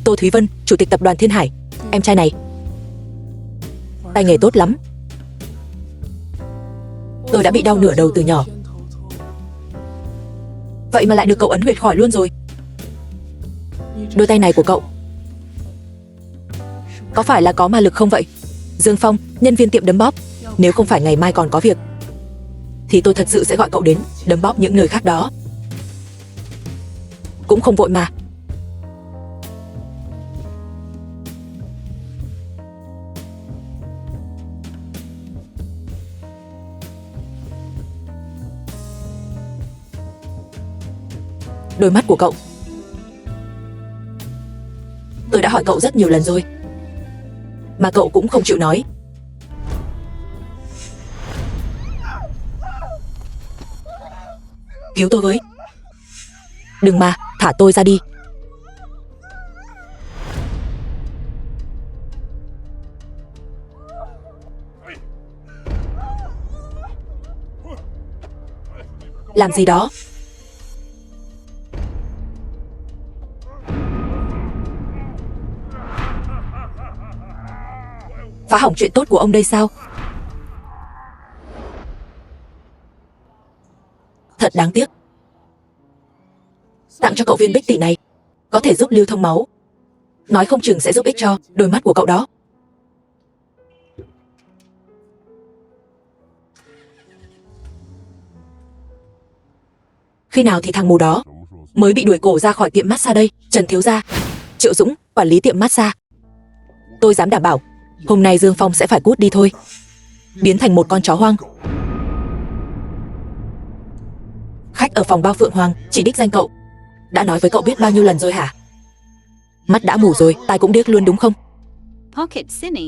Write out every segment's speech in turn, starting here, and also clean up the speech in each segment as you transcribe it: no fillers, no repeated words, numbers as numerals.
Tô Thúy Vân, chủ tịch tập đoàn Thiên Hải. Em trai này tay nghề tốt lắm. Tôi đã bị đau nửa đầu từ nhỏ, vậy mà lại được cậu ấn huyệt khỏi luôn rồi. Đôi tay này của cậu có phải là có ma lực không vậy? Dương Phong, nhân viên tiệm đấm bóp, nếu không phải ngày mai còn có việc thì tôi thật sự sẽ gọi cậu đến đấm bóp những nơi khác đó. Cũng không vội mà. Đôi mắt của cậu, tôi đã hỏi cậu rất nhiều lần rồi mà cậu cũng không chịu nói. Cứu tôi với. Đừng mà, thả tôi ra đi. Làm gì đó? Phá hỏng chuyện tốt của ông đây sao? Thật đáng tiếc. Tặng cho cậu viên bích tỷ này, có thể giúp lưu thông máu, nói không chừng sẽ giúp ích cho đôi mắt của cậu đó. Khi nào thì thằng mù đó mới bị đuổi cổ ra khỏi tiệm massage đây? Trần thiếu gia, Triệu Dũng, quản lý tiệm massage. Tôi dám đảm bảo hôm nay Dương Phong sẽ phải cút đi thôi, biến thành một con chó hoang. Khách ở phòng bao Phượng Hoàng chỉ đích danh cậu. Đã nói với cậu biết bao nhiêu lần rồi hả? Mắt đã mù rồi, tai cũng điếc luôn đúng không? Pocket Cine.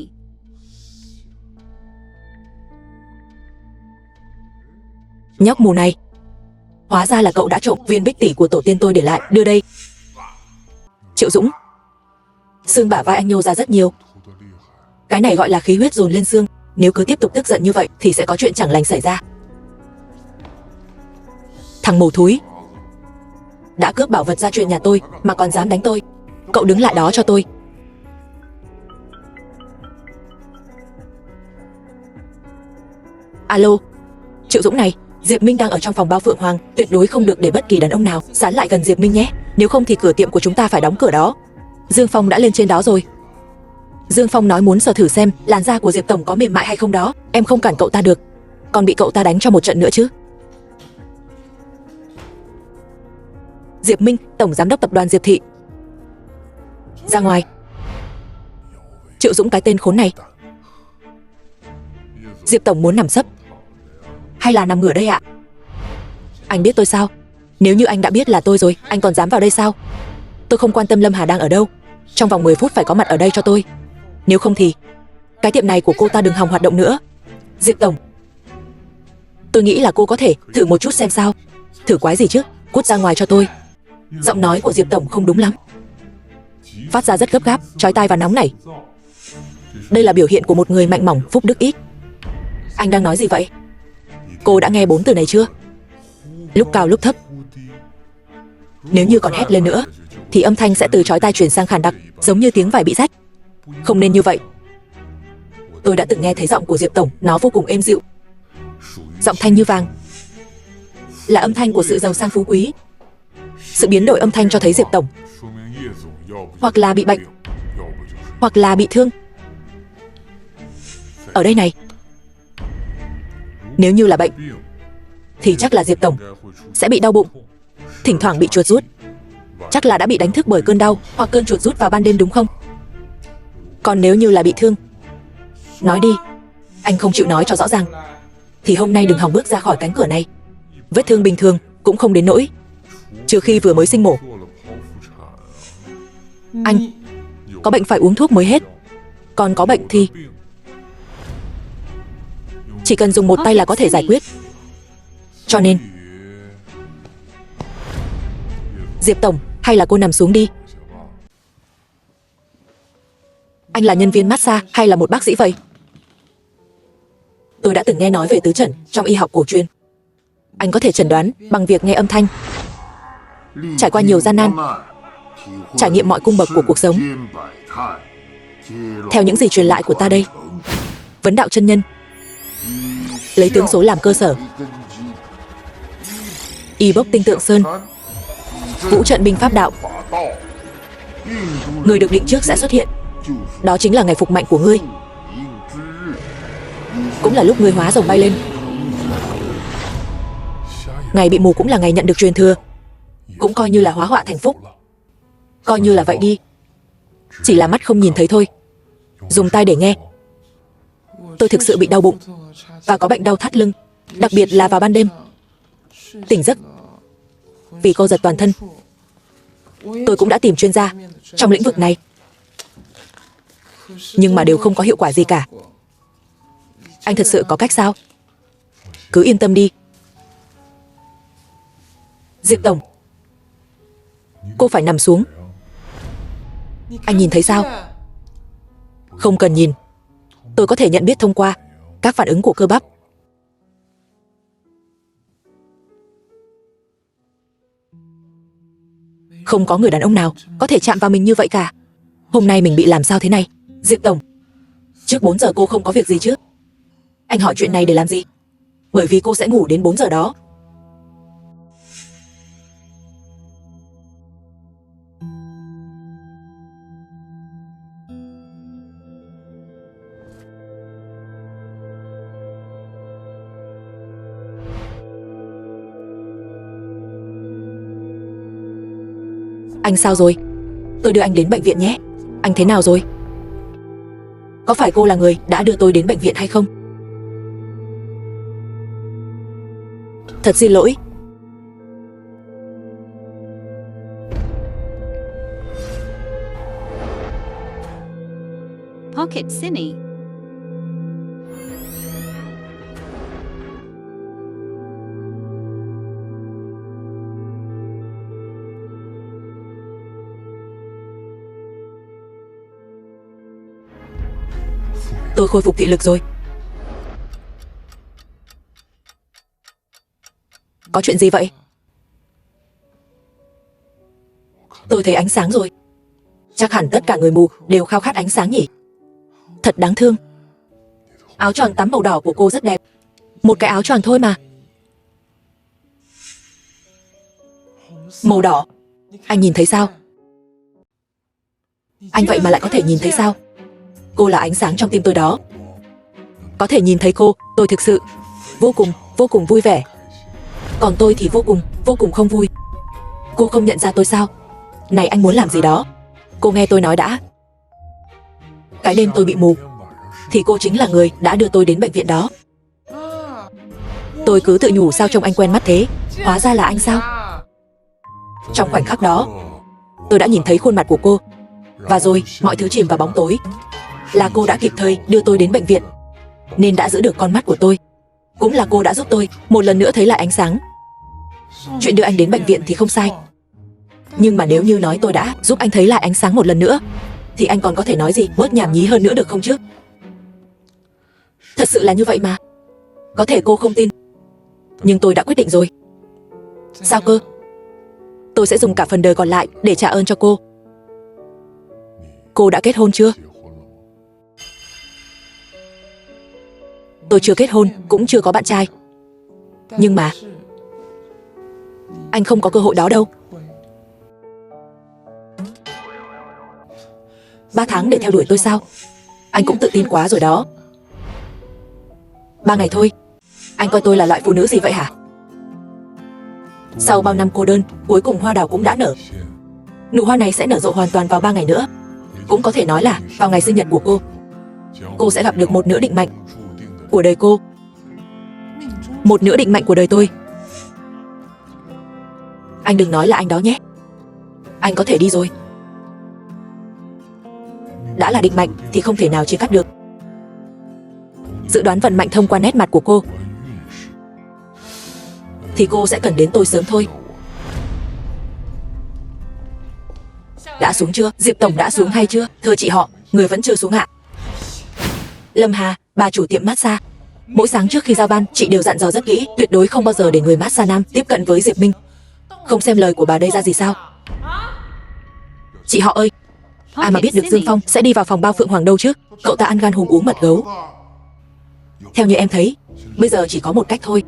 Nhóc mù này, hóa ra là cậu đã trộm viên bích tỷ của tổ tiên tôi để lại, đưa đây. Triệu Dũng, xương bả vai anh nhô ra rất nhiều. Cái này gọi là khí huyết dồn lên xương. Nếu cứ tiếp tục tức giận như vậy thì sẽ có chuyện chẳng lành xảy ra. Thằng mù thúi, đã cướp bảo vật gia truyền nhà tôi mà còn dám đánh tôi. Cậu đứng lại đó cho tôi. Alo, Triệu Dũng này, Diệp Minh đang ở trong phòng bao Phượng Hoàng, tuyệt đối không được để bất kỳ đàn ông nào dán lại gần Diệp Minh nhé, nếu không thì cửa tiệm của chúng ta phải đóng cửa đó. Dương Phong đã lên trên đó rồi. Dương Phong nói muốn sờ thử xem làn da của Diệp tổng có mềm mại hay không đó. Em không cản cậu ta được, còn bị cậu ta đánh cho một trận nữa chứ. Diệp Minh, tổng giám đốc tập đoàn Diệp Thị. Ra ngoài. Triệu Dũng cái tên khốn này. Diệp tổng muốn nằm sấp hay là nằm ngửa đây ạ? Anh biết tôi sao? Nếu như anh đã biết là tôi rồi, anh còn dám vào đây sao? Tôi không quan tâm Lâm Hà đang ở đâu, trong vòng 10 phút phải có mặt ở đây cho tôi. Nếu không thì cái tiệm này của cô ta đừng hòng hoạt động nữa. Diệp tổng, tôi nghĩ là cô có thể thử một chút xem sao. Thử quái gì chứ, cút ra ngoài cho tôi. Giọng nói của Diệp tổng không đúng lắm, phát ra rất gấp gáp, chói tai và nóng nảy. Đây là biểu hiện của một người mạnh mỏng, phúc đức ít. Anh đang nói gì vậy? Cô đã nghe 4 từ này chưa? Lúc cao lúc thấp. Nếu như còn hét lên nữa thì âm thanh sẽ từ chói tai chuyển sang khàn đặc, giống như tiếng vải bị rách. Không nên như vậy. Tôi đã từng nghe thấy giọng của Diệp tổng, nó vô cùng êm dịu. Giọng thanh như vàng, là âm thanh của sự giàu sang phú quý. Sự biến đổi âm thanh cho thấy Diệp tổng hoặc là bị bệnh, hoặc là bị thương. Ở đây này, nếu như là bệnh thì chắc là Diệp tổng sẽ bị đau bụng, thỉnh thoảng bị chuột rút. Chắc là đã bị đánh thức bởi cơn đau hoặc cơn chuột rút vào ban đêm đúng không? Còn nếu như là bị thương, nói đi. Anh không chịu nói cho rõ ràng thì hôm nay đừng hòng bước ra khỏi cánh cửa này. Vết thương bình thường cũng không đến nỗi, trừ khi vừa mới sinh mổ. Anh có bệnh phải uống thuốc mới hết, còn có bệnh thì chỉ cần dùng một tay là có thể giải quyết. Cho nên Diệp tổng, hay là cô nằm xuống đi. Anh là nhân viên massage hay là một bác sĩ vậy? Tôi đã từng nghe nói về tứ chẩn trong y học cổ truyền. Anh có thể chẩn đoán bằng việc nghe âm thanh. Trải qua nhiều gian nan trải nghiệm mọi cung bậc của cuộc sống. Theo những gì truyền lại của ta đây, vấn đạo chân nhân, lấy tướng số làm cơ sở, y bốc tinh tượng sơn, vũ trận binh pháp đạo. Người được định trước sẽ xuất hiện. Đó chính là ngày phục mạnh của ngươi, cũng là lúc ngươi hóa rồng bay lên. Ngày bị mù cũng là ngày nhận được truyền thừa, cũng coi như là hóa họa thành phúc. Coi như là vậy đi. Chỉ là mắt không nhìn thấy thôi, dùng tai để nghe. Tôi thực sự bị đau bụng và có bệnh đau thắt lưng, đặc biệt là vào ban đêm. Tỉnh giấc vì co giật toàn thân. Tôi cũng đã tìm chuyên gia trong lĩnh vực này, nhưng mà đều không có hiệu quả gì cả. Anh thật sự có cách sao? Cứ yên tâm đi. Diệp tổng, cô phải nằm xuống. Anh nhìn thấy sao? Không cần nhìn, tôi có thể nhận biết thông qua các phản ứng của cơ bắp. Không có người đàn ông nào có thể chạm vào mình như vậy cả. Hôm nay mình bị làm sao thế này? Diệp tổng, trước 4 giờ cô không có việc gì chứ? Anh hỏi chuyện này để làm gì? Bởi vì cô sẽ ngủ đến 4 giờ đó. Anh sao rồi? Tôi đưa anh đến bệnh viện nhé. Anh thế nào rồi? Có phải cô là người đã đưa tôi đến bệnh viện hay không? Thật xin lỗi. Pocket Cine. Tôi khôi phục thị lực rồi. Có chuyện gì vậy? Tôi thấy ánh sáng rồi. Chắc hẳn tất cả người mù đều khao khát ánh sáng nhỉ? Thật đáng thương. Áo choàng tắm màu đỏ của cô rất đẹp. Một cái áo choàng thôi mà. Màu đỏ. Anh nhìn thấy sao? Anh vậy mà lại có thể nhìn thấy sao? Cô là ánh sáng trong tim tôi đó. Có thể nhìn thấy cô, tôi thực sự vô cùng vui vẻ. Còn tôi thì vô cùng không vui. Cô không nhận ra tôi sao? Này, anh muốn làm gì đó? Cô nghe tôi nói đã. Cái đêm tôi bị mù thì cô chính là người đã đưa tôi đến bệnh viện đó. Tôi cứ tự nhủ sao trông anh quen mắt thế, hóa ra là anh sao? Trong khoảnh khắc đó, tôi đã nhìn thấy khuôn mặt của cô. Và rồi, mọi thứ chìm vào bóng tối. Là cô đã kịp thời đưa tôi đến bệnh viện, nên đã giữ được con mắt của tôi. Cũng là cô đã giúp tôi một lần nữa thấy lại ánh sáng. Chuyện đưa anh đến bệnh viện thì không sai, nhưng mà nếu như nói tôi đã giúp anh thấy lại ánh sáng một lần nữa, thì anh còn có thể nói gì bớt nhảm nhí hơn nữa được không chứ? Thật sự là như vậy mà. Có thể cô không tin, nhưng tôi đã quyết định rồi. Sao cơ? Tôi sẽ dùng cả phần đời còn lại để trả ơn cho cô. Cô đã kết hôn chưa? Tôi chưa kết hôn, cũng chưa có bạn trai. Nhưng mà anh không có cơ hội đó đâu. 3 tháng để theo đuổi tôi sao? Anh cũng tự tin quá rồi đó. 3 ngày thôi. Anh coi tôi là loại phụ nữ gì vậy hả? Sau bao năm cô đơn, cuối cùng hoa đào cũng đã nở. Nụ hoa này sẽ nở rộ hoàn toàn vào 3 ngày nữa. Cũng có thể nói là vào ngày sinh nhật của cô sẽ gặp được một nữ định mệnh của đời cô. Một nữ định mệnh của đời tôi. Anh đừng nói là anh đó nhé. Anh có thể đi rồi. Đã là định mệnh thì không thể nào chia cắt được. Dự đoán vận mệnh thông qua nét mặt của cô, thì cô sẽ cần đến tôi sớm thôi. Đã xuống chưa? Diệp tổng đã xuống hay chưa? Thưa chị họ, người vẫn chưa xuống ạ. Lâm Hà, bà chủ tiệm massage. Mỗi sáng trước khi giao ban, chị đều dặn dò rất kỹ, tuyệt đối không bao giờ để người massage nam tiếp cận với Diệp Minh. Không xem lời của bà đây ra gì sao? Chị họ ơi, ai mà biết được Dương Phong sẽ đi vào phòng bao Phượng Hoàng đâu chứ. Cậu ta ăn gan hùm uống mật gấu. Theo như em thấy, bây giờ chỉ có một cách thôi.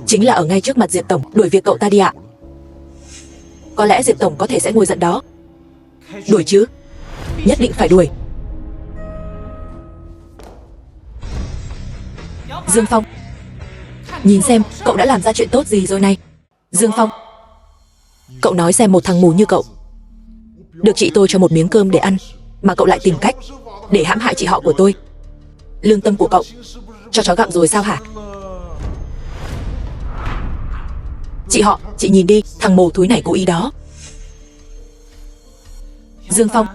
Chính là ở ngay trước mặt Diệp tổng đuổi việc cậu ta đi ạ. Có lẽ Diệp tổng có thể sẽ ngồi giận đó. Đuổi chứ, nhất định phải đuổi. Dương Phong, nhìn xem cậu đã làm ra chuyện tốt gì rồi này. Dương Phong, cậu nói xem một thằng mù như cậu được chị tôi cho một miếng cơm để ăn mà cậu lại tìm cách để hãm hại chị họ của tôi. Lương tâm của cậu cho chó gặm rồi sao hả? Chị họ, chị nhìn đi, thằng mồ thúi này cố ý đó. Dương Phong,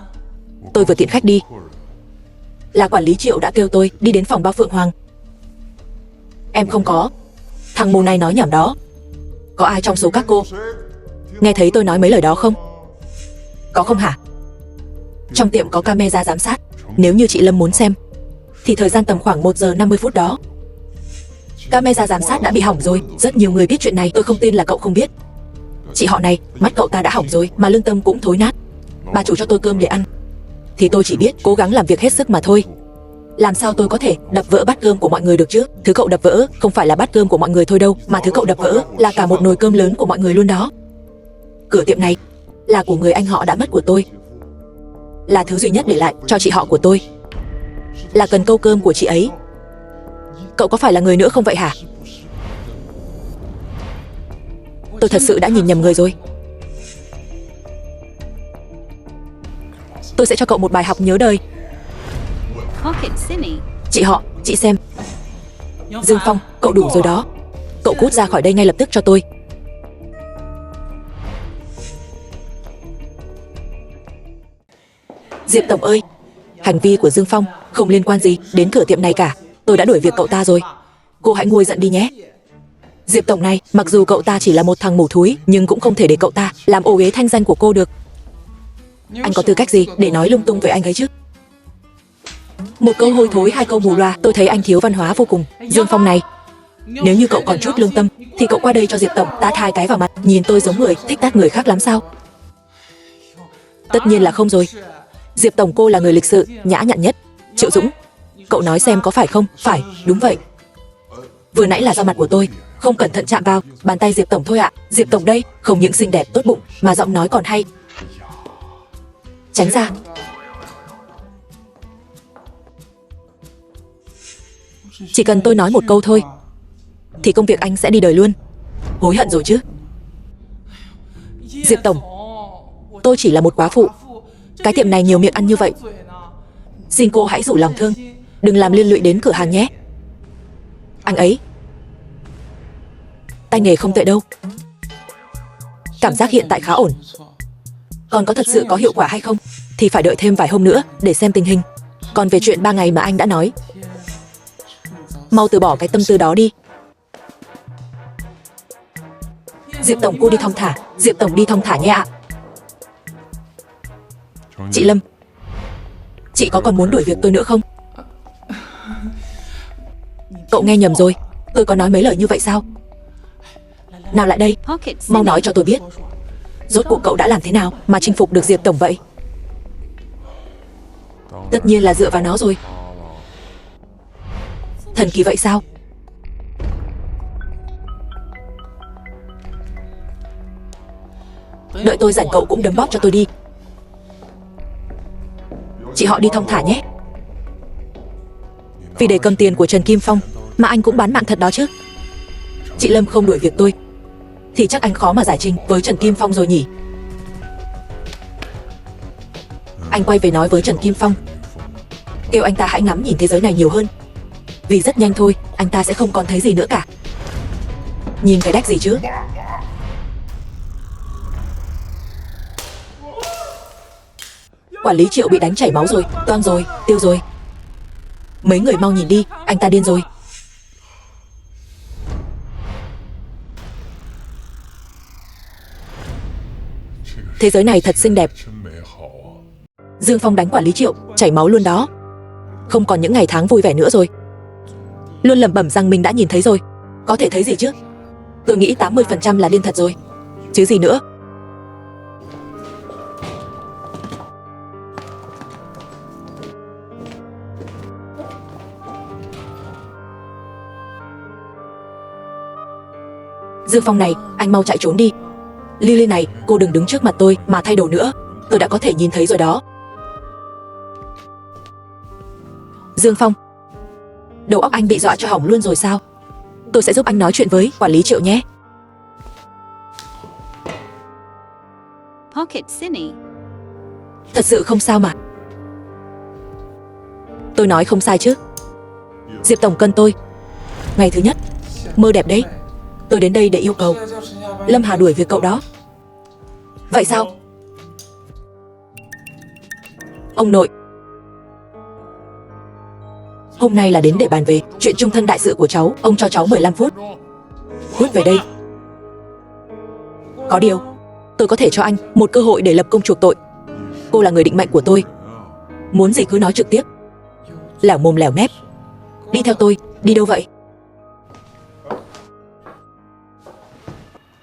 tôi vừa tiện khách đi, là quản lý Triệu đã kêu tôi đi đến phòng bao Phượng Hoàng. Em không có. Thằng mù này nói nhảm đó. Có ai trong số các cô nghe thấy tôi nói mấy lời đó không? Có không hả? Trong tiệm có camera giám sát. Nếu như chị Lâm muốn xem thì thời gian tầm khoảng 1 giờ 50 phút đó. Camera giám sát đã bị hỏng rồi. Rất nhiều người biết chuyện này, tôi không tin là cậu không biết. Chị họ này, mắt cậu ta đã hỏng rồi mà lương tâm cũng thối nát. Bà chủ cho tôi cơm để ăn thì tôi chỉ biết cố gắng làm việc hết sức mà thôi. Làm sao tôi có thể đập vỡ bát cơm của mọi người được chứ? Thứ cậu đập vỡ không phải là bát cơm của mọi người thôi đâu, mà thứ cậu đập vỡ là cả một nồi cơm lớn của mọi người luôn đó. Cửa tiệm này là của người anh họ đã mất của tôi, là thứ duy nhất để lại cho chị họ của tôi, là cần câu cơm của chị ấy. Cậu có phải là người nữa không vậy hả? Tôi thật sự đã nhìn nhầm người rồi. Tôi sẽ cho cậu một bài học nhớ đời. Pocket Cine. Chị họ, chị xem. Dương Phong, cậu đủ rồi đó. Cậu cút ra khỏi đây ngay lập tức cho tôi. Diệp tổng ơi, hành vi của Dương Phong không liên quan gì đến cửa tiệm này cả. Tôi đã đuổi việc cậu ta rồi. Cô hãy nguôi giận đi nhé. Diệp tổng này, mặc dù cậu ta chỉ là một thằng mù thúi, nhưng cũng không thể để cậu ta làm ô uế thanh danh của cô được. Anh có tư cách gì để nói lung tung về anh ấy chứ? Một câu hôi thối, hai câu mù loa, tôi thấy anh thiếu văn hóa vô cùng. Dương Phong này, nếu như cậu còn chút lương tâm thì cậu qua đây cho Diệp tổng tát 2 cái vào mặt. Nhìn tôi giống người thích tát người khác lắm sao? Tất nhiên là không rồi. Diệp tổng cô là người lịch sự, nhã nhặn nhất. Triệu Dũng, cậu nói xem có phải không? Phải, đúng vậy. Vừa nãy là do mặt của tôi không cẩn thận chạm vào bàn tay Diệp tổng thôi ạ. Diệp tổng đây không những xinh đẹp tốt bụng mà giọng nói còn hay. Tránh ra. Chỉ cần tôi nói một câu thôi thì công việc anh sẽ đi đời luôn. Hối hận rồi chứ? Diệp tổng, tôi chỉ là một quá phụ. Cái tiệm này nhiều miệng ăn như vậy, xin cô hãy rủ lòng thương, đừng làm liên lụy đến cửa hàng nhé. Anh ấy tay nghề không tệ đâu. Cảm giác hiện tại khá ổn. Còn có thật sự có hiệu quả hay không thì phải đợi thêm vài hôm nữa để xem tình hình. Còn về chuyện 3 ngày mà anh đã nói, mau từ bỏ cái tâm tư đó đi. Diệp tổng cô đi thong thả. Diệp tổng đi thong thả nhé ạ. Chị Lâm, chị có còn muốn đuổi việc tôi nữa không? Cậu nghe nhầm rồi. Tôi có nói mấy lời như vậy sao? Nào lại đây, Pocket mau Cine. nói cho tôi biết, rốt cuộc cậu đã làm thế nào mà chinh phục được Diệp tổng vậy? Tất nhiên là dựa vào nó rồi. Thần kỳ vậy sao? Đợi tôi rảnh cậu cũng đấm bóp cho tôi đi. Chị họ đi thong thả nhé. Vì để cầm tiền của Trần Kim Phong mà anh cũng bán mạng thật đó chứ. Chị Lâm không đuổi việc tôi thì chắc anh khó mà giải trình với Trần Kim Phong rồi nhỉ. Anh quay về nói với Trần Kim Phong, kêu anh ta hãy ngắm nhìn thế giới này nhiều hơn, vì rất nhanh thôi anh ta sẽ không còn thấy gì nữa cả. Nhìn cái đách gì chứ? Quản lý Triệu bị đánh chảy máu rồi, toang rồi, tiêu rồi. Mấy người mau nhìn đi, anh ta điên rồi. Thế giới này thật xinh đẹp. Dương Phong đánh quản lý Triệu, chảy máu luôn đó. Không còn những ngày tháng vui vẻ nữa rồi. Luôn lẩm bẩm rằng mình đã nhìn thấy rồi. Có thể thấy gì chứ? Tôi nghĩ 80% là điên thật rồi chứ gì nữa. Dương Phong này, anh mau chạy trốn đi. Lily này, cô đừng đứng trước mặt tôi mà thay đồ nữa. Tôi đã có thể nhìn thấy rồi đó. Dương Phong, đầu óc anh bị dọa cho hỏng luôn rồi sao? Tôi sẽ giúp anh nói chuyện với quản lý Triệu nhé. Pocket Cine. Thật sự không sao mà. Tôi nói không sai chứ. Diệp tổng cần tôi. Ngày thứ nhất, mơ đẹp đấy. Tôi đến đây để yêu cầu Lâm Hà đuổi việc cậu đó. Vậy sao? Ông nội, hôm nay là đến để bàn về chuyện chung thân đại sự của cháu. Ông cho cháu 15 phút. Cút về đây. Có điều, tôi có thể cho anh một cơ hội để lập công chuộc tội. Cô là người định mệnh của tôi. Muốn gì cứ nói trực tiếp. Lẻo mồm lẻo mép. Đi theo tôi. Đi đâu vậy?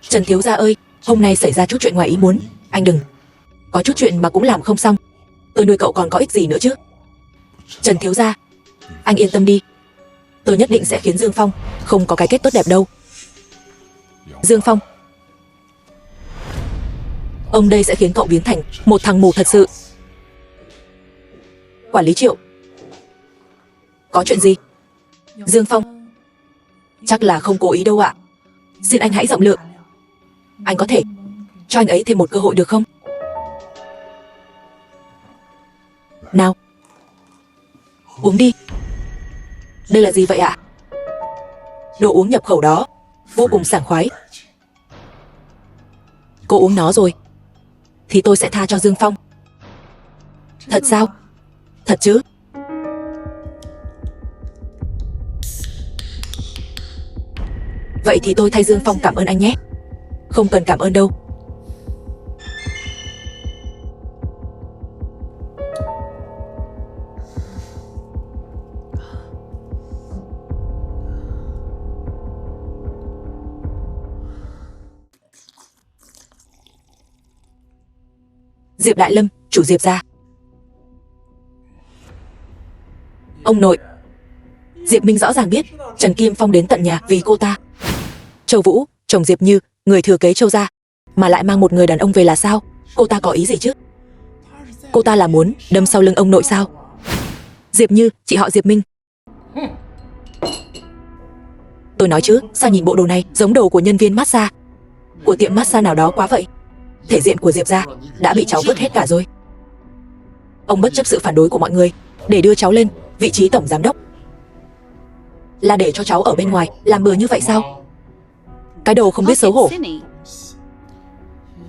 Trần thiếu gia ơi, hôm nay xảy ra chút chuyện ngoài ý muốn. Anh đừng. Có chút chuyện mà cũng làm không xong. Tôi nuôi cậu còn có ích gì nữa chứ. Trần thiếu gia, anh yên tâm đi. Tôi nhất định sẽ khiến Dương Phong không có cái kết tốt đẹp đâu. Dương Phong, ông đây sẽ khiến cậu biến thành một thằng mù thật sự. Quản lý Triệu, có chuyện gì? Dương Phong, chắc là không cố ý đâu ạ. Xin anh hãy rộng lượng. Anh có thể cho anh ấy thêm một cơ hội được không? Nào, uống đi. Đây là gì vậy ạ? Đồ uống nhập khẩu đó, vô cùng sảng khoái. Cô uống nó rồi thì tôi sẽ tha cho Dương Phong. Thật sao? Thật chứ? Vậy thì tôi thay Dương Phong cảm ơn anh nhé. Không cần cảm ơn đâu. Diệp Đại Lâm, chủ Diệp gia. Ông nội, Diệp Minh rõ ràng biết Trần Kim Phong đến tận nhà vì cô ta. Châu Vũ, chồng Diệp Như, người thừa kế Châu gia, mà lại mang một người đàn ông về là sao? Cô ta có ý gì chứ? Cô ta là muốn đâm sau lưng ông nội sao? Diệp Như, chị họ Diệp Minh. Tôi nói chứ, sao nhìn bộ đồ này giống đồ của nhân viên massage của tiệm massage nào đó quá vậy? Thể diện của Diệp gia đã bị cháu vứt hết cả rồi. Ông bất chấp sự phản đối của mọi người để đưa cháu lên vị trí tổng giám đốc, là để cho cháu ở bên ngoài làm bừa như vậy sao? Cái đồ không biết xấu hổ. Pocket Cine.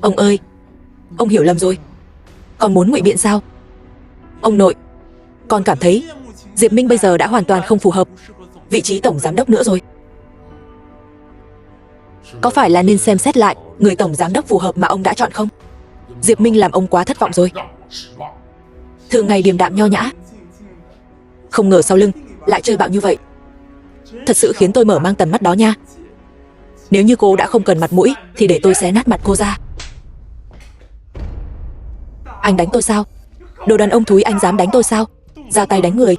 Ông ơi, ông hiểu lầm rồi. Còn muốn ngụy biện sao? Ông nội, con cảm thấy Diệp Minh bây giờ đã hoàn toàn không phù hợp vị trí tổng giám đốc nữa rồi. Có phải là nên xem xét lại người tổng giám đốc phù hợp mà ông đã chọn không? Diệp Minh làm ông quá thất vọng rồi. Thường ngày điềm đạm nho nhã, không ngờ sau lưng lại chơi bạo như vậy. Thật sự khiến tôi mở mang tầm mắt đó nha. Nếu như cô đã không cần mặt mũi thì để tôi xé nát mặt cô ra. Anh đánh tôi sao? Đồ đàn ông thúi, anh dám đánh tôi sao? Ra tay đánh người.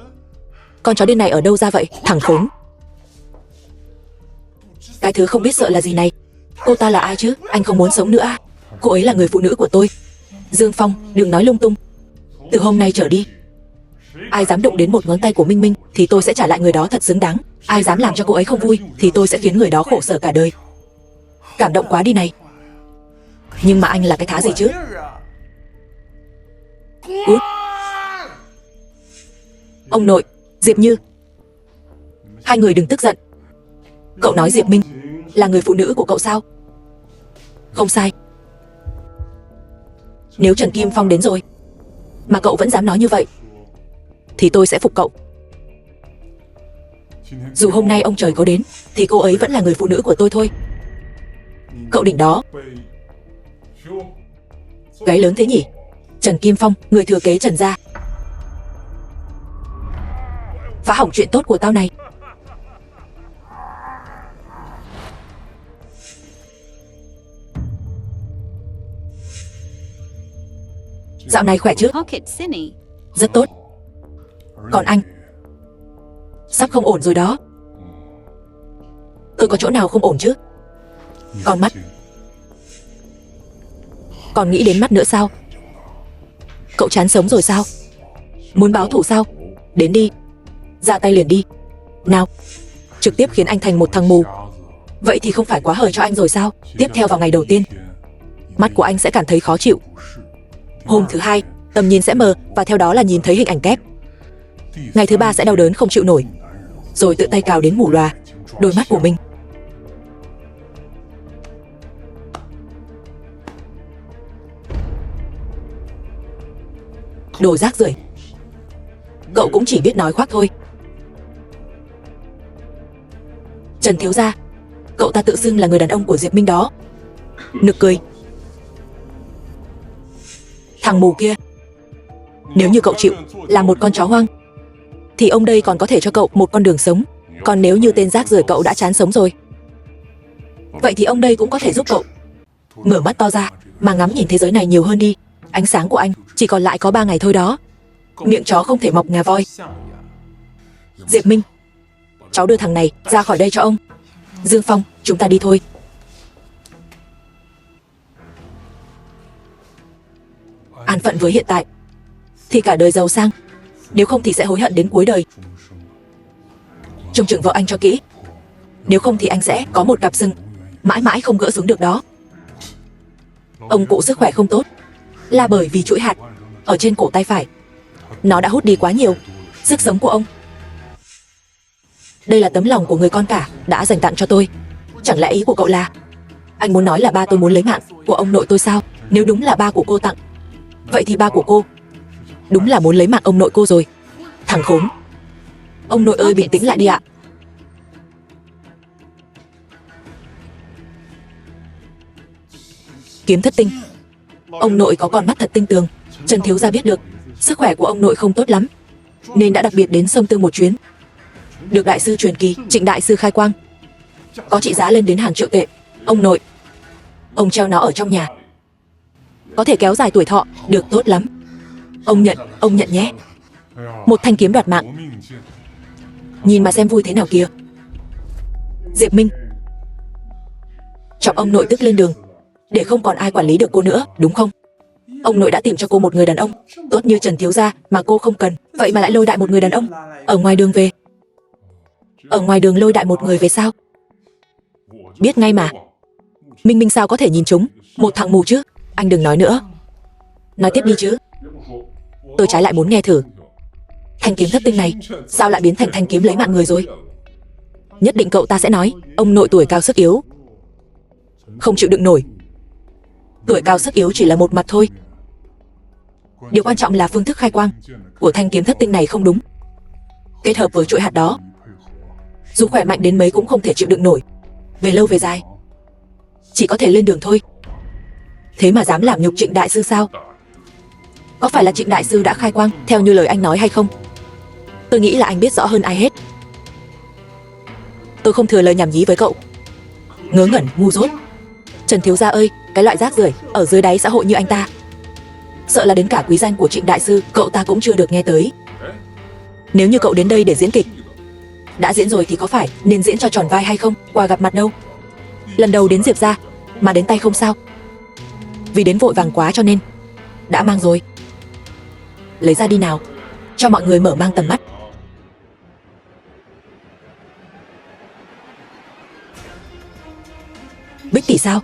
Con chó điên này ở đâu ra vậy? Thằng khốn. Cái thứ không biết sợ là gì này? Cô ta là ai chứ? Anh không muốn sống nữa à? Cô ấy là người phụ nữ của tôi. Dương Phong, đừng nói lung tung. Từ hôm nay trở đi, ai dám đụng đến một ngón tay của Minh Minh thì tôi sẽ trả lại người đó thật xứng đáng. Ai dám làm cho cô ấy không vui thì tôi sẽ khiến người đó khổ sở cả đời. Cảm động quá đi này. Nhưng mà anh là cái thá gì chứ? Út. Ông nội, Diệp Như, hai người đừng tức giận. Cậu nói Diệp Minh là người phụ nữ của cậu sao? Không sai. Nếu Trần Kim Phong đến rồi mà cậu vẫn dám nói như vậy thì tôi sẽ phục cậu. Dù hôm nay ông trời có đến thì cô ấy vẫn là người phụ nữ của tôi thôi. Cậu định đó. Gáy lớn thế nhỉ? Trần Kim Phong, người thừa kế Trần gia, phá hỏng chuyện tốt của tao này. Dạo này khỏe chứ? Pocket Cine. Rất tốt. Còn anh? Sắp không ổn rồi đó. Tôi có chỗ nào không ổn chứ? Con mắt. Còn nghĩ đến mắt nữa sao? Cậu chán sống rồi sao? Muốn báo thù sao? Đến đi, ra tay liền đi. Nào, trực tiếp khiến anh thành một thằng mù. Vậy thì không phải quá hời cho anh rồi sao? Tiếp theo vào ngày đầu tiên, mắt của anh sẽ cảm thấy khó chịu. Hôm thứ hai, tầm nhìn sẽ mờ và theo đó là nhìn thấy hình ảnh kép. Ngày thứ ba sẽ đau đớn không chịu nổi, rồi tự tay cào đến mù lòa đôi mắt của mình. Đồ rác rưởi. Cậu cũng chỉ biết nói khoác thôi. Trần thiếu gia, cậu ta tự xưng là người đàn ông của Diệp Minh đó. Nực cười. Thằng mù kia, nếu như cậu chịu làm một con chó hoang thì ông đây còn có thể cho cậu một con đường sống. Còn nếu như tên rác rưởi cậu đã chán sống rồi, vậy thì ông đây cũng có thể giúp cậu. Mở mắt to ra mà ngắm nhìn thế giới này nhiều hơn đi. Ánh sáng của anh chỉ còn lại có 3 ngày thôi đó. Miệng chó không thể mọc ngà voi. Diệp Minh, cháu đưa thằng này ra khỏi đây cho ông. Dương Phong, chúng ta đi thôi. An phận với hiện tại thì cả đời giàu sang, nếu không thì sẽ hối hận đến cuối đời. Trông chừng vợ anh cho kỹ, nếu không thì anh sẽ có một cặp sừng mãi mãi không gỡ xuống được đó. Ông cụ sức khỏe không tốt là bởi vì chuỗi hạt ở trên cổ tay phải, nó đã hút đi quá nhiều sức sống của ông. Đây là tấm lòng của người con cả đã dành tặng cho tôi. Chẳng lẽ ý của cậu là anh muốn nói là ba tôi muốn lấy mạng của ông nội tôi sao? Nếu đúng là ba của cô tặng, vậy thì ba của cô đúng là muốn lấy mạng ông nội cô rồi. Thằng khốn. Ông nội ơi, bình tĩnh lại đi ạ. Kiếm thất tinh. Ông nội có con mắt thật tinh tường. Trần thiếu gia biết được sức khỏe của ông nội không tốt lắm, nên đã đặc biệt đến Sông Tương một chuyến. Được đại sư truyền kỳ Trịnh đại sư khai quang, có trị giá lên đến hàng triệu tệ. Ông nội, ông treo nó ở trong nhà, có thể kéo dài tuổi thọ được tốt lắm. Ông nhận nhé. Một thanh kiếm đoạt mạng, nhìn mà xem vui thế nào kìa. Diệp Minh, chọc ông nội tức lên đường, để không còn ai quản lý được cô nữa, đúng không? Ông nội đã tìm cho cô một người đàn ông tốt như Trần thiếu gia mà cô không cần, vậy mà lại lôi đại một người đàn ông ở ngoài đường về. Ở ngoài đường lôi đại một người về sao? Biết ngay mà. Minh Minh sao có thể nhìn trúng một thằng mù chứ? Anh đừng nói nữa, nói tiếp đi chứ. Tôi trái lại muốn nghe thử. Thanh kiếm thất tinh này sao lại biến thành thanh kiếm lấy mạng người rồi? Nhất định cậu ta sẽ nói ông nội tuổi cao sức yếu, không chịu đựng nổi. Tuổi cao sức yếu chỉ là một mặt thôi. Điều quan trọng là phương thức khai quang của thanh kiếm thất tinh này không đúng. Kết hợp với chuỗi hạt đó, dù khỏe mạnh đến mấy cũng không thể chịu đựng nổi. Về lâu về dài, chỉ có thể lên đường thôi. Thế mà dám làm nhục Trịnh đại sư sao? Có phải là Trịnh đại sư đã khai quang theo như lời anh nói hay không? Tôi nghĩ là anh biết rõ hơn ai hết. Tôi không thừa lời nhảm nhí với cậu. Ngớ ngẩn, ngu dốt. Trần thiếu gia ơi, cái loại rác rưởi ở dưới đáy xã hội như anh ta, sợ là đến cả quý danh của Trịnh đại sư cậu ta cũng chưa được nghe tới. Nếu như cậu đến đây để diễn kịch, đã diễn rồi thì có phải nên diễn cho tròn vai hay không? Quà gặp mặt đâu. Lần đầu đến Diệp gia mà đến tay không sao? Vì đến vội vàng quá cho nên đã mang rồi. Lấy ra đi nào, cho mọi người mở mang tầm mắt. Bích tỷ sao?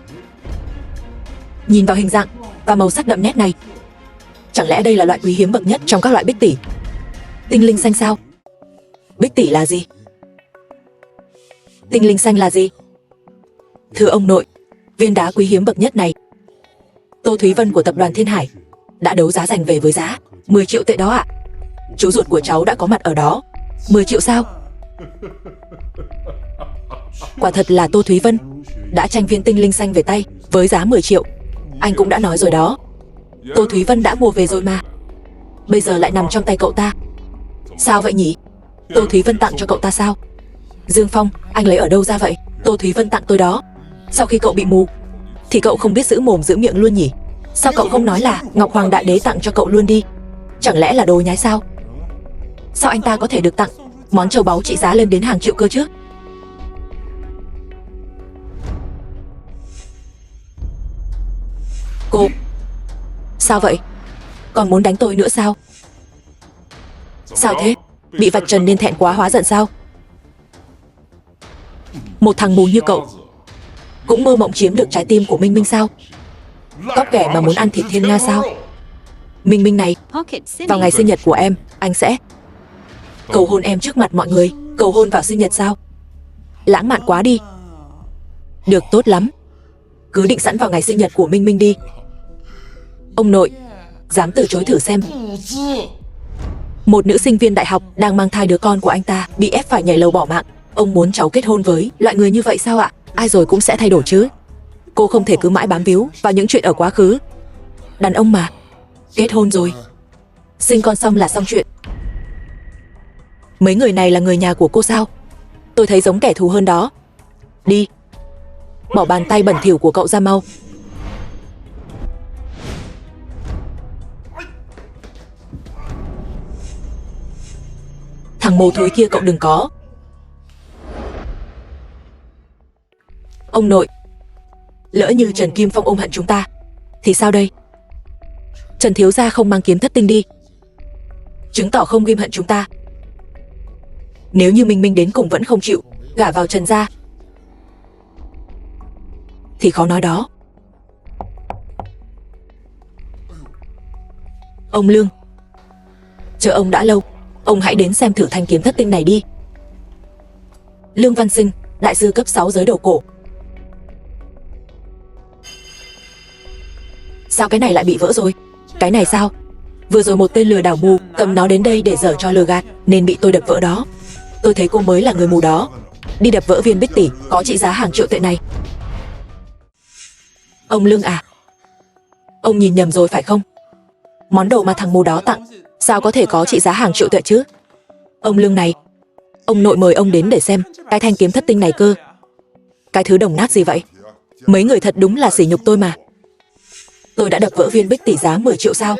Nhìn vào hình dạng và màu sắc đậm nét này, chẳng lẽ đây là loại quý hiếm bậc nhất trong các loại bích tỷ? Tinh linh xanh sao? Bích tỷ là gì? Tinh linh xanh là gì? Thưa ông nội, viên đá quý hiếm bậc nhất này, Tô Thúy Vân của tập đoàn Thiên Hải đã đấu giá giành về với giá 10 triệu tệ đó ạ. Chú ruột của cháu đã có mặt ở đó. 10 triệu sao? Quả thật là Tô Thúy Vân đã tranh viên tinh linh xanh về tay với giá 10 triệu. Anh cũng đã nói rồi đó, Tô Thúy Vân đã mua về rồi mà, bây giờ lại nằm trong tay cậu ta. Sao vậy nhỉ? Tô Thúy Vân tặng cho cậu ta sao? Dương Phong, anh lấy ở đâu ra vậy? Tô Thúy Vân tặng tôi đó. Sau khi cậu bị mù thì cậu không biết giữ mồm giữ miệng luôn nhỉ? Sao cậu không nói là Ngọc Hoàng Đại Đế tặng cho cậu luôn đi? Chẳng lẽ là đồ nhái sao? Sao anh ta có thể được tặng món châu báu trị giá lên đến hàng triệu cơ chứ? Cô... Sao vậy? Còn muốn đánh tôi nữa sao? Sao thế? Bị vạch trần nên thẹn quá hóa giận sao? Một thằng mù như cậu cũng mơ mộng chiếm được trái tim của Minh Minh sao? Cóc ghẻ mà muốn ăn thịt thiên nga sao? Minh Minh này, Pocket City. vào ngày sinh nhật của em, anh sẽ cầu hôn em trước mặt mọi người. Cầu hôn vào sinh nhật sao? Lãng mạn quá đi. Được, tốt lắm. Cứ định sẵn vào ngày sinh nhật của Minh Minh đi. Ông nội, dám từ chối thử xem. Một nữ sinh viên đại học đang mang thai đứa con của anh ta bị ép phải nhảy lầu bỏ mạng. Ông muốn cháu kết hôn với loại người như vậy sao ạ? Ai rồi cũng sẽ thay đổi chứ. Cô không thể cứ mãi bám víu vào những chuyện ở quá khứ. Đàn ông mà. Kết hôn rồi, sinh con xong là xong chuyện. Mấy người này là người nhà của cô sao? Tôi thấy giống kẻ thù hơn đó. Đi, bỏ bàn tay bẩn thỉu của cậu ra mau. Thằng mồ thối kia cậu đừng có. Ông nội, lỡ như Trần Kim Phong ôm hận chúng ta thì sao đây? Trần thiếu gia không mang kiếm thất tinh đi, chứng tỏ không ghim hận chúng ta. Nếu như Minh Minh đến cùng vẫn không chịu gả vào Trần gia thì khó nói đó. Ông Lương, chờ ông đã lâu, ông hãy đến xem thử thanh kiếm thất tinh này đi. Lương Văn Sinh, đại sư cấp 6 giới đầu cổ. Sao cái này lại bị vỡ rồi? Cái này sao? Vừa rồi một tên lừa đảo mù cầm nó đến đây để giở cho lừa gạt nên bị tôi đập vỡ đó. Tôi thấy cô mới là người mù đó. Đi đập vỡ viên bích tỷ có trị giá hàng triệu tệ này. Ông Lương à, ông nhìn nhầm rồi phải không? Món đồ mà thằng mù đó tặng sao có thể có trị giá hàng triệu tệ chứ? Ông Lương này, ông nội mời ông đến để xem cái thanh kiếm thất tinh này cơ. Cái thứ đồng nát gì vậy? Mấy người thật đúng là sỉ nhục tôi mà. Tôi đã đập vỡ viên bích tỷ giá 10 triệu sao?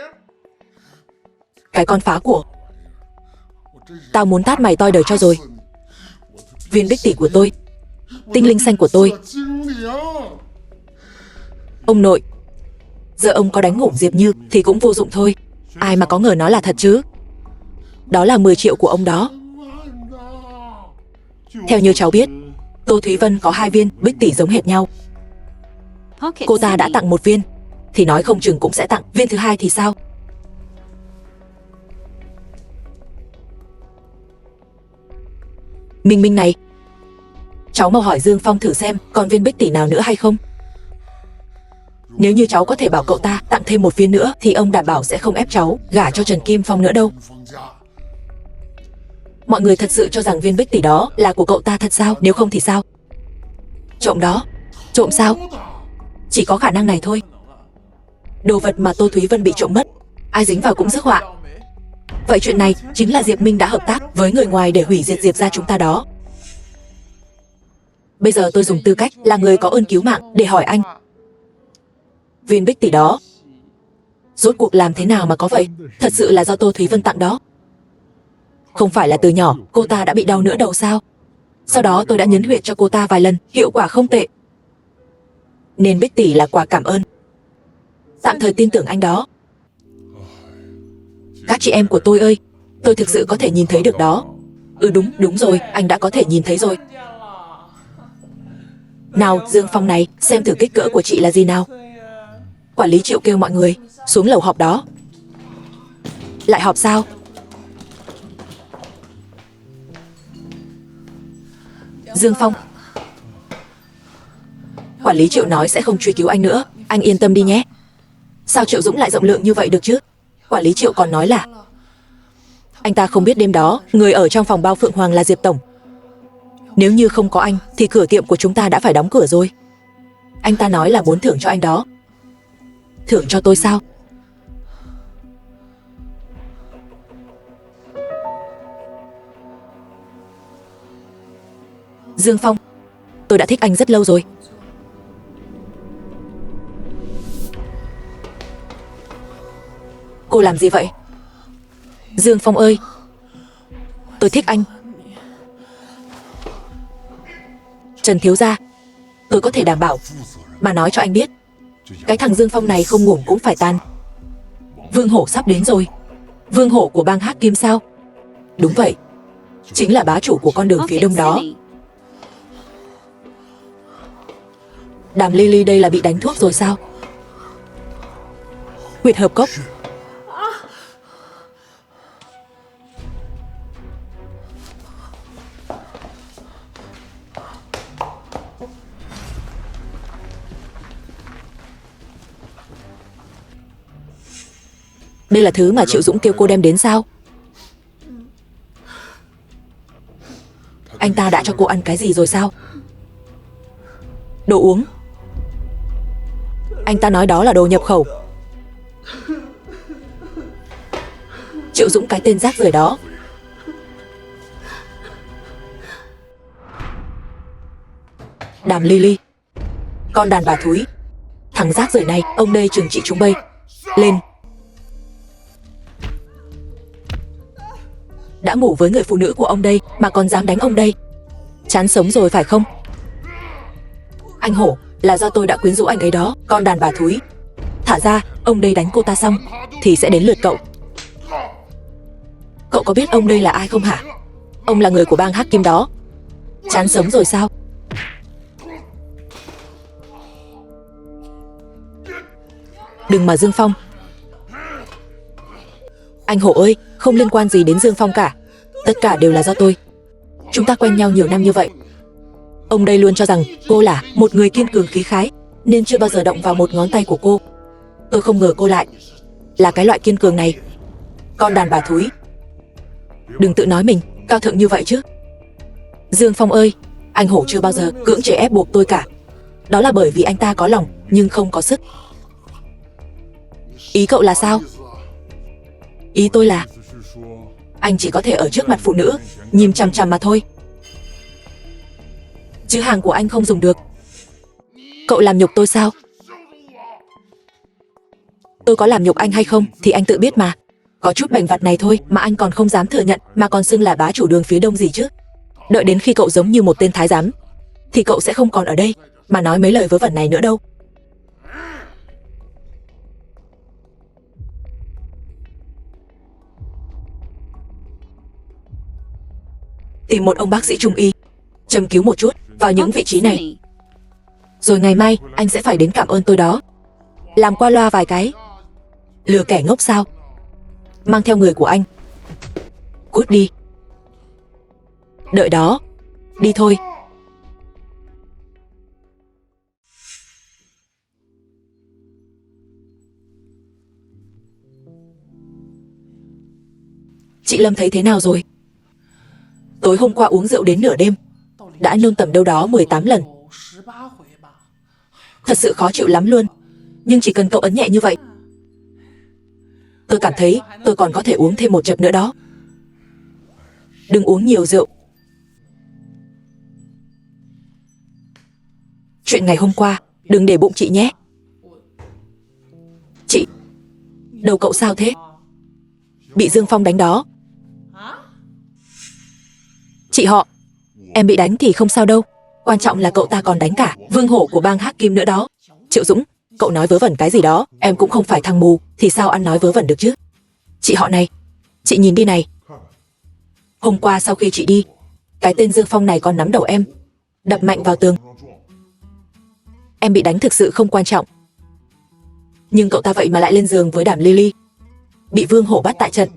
Cái con phá của. Tao muốn tát mày toi đời cho rồi. Viên bích tỷ của tôi, tinh linh xanh của tôi. Ông nội, giờ ông có đánh ngủm Diệp Như thì cũng vô dụng thôi. Ai mà có ngờ nó là thật chứ. Đó là 10 triệu của ông đó. Theo như cháu biết, Tô Thúy Vân có 2 viên bích tỷ giống hệt nhau. Pocket Cô ta đã City. tặng 1 viên thì nói không chừng cũng sẽ tặng viên thứ 2 thì sao? Minh Minh này, cháu mau hỏi Dương Phong thử xem còn viên bích tỷ nào nữa hay không. Nếu như cháu có thể bảo cậu ta tặng thêm 1 viên nữa thì ông đảm bảo sẽ không ép cháu gả cho Trần Kim Phong nữa đâu. Mọi người thật sự cho rằng viên bích tỷ đó là của cậu ta thật sao? Nếu không thì sao? Trộm đó. Trộm sao? Chỉ có khả năng này thôi. Đồ vật mà Tô Thúy Vân bị trộm mất, ai dính vào cũng rước họa. Vậy chuyện này chính là Diệp Minh đã hợp tác với người ngoài để hủy diệt Diệp gia chúng ta đó. Bây giờ tôi dùng tư cách là người có ơn cứu mạng để hỏi anh, viên bích tỷ đó rốt cuộc làm thế nào mà có vậy? Thật sự là do Tô Thúy Vân tặng đó? Không phải là từ nhỏ cô ta đã bị đau nửa đầu sao? Sau đó tôi đã nhấn huyệt cho cô ta vài lần, hiệu quả không tệ, nên bích tỷ là quà cảm ơn. Tạm thời tin tưởng anh đó. Các chị em của tôi ơi, tôi thực sự có thể nhìn thấy được đó. Đúng rồi, anh đã có thể nhìn thấy rồi. Nào Dương Phong này, xem thử kích cỡ của chị là gì nào. Quản lý Triệu kêu mọi người xuống lầu họp đó. Lại họp sao? Dương Phong, quản lý Triệu nói sẽ không truy cứu anh nữa, anh yên tâm đi nhé. Sao Triệu Dũng lại rộng lượng như vậy được chứ? Quản lý Triệu còn nói là anh ta không biết đêm đó người ở trong phòng bao Phượng Hoàng là Diệp Tổng. Nếu như không có anh thì cửa tiệm của chúng ta đã phải đóng cửa rồi. Anh ta nói là muốn thưởng cho anh đó. Thưởng cho tôi sao? Dương Phong, tôi đã thích anh rất lâu rồi. Cô làm gì vậy? Dương Phong ơi, tôi thích anh. Trần thiếu gia, tôi có thể đảm bảo mà nói cho anh biết, Cái thằng Dương Phong này không ngủm cũng phải tan. Vương Hổ sắp đến rồi. Vương Hổ của bang Hắc Kim sao? Đúng vậy, chính là bá chủ của con đường phía Pocket đông đó. City. Đàm Lily đây là bị đánh thuốc rồi sao? Huyệt hợp cốc. Đây là thứ mà Triệu Dũng kêu cô đem đến sao? Anh ta đã cho cô ăn cái gì rồi sao? Đồ uống. Anh ta nói đó là đồ nhập khẩu. Triệu Dũng cái tên rác rưởi đó. Đàm Lily, con đàn bà thúi. Thằng rác rưởi này, ông đây trừng trị chúng bây. Lên. Đã ngủ với người phụ nữ của ông đây mà còn dám đánh ông đây. Chán sống rồi phải không? Anh Hổ, là do tôi đã quyến rũ anh ấy đó, con đàn bà thúi. Thả ra, ông đây đánh cô ta xong thì sẽ đến lượt cậu. Cậu có biết ông đây là ai không hả? Ông là người của bang Hắc Kim đó. Chán sống rồi sao? Đừng mà Dương Phong. Anh Hổ ơi, không liên quan gì đến Dương Phong cả. Tất cả đều là do tôi. Chúng ta quen nhau nhiều năm như vậy. Ông đây luôn cho rằng cô là một người kiên cường khí khái, nên chưa bao giờ động vào một ngón tay của cô. Tôi không ngờ cô lại là cái loại kiên cường này. Con đàn bà thúi. Đừng tự nói mình cao thượng như vậy chứ. Dương Phong ơi, anh Hổ chưa bao giờ cưỡng chế ép buộc tôi cả. Đó là bởi vì anh ta có lòng nhưng không có sức. Ý cậu là sao? Ý tôi là anh chỉ có thể ở trước mặt phụ nữ nhìn chằm chằm mà thôi, chứ hàng của anh không dùng được. Cậu làm nhục tôi sao? Tôi có làm nhục anh hay không thì anh tự biết mà. Có chút bệnh vặt này thôi mà anh còn không dám thừa nhận, mà còn xưng là bá chủ đường phía đông gì chứ. Đợi đến khi cậu giống như một tên thái giám thì cậu sẽ không còn ở đây mà nói mấy lời vớ vẩn này nữa đâu. Tìm một ông bác sĩ trung y châm cứu một chút vào những vị trí này, rồi ngày mai anh sẽ phải đến cảm ơn tôi đó. Làm qua loa vài cái, lừa kẻ ngốc sao? Mang theo người của anh. Cút đi. Đợi đó. Đi thôi. Chị Lâm thấy thế nào rồi? Tối hôm qua uống rượu đến nửa đêm, đã nôn tầm đâu đó 18 lần. Thật sự khó chịu lắm luôn. Nhưng chỉ cần cậu ấn nhẹ như vậy, tôi cảm thấy tôi còn có thể uống thêm một chập nữa đó. Đừng uống nhiều rượu. Chuyện ngày hôm qua đừng để bụng chị nhé. Chị, đầu cậu sao thế? Bị Dương Phong đánh đó. Chị họ, em bị đánh thì không sao đâu. Quan trọng là cậu ta còn đánh cả Vương Hổ của bang Hắc Kim nữa đó. Triệu Dũng, cậu nói vớ vẩn cái gì đó? Em cũng không phải thằng mù thì sao ăn nói vớ vẩn được chứ? Chị họ này, chị nhìn đi này. Hôm qua sau khi chị đi, cái tên Dương Phong này còn nắm đầu em, đập mạnh vào tường. Em bị đánh thực sự không quan trọng, nhưng cậu ta vậy mà lại lên giường với Đàm Lily, bị Vương Hổ bắt tại trận.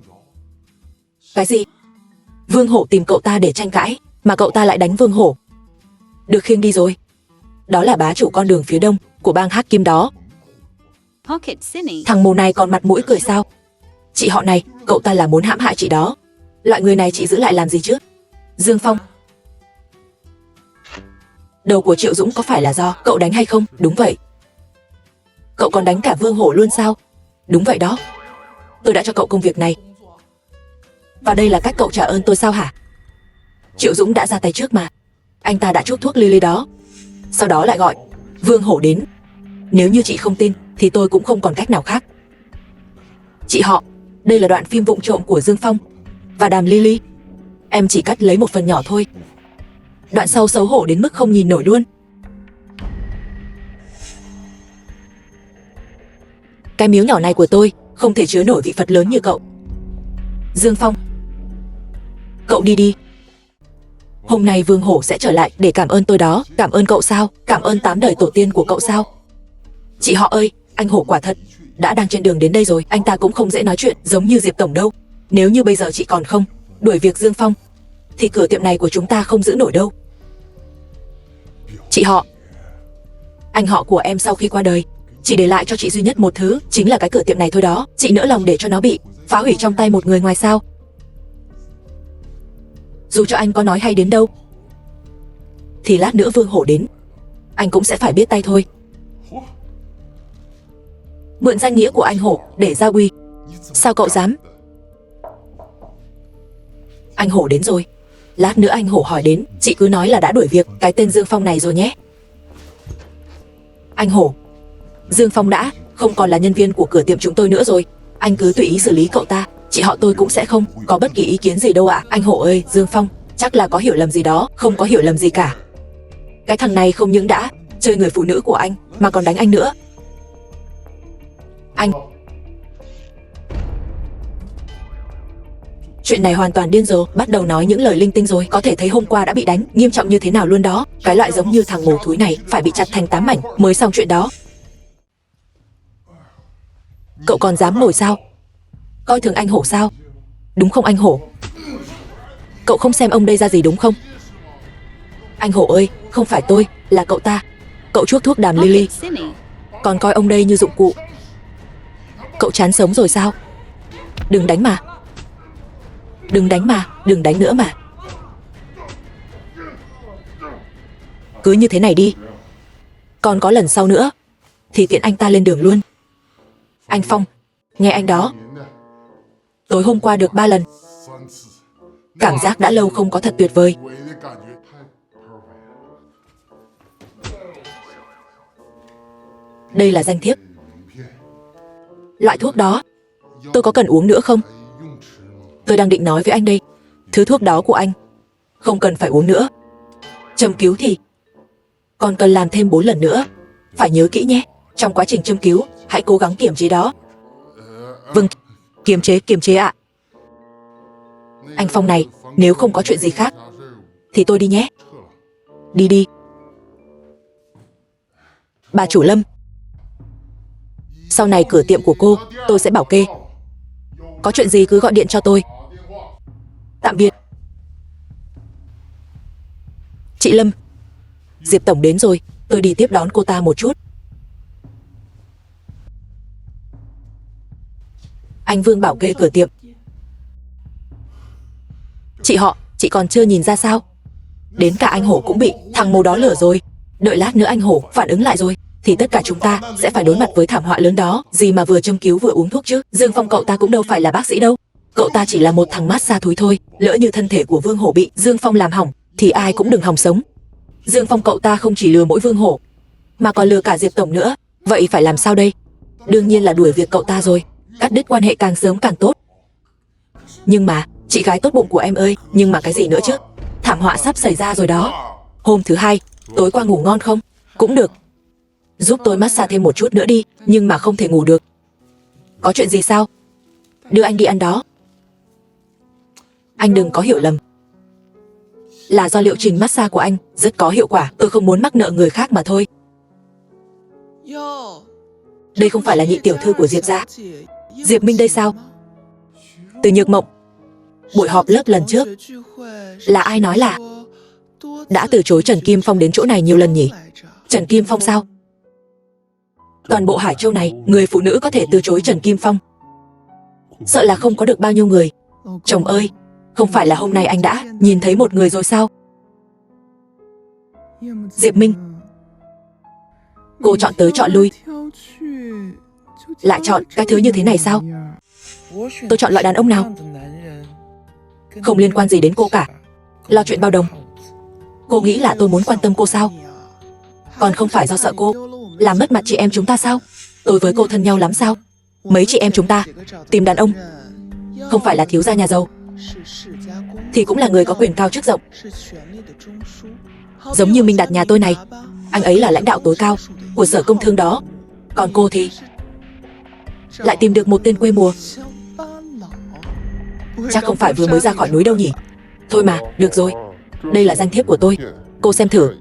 Cái gì? Vương Hổ tìm cậu ta để tranh cãi mà cậu ta lại đánh Vương Hổ. Được khiêng đi rồi. Đó là bá chủ con đường phía đông của bang Hắc Kim đó. Pocket City. Thằng mù này còn mặt mũi cười sao? Chị họ này, cậu ta là muốn hãm hại chị đó. Loại người này chị giữ lại làm gì chứ? Dương Phong, đầu của Triệu Dũng có phải là do cậu đánh hay không? Đúng vậy. Cậu còn đánh cả Vương Hổ luôn sao? Đúng vậy đó. Tôi đã cho cậu công việc này, và đây là cách cậu trả ơn tôi sao hả? Triệu Dũng đã ra tay trước mà. Anh ta đã chuốc thuốc Lily đó, sau đó lại gọi Vương Hổ đến. Nếu như chị không tin thì tôi cũng không còn cách nào khác. Chị họ, đây là đoạn phim vụng trộm của Dương Phong và Đàm Lily. Em chỉ cắt lấy một phần nhỏ thôi. Đoạn sau xấu hổ đến mức không nhìn nổi luôn. Cái miếu nhỏ này của tôi không thể chứa nổi vị Phật lớn như cậu. Dương Phong, cậu đi đi. Hôm nay Vương Hổ sẽ trở lại để cảm ơn tôi đó. Cảm ơn cậu sao? Cảm ơn 8 đời tổ tiên của cậu sao? Chị họ ơi, anh Hổ quả thật đã đang trên đường đến đây rồi. Anh ta cũng không dễ nói chuyện giống như Diệp tổng đâu. Nếu như bây giờ chị còn không đuổi việc Dương Phong thì cửa tiệm này của chúng ta không giữ nổi đâu. Chị họ, anh họ của em sau khi qua đời chỉ để lại cho chị duy nhất một thứ, chính là cái cửa tiệm này thôi đó. Chị nỡ lòng để cho nó bị phá hủy trong tay một người ngoài sao? Dù cho anh có nói hay đến đâu thì lát nữa Vương Hổ đến, anh cũng sẽ phải biết tay thôi. Mượn danh nghĩa của anh Hổ để ra uy, sao cậu dám? Anh Hổ đến rồi. Lát nữa anh Hổ hỏi đến, chị cứ nói là đã đuổi việc cái tên Dương Phong này rồi nhé. Anh Hổ, Dương Phong đã không còn là nhân viên của cửa tiệm chúng tôi nữa rồi. Anh cứ tùy ý xử lý cậu ta, chị họ tôi cũng sẽ không có bất kỳ ý kiến gì đâu ạ. Anh Hổ ơi, Dương Phong chắc là có hiểu lầm gì đó. Không có hiểu lầm gì cả. Cái thằng này không những đã chơi người phụ nữ của anh mà còn đánh anh nữa. Anh, chuyện này hoàn toàn điên rồ, bắt đầu nói những lời linh tinh rồi. Có thể thấy hôm qua đã bị đánh nghiêm trọng như thế nào luôn đó. Cái loại giống như thằng mồ thúi này phải bị chặt thành 8 mảnh mới xong chuyện đó. Cậu còn dám nổi sao? Coi thường anh Hổ sao? Đúng không anh Hổ? Cậu không xem ông đây ra gì đúng không? Anh Hổ ơi, không phải tôi, là cậu ta. Cậu chuốc thuốc đàm Lily, Pocket Cinny. còn coi ông đây như dụng cụ. Cậu chán sống rồi sao? Đừng đánh mà. Đừng đánh mà, đừng đánh nữa mà. Cứ như thế này đi. Còn có lần sau nữa thì tiện anh ta lên đường luôn. Anh Phong, nghe anh đó. Tối hôm qua được 3 lần. Cảm giác đã lâu không có thật tuyệt vời. Đây là danh thiếp. Loại thuốc đó tôi có cần uống nữa không? Tôi đang định nói với anh đây, thứ thuốc đó của anh không cần phải uống nữa. Châm cứu thì còn cần làm thêm 4 lần nữa. Phải nhớ kỹ nhé, trong quá trình châm cứu hãy cố gắng kiềm chế đó. Vâng, kiềm chế ạ. Anh Phong này, nếu không có chuyện gì khác thì tôi đi nhé. Đi đi. Bà chủ Lâm, sau này cửa tiệm của cô tôi sẽ bảo kê. Có chuyện gì cứ gọi điện cho tôi. Tạm biệt. Chị Lâm, Diệp tổng đến rồi, tôi đi tiếp đón cô ta một chút. Anh Vương bảo kê cửa tiệm. Chị họ, chị còn chưa nhìn ra sao? Đến cả anh Hổ cũng bị thằng mồ đó lừa rồi. Đợi lát nữa anh Hổ phản ứng lại rồi thì tất cả chúng ta sẽ phải đối mặt với thảm họa lớn đó. Gì mà vừa châm cứu vừa uống thuốc chứ. Dương Phong cậu ta cũng đâu phải là bác sĩ đâu. Cậu ta chỉ là một thằng massage thúi thôi. Lỡ như thân thể của Vương Hổ bị Dương Phong làm hỏng thì ai cũng đừng hòng sống. Dương Phong cậu ta không chỉ lừa mỗi Vương Hổ mà còn lừa cả Diệp tổng nữa. Vậy phải làm sao đây? Đương nhiên là đuổi việc cậu ta rồi. Cắt đứt quan hệ càng sớm càng tốt. Nhưng mà, chị gái tốt bụng của em ơi, nhưng mà cái gì nữa chứ? Thảm họa sắp xảy ra rồi đó. Hôm thứ hai, tối qua ngủ ngon không? Cũng được. Giúp tôi massage thêm một chút nữa đi, nhưng mà không thể ngủ được. Có chuyện gì sao? Đưa anh đi ăn đó. Anh đừng có hiểu lầm. Là do liệu trình massage của anh rất có hiệu quả. Tôi không muốn mắc nợ người khác mà thôi. Đây không phải là nhị tiểu thư của Diệp gia. Diệp Minh đây sao? Từ Nhược Mộng. Buổi họp lớp lần trước là ai nói là đã từ chối Trần Kim Phong đến chỗ này nhiều lần nhỉ? Trần Kim Phong sao? Toàn bộ Hải Châu này, người phụ nữ có thể từ chối Trần Kim Phong, sợ là không có được bao nhiêu người. Chồng ơi, không phải là hôm nay anh đã nhìn thấy một người rồi sao? Diệp Minh. Cô chọn tới chọn lui, lại chọn cái thứ như thế này sao? Tôi chọn loại đàn ông nào? Không liên quan gì đến cô cả. Lo chuyện bao đồng. Cô nghĩ là tôi muốn quan tâm cô sao? Còn không phải do sợ cô làm mất mặt chị em chúng ta sao? Tôi với cô thân nhau lắm sao? Mấy chị em chúng ta tìm đàn ông không phải là thiếu gia nhà giàu thì cũng là người có quyền cao chức rộng. Giống như Minh Đạt nhà tôi này, anh ấy là lãnh đạo tối cao của Sở Công Thương đó. Còn cô thì lại tìm được một tên quê mùa. Chắc không phải vừa mới ra khỏi núi đâu nhỉ? Thôi mà, được rồi. Đây là danh thiếp của tôi. Cô xem thử.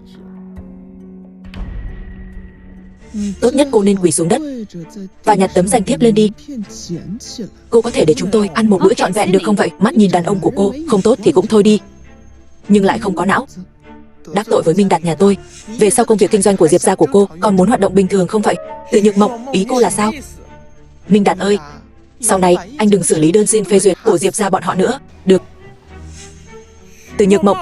Tốt nhất cô nên quỳ xuống đất và nhặt tấm danh thiếp lên đi. Cô có thể để chúng tôi ăn một bữa trọn vẹn được không vậy? Mắt nhìn đàn ông của cô không tốt thì cũng thôi đi, nhưng lại không có não. Đắc tội với Minh Đạt nhà tôi. Về sau công việc kinh doanh của Diệp gia của cô còn muốn hoạt động bình thường không vậy? Từ Nhược Mộng, ý cô là sao? Minh Đạt ơi, sau này anh đừng xử lý đơn xin phê duyệt của Diệp gia bọn họ nữa. Được. Từ Nhược Mộng,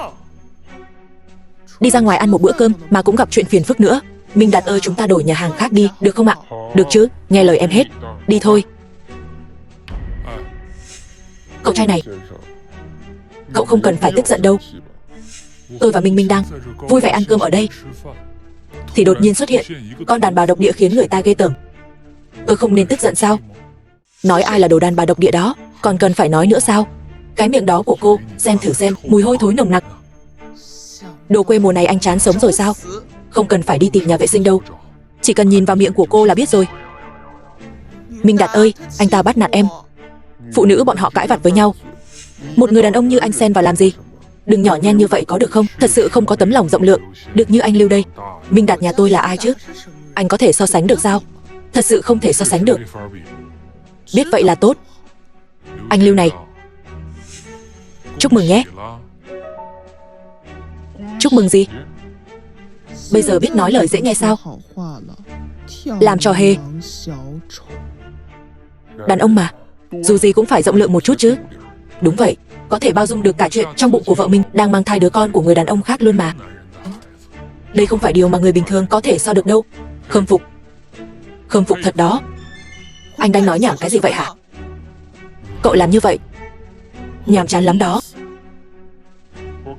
đi ra ngoài ăn một bữa cơm mà cũng gặp chuyện phiền phức nữa. Minh Đạt ơi, chúng ta đổi nhà hàng khác đi, được không ạ? Được chứ, nghe lời em hết. Đi thôi. Cậu trai này, cậu không cần phải tức giận đâu. Tôi và Minh Minh đang vui vẻ ăn cơm ở đây thì đột nhiên xuất hiện con đàn bà độc địa khiến người ta ghê tởm. Tôi không nên tức giận sao? Nói ai là đồ đàn bà độc địa đó, còn cần phải nói nữa sao? Cái miệng đó của cô, xem thử xem, mùi hôi thối nồng nặc. Đồ quê mùa này anh chán sống rồi sao? Không cần phải đi tìm nhà vệ sinh đâu, chỉ cần nhìn vào miệng của cô là biết rồi. Minh Đạt ơi, anh ta bắt nạt em. Phụ nữ bọn họ cãi vặt với nhau, một người đàn ông như anh xen vào làm gì? Đừng nhỏ nhen như vậy có được không? Thật sự không có tấm lòng rộng lượng, được như anh Lưu đây. Minh Đạt nhà tôi là ai chứ? Anh có thể so sánh được sao? Thật sự không thể so sánh được. Biết vậy là tốt. Anh Lưu này, chúc mừng nhé. Chúc mừng gì? Bây giờ biết nói lời dễ nghe sao? Làm trò hề. Đàn ông mà, dù gì cũng phải rộng lượng một chút chứ. Đúng vậy, có thể bao dung được cả chuyện trong bụng của vợ mình đang mang thai đứa con của người đàn ông khác luôn mà. Đây không phải điều mà người bình thường có thể so được đâu. Khâm phục. Khâm phục thật đó. Anh đang nói nhảm cái gì vậy hả? Cậu làm như vậy nhàm chán lắm đó.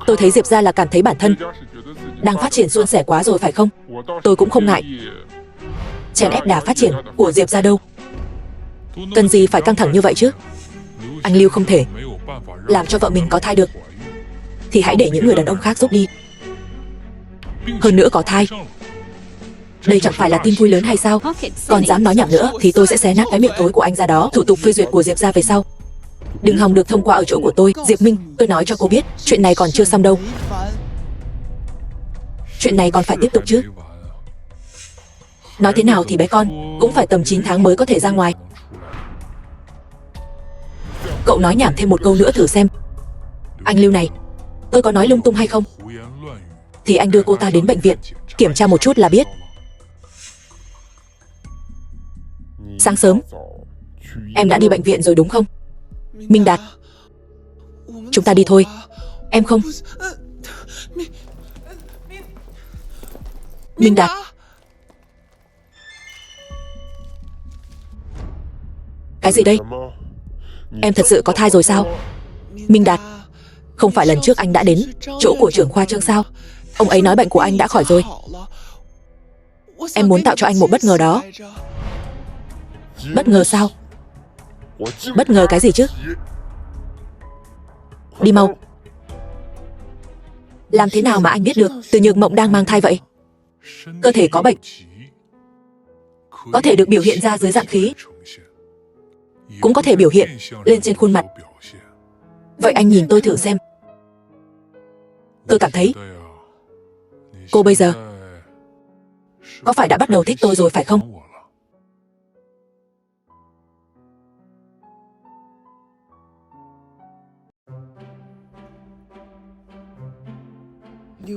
Tôi thấy Diệp gia là cảm thấy bản thân đang phát triển suôn sẻ quá rồi phải không? Tôi cũng không ngại chèn ép đà phát triển của Diệp gia đâu. Cần gì phải căng thẳng như vậy chứ? Anh Lưu không thể làm cho vợ mình có thai được thì hãy để những người đàn ông khác giúp đi. Hơn nữa có thai, đây chẳng phải là tin vui lớn hay sao? Còn dám nói nhảm nữa thì tôi sẽ xé nát cái miệng tối của anh ra đó. Thủ tục phê duyệt của Diệp gia về sau đừng hòng được thông qua ở chỗ của tôi. Diệp Minh, tôi nói cho cô biết, chuyện này còn chưa xong đâu. Chuyện này còn phải tiếp tục chứ. Nói thế nào thì bé con cũng phải tầm 9 tháng mới có thể ra ngoài. Cậu nói nhảm thêm một câu nữa thử xem. Anh Lưu này, tôi có nói lung tung hay không? Thì anh đưa cô ta đến bệnh viện kiểm tra một chút là biết. Sáng sớm em đã đi bệnh viện rồi đúng không? Minh Đạt, chúng ta đi thôi. Em không. Minh Đạt, cái gì đây? Em thật sự có thai rồi sao? Minh Đạt, không phải lần trước anh đã đến chỗ của trưởng khoa Trương sao? Ông ấy nói bệnh của anh đã khỏi rồi. Em muốn tạo cho anh một bất ngờ đó. Bất ngờ sao? Bất ngờ cái gì chứ? Đi mau. Làm thế nào mà anh biết được Từ Nhược Mộng đang mang thai vậy? Cơ thể có bệnh có thể được biểu hiện ra dưới dạng khí, cũng có thể biểu hiện lên trên khuôn mặt. Vậy anh nhìn tôi thử xem. Tôi cảm thấy cô bây giờ có phải đã bắt đầu thích tôi rồi phải không?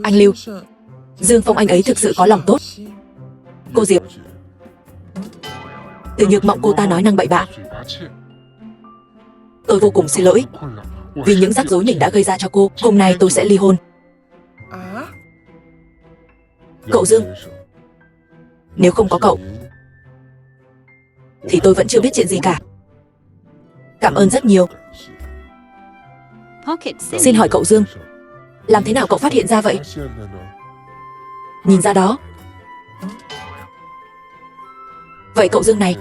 Anh Lưu, Dương Phong anh ấy thực sự có lòng tốt. Cô Diệp, Từ Nhược Mộng cô ta nói năng bậy bạ. Tôi vô cùng xin lỗi vì những rắc rối mình đã gây ra cho cô. Hôm nay tôi sẽ ly hôn. Cậu Dương, nếu không có cậu thì tôi vẫn chưa biết chuyện gì cả. Cảm ơn rất nhiều. Xin hỏi cậu Dương, làm thế nào cậu phát hiện ra vậy? Nhìn ra đó. Vậy cậu Dương này,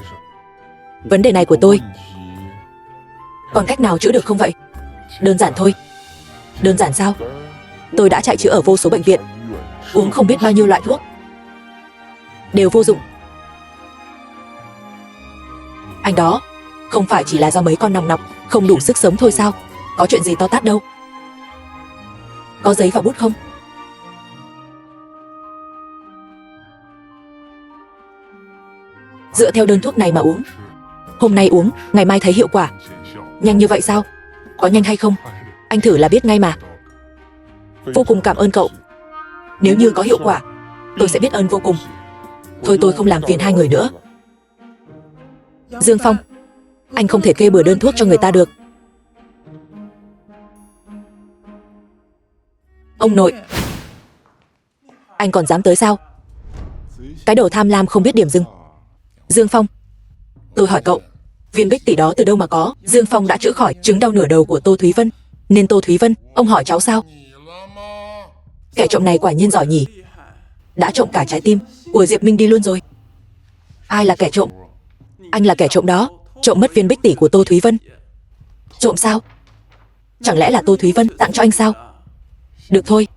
vấn đề này của tôi còn cách nào chữa được không vậy? Đơn giản thôi. Đơn giản sao? Tôi đã chạy chữa ở vô số bệnh viện, uống không biết bao nhiêu loại thuốc, đều vô dụng. Anh đó, không phải chỉ là do mấy con nòng nọc không đủ sức sống thôi sao? Có chuyện gì to tát đâu. Có giấy và bút không? Dựa theo đơn thuốc này mà uống. Hôm nay uống, ngày mai thấy hiệu quả. Nhanh như vậy sao? Có nhanh hay không? Anh thử là biết ngay mà. Vô cùng cảm ơn cậu. Nếu như có hiệu quả, tôi sẽ biết ơn vô cùng. Thôi tôi không làm phiền hai người nữa. Dương Phong, anh không thể kê bừa đơn thuốc cho người ta được. Ông nội, anh còn dám tới sao? Cái đồ tham lam không biết điểm dừng. Dương Phong, tôi hỏi cậu, viên bích tỷ đó từ đâu mà có? Dương Phong đã chữa khỏi chứng đau nửa đầu của Tô Thúy Vân. Nên Tô Thúy Vân, ông hỏi cháu sao? Kẻ trộm này quả nhiên giỏi nhỉ. Đã trộm cả trái tim của Diệp Minh đi luôn rồi. Ai là kẻ trộm? Anh là kẻ trộm đó. Trộm mất viên bích tỷ của Tô Thúy Vân. Trộm sao? Chẳng lẽ là Tô Thúy Vân tặng cho anh sao? Được thôi,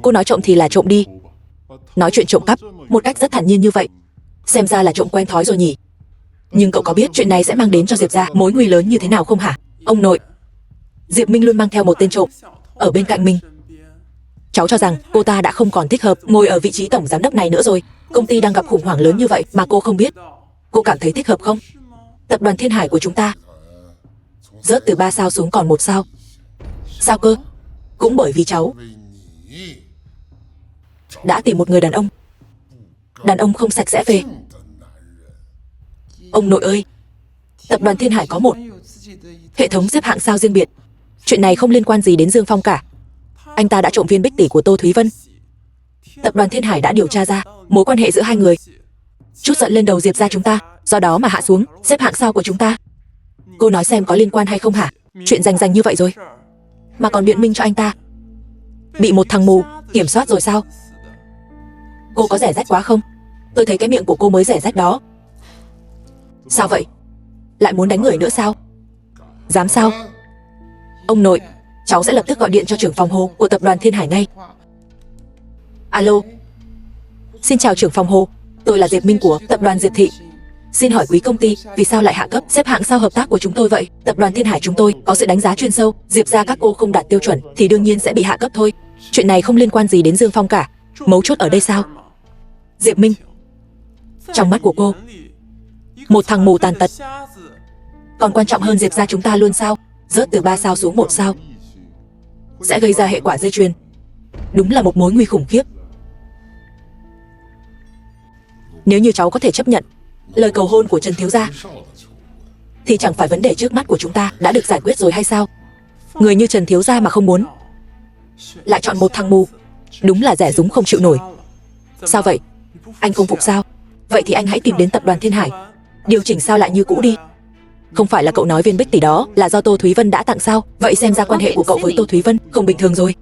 cô nói trộm thì là trộm đi. Nói chuyện trộm cắp một cách rất thản nhiên như vậy, xem ra là trộm quen thói rồi nhỉ. Nhưng cậu có biết chuyện này sẽ mang đến cho Diệp gia mối nguy lớn như thế nào không hả? Ông nội, Diệp Minh luôn mang theo một tên trộm ở bên cạnh mình. Cháu cho rằng cô ta đã không còn thích hợp ngồi ở vị trí tổng giám đốc này nữa rồi. Công ty đang gặp khủng hoảng lớn như vậy mà cô không biết. Cô cảm thấy thích hợp không? Tập đoàn Thiên Hải của chúng ta rớt từ 3 sao xuống còn 1 sao. Sao cơ? Cũng bởi vì cháu đã tìm một người đàn ông. Đàn ông không sạch sẽ về. Ông nội ơi, tập đoàn Thiên Hải có một hệ thống xếp hạng sao riêng biệt. Chuyện này không liên quan gì đến Dương Phong cả. Anh ta đã trộm viên bích tỷ của Tô Thúy Vân. Tập đoàn Thiên Hải đã điều tra ra mối quan hệ giữa hai người. Chút giận lên đầu Diệp gia chúng ta, do đó mà hạ xuống xếp hạng sao của chúng ta. Cô nói xem có liên quan hay không hả? Chuyện rành như vậy rồi mà còn biện minh cho anh ta. Bị một thằng mù kiểm soát rồi sao? Cô có rẻ rách quá không? Tôi thấy cái miệng của cô mới rẻ rách đó. Sao vậy? Lại muốn đánh người nữa sao? Dám sao? Ông nội, cháu sẽ lập tức gọi điện cho trưởng phòng Hồ của tập đoàn Thiên Hải ngay. Alo. Xin chào trưởng phòng Hồ, tôi là Diệp Minh của tập đoàn Diệp Thị. Xin hỏi quý công ty vì sao lại hạ cấp xếp hạng sao hợp tác của chúng tôi vậy? Tập đoàn Thiên Hải chúng tôi có sự đánh giá chuyên sâu, Diệp gia các cô không đạt tiêu chuẩn thì đương nhiên sẽ bị hạ cấp thôi. Chuyện này không liên quan gì đến Dương Phong cả. Mấu chốt ở đây sao? Diệp Minh, trong mắt của cô, một thằng mù tàn tật còn quan trọng hơn Diệp gia chúng ta luôn sao? Rớt từ 3 sao xuống 1 sao sẽ gây ra hệ quả dây chuyền. Đúng là một mối nguy khủng khiếp. Nếu như cháu có thể chấp nhận lời cầu hôn của Trần thiếu gia thì chẳng phải vấn đề trước mắt của chúng ta đã được giải quyết rồi hay sao? Người như Trần thiếu gia mà không muốn, lại chọn một thằng mù, đúng là rẻ rúng không chịu nổi. Sao vậy? Anh không phục sao? Vậy thì anh hãy tìm đến tập đoàn Thiên Hải điều chỉnh sao lại như cũ đi. Không phải là cậu nói viên bích tỷ đó là do Tô Thúy Vân đã tặng sao? Vậy xem ra quan hệ của cậu với Tô Thúy Vân không bình thường rồi.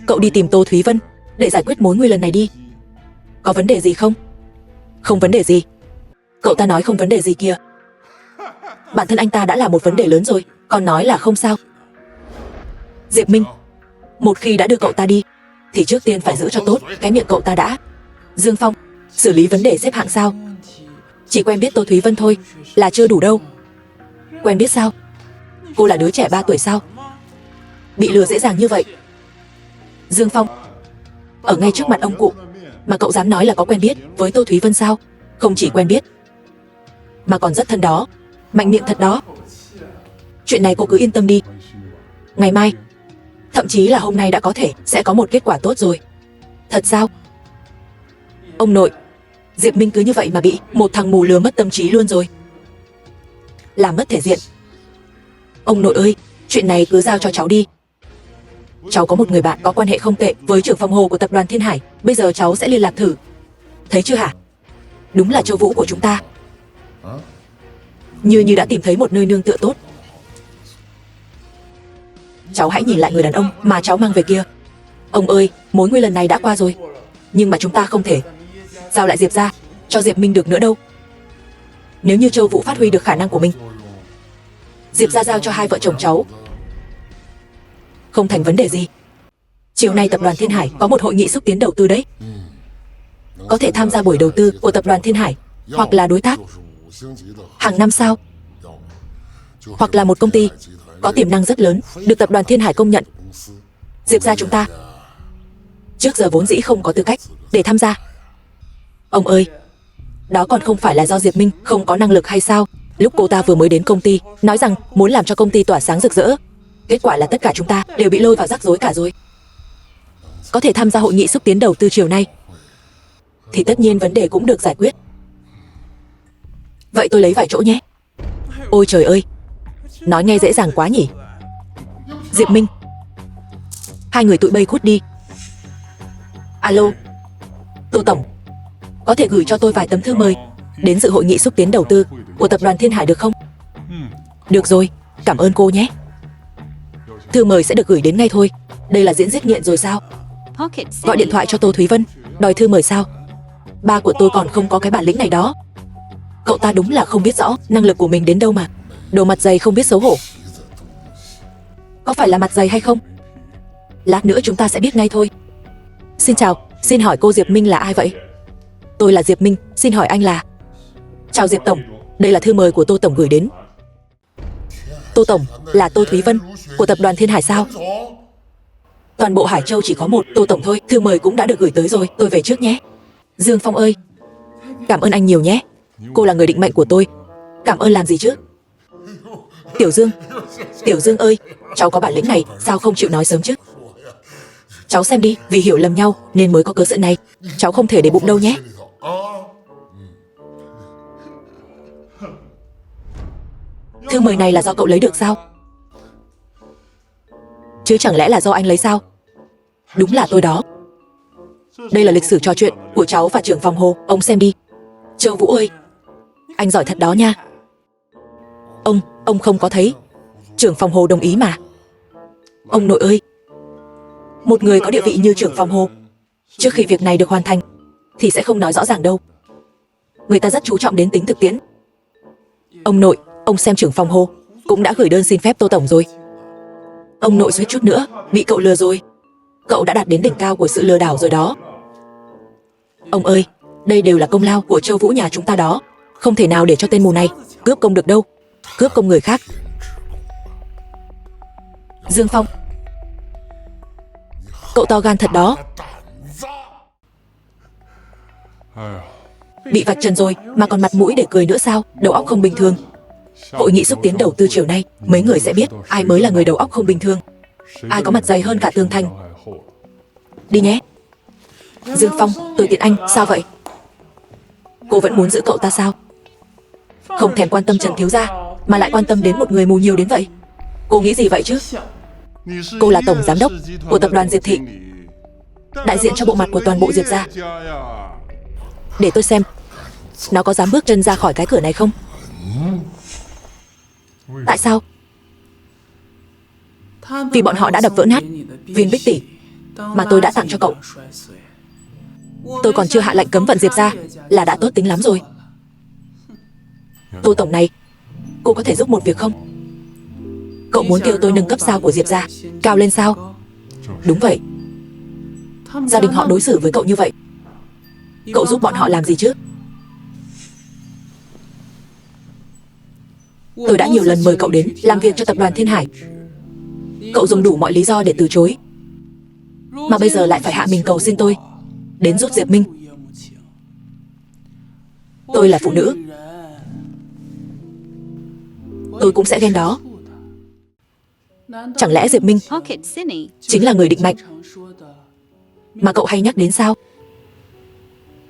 Cậu đi tìm Tô Thúy Vân để giải quyết mối nguy lần này đi. Có vấn đề gì không? Không vấn đề gì. Cậu ta nói không vấn đề gì kìa. Bản thân anh ta đã là một vấn đề lớn rồi, còn nói là không sao. Diệp Minh, một khi đã đưa cậu ta đi thì trước tiên phải giữ cho tốt cái miệng cậu ta đã. Dương Phong, xử lý vấn đề xếp hạng sao? Chỉ quen biết Tô Thúy Vân thôi là chưa đủ đâu. Quen biết sao? Cô là đứa trẻ 3 tuổi sao? Bị lừa dễ dàng như vậy? Dương Phong, ở ngay trước mặt ông cụ mà cậu dám nói là có quen biết với Tô Thúy Vân sao? Không chỉ quen biết mà còn rất thân đó. Mạnh miệng thật đó. Chuyện này cô cứ yên tâm đi. Ngày mai, thậm chí là hôm nay đã có thể sẽ có một kết quả tốt rồi. Thật sao? Ông nội, Diệp Minh cứ như vậy mà bị một thằng mù lừa mất tâm trí luôn rồi. Làm mất thể diện. Ông nội ơi, chuyện này cứ giao cho cháu đi. Cháu có một người bạn có quan hệ không tệ với trưởng phòng Hồ của tập đoàn Thiên Hải. Bây giờ cháu sẽ liên lạc thử. Thấy chưa hả? Đúng là Châu Vũ của chúng ta. Như đã tìm thấy một nơi nương tựa tốt. Cháu hãy nhìn lại người đàn ông mà cháu mang về kia. Ông ơi, mối nguy lần này đã qua rồi, nhưng mà chúng ta không thể giao lại Diệp ra cho Diệp Minh được nữa đâu. Nếu như Châu Vũ phát huy được khả năng của mình, Diệp ra giao cho hai vợ chồng cháu không thành vấn đề gì. Chiều nay tập đoàn Thiên Hải có một hội nghị xúc tiến đầu tư đấy. Có thể tham gia buổi đầu tư của tập đoàn Thiên Hải hoặc là đối tác Hàng năm sao? Hoặc là một công ty có tiềm năng rất lớn, được tập đoàn Thiên Hải công nhận. Diệp gia chúng ta trước giờ vốn dĩ không có tư cách để tham gia. Ông ơi, đó còn không phải là do Diệp Minh không có năng lực hay sao? Lúc cô ta vừa mới đến công ty, nói rằng muốn làm cho công ty tỏa sáng rực rỡ. Kết quả là tất cả chúng ta đều bị lôi vào rắc rối cả rồi. Có thể tham gia hội nghị xúc tiến đầu tư chiều nay, thì tất nhiên vấn đề cũng được giải quyết. Vậy tôi lấy vài chỗ nhé. Ôi trời ơi, nói nghe dễ dàng quá nhỉ. Diệp Minh, hai người tụi bay cút đi. Alo, Tô Tổng, có thể gửi cho tôi vài tấm thư mời đến dự hội nghị xúc tiến đầu tư của tập đoàn Thiên Hải được không? Được rồi, cảm ơn cô nhé. Thư mời sẽ được gửi đến ngay thôi. Đây là diễn giết nghiện rồi sao? Pocket Gọi điện City. thoại cho Tô Thúy Vân, đòi thư mời sao? Ba của tôi còn không có cái bản lĩnh này đó. Cậu ta đúng là không biết rõ năng lực của mình đến đâu mà. Đồ mặt dày không biết xấu hổ. Có phải là mặt dày hay không? Lát nữa chúng ta sẽ biết ngay thôi. Xin chào, xin hỏi cô Diệp Minh là ai vậy? Tôi là Diệp Minh, xin hỏi anh là... Chào Diệp Tổng, đây là thư mời của Tô Tổng gửi đến. Tô Tổng, là Tô Thúy Vân, của tập đoàn Thiên Hải sao? Toàn bộ Hải Châu chỉ có một Tô Tổng thôi, thư mời cũng đã được gửi tới rồi, tôi về trước nhé. Dương Phong ơi, cảm ơn anh nhiều nhé. Cô là người định mệnh của tôi. Cảm ơn làm gì chứ? Tiểu Dương ơi, cháu có bản lĩnh này, sao không chịu nói sớm chứ? Cháu xem đi, vì hiểu lầm nhau nên mới có cớ sự này. Cháu không thể để bụng đâu nhé. Thư mời này là do cậu lấy được sao? Chứ chẳng lẽ là do anh lấy sao? Đúng là tôi đó. Đây là lịch sử trò chuyện của cháu và trưởng phòng Hồ, ông xem đi. Châu Vũ ơi, anh giỏi thật đó nha. Ông không có thấy trưởng phòng Hồ đồng ý mà. Ông nội ơi, một người có địa vị như trưởng phòng Hồ, trước khi việc này được hoàn thành thì sẽ không nói rõ ràng đâu. Người ta rất chú trọng đến tính thực tiễn. Ông nội, ông xem trưởng phòng Hồ cũng đã gửi đơn xin phép Tô Tổng rồi. Ông nội suýt chút nữa bị cậu lừa rồi. Cậu đã đạt đến đỉnh cao của sự lừa đảo rồi đó. Ông ơi, đây đều là công lao của Châu Vũ nhà chúng ta đó. Không thể nào để cho tên mù này cướp công được đâu. Cướp công người khác. Dương Phong, cậu to gan thật đó. Bị vạch trần rồi mà còn mặt mũi để cười nữa sao? Đầu óc không bình thường. Hội nghị xúc tiến đầu tư chiều nay, mấy người sẽ biết ai mới là người đầu óc không bình thường, ai có mặt dày hơn cả tường thành. Đi nhé. Dương Phong, tôi tiện anh, sao vậy? Cô vẫn muốn giữ cậu ta sao? Không thèm quan tâm Trần thiếu gia, mà lại quan tâm đến một người mù nhiều đến vậy. Cô nghĩ gì vậy chứ? Cô là tổng giám đốc của tập đoàn Diệp Thị, đại diện cho bộ mặt của toàn bộ Diệp gia. Để tôi xem nó có dám bước chân ra khỏi cái cửa này không. Tại sao? Vì bọn họ đã đập vỡ nát viên bích tỷ mà tôi đã tặng cho cậu. Tôi còn chưa hạ lệnh cấm vận Diệp gia là đã tốt tính lắm rồi. Tô Tổng này, cô có thể giúp một việc không? Cậu muốn kêu tôi nâng cấp sao của Diệp gia cao lên sao? Đúng vậy. Gia đình họ đối xử với cậu như vậy, cậu giúp bọn họ làm gì chứ? Tôi đã nhiều lần mời cậu đến làm việc cho tập đoàn Thiên Hải. Cậu dùng đủ mọi lý do để từ chối, mà bây giờ lại phải hạ mình cầu xin tôi đến giúp Diệp Minh. Tôi là phụ nữ, tôi cũng sẽ ghen đó. Chẳng lẽ Diệp Minh Pocket City. chính là người định mệnh mà cậu hay nhắc đến sao?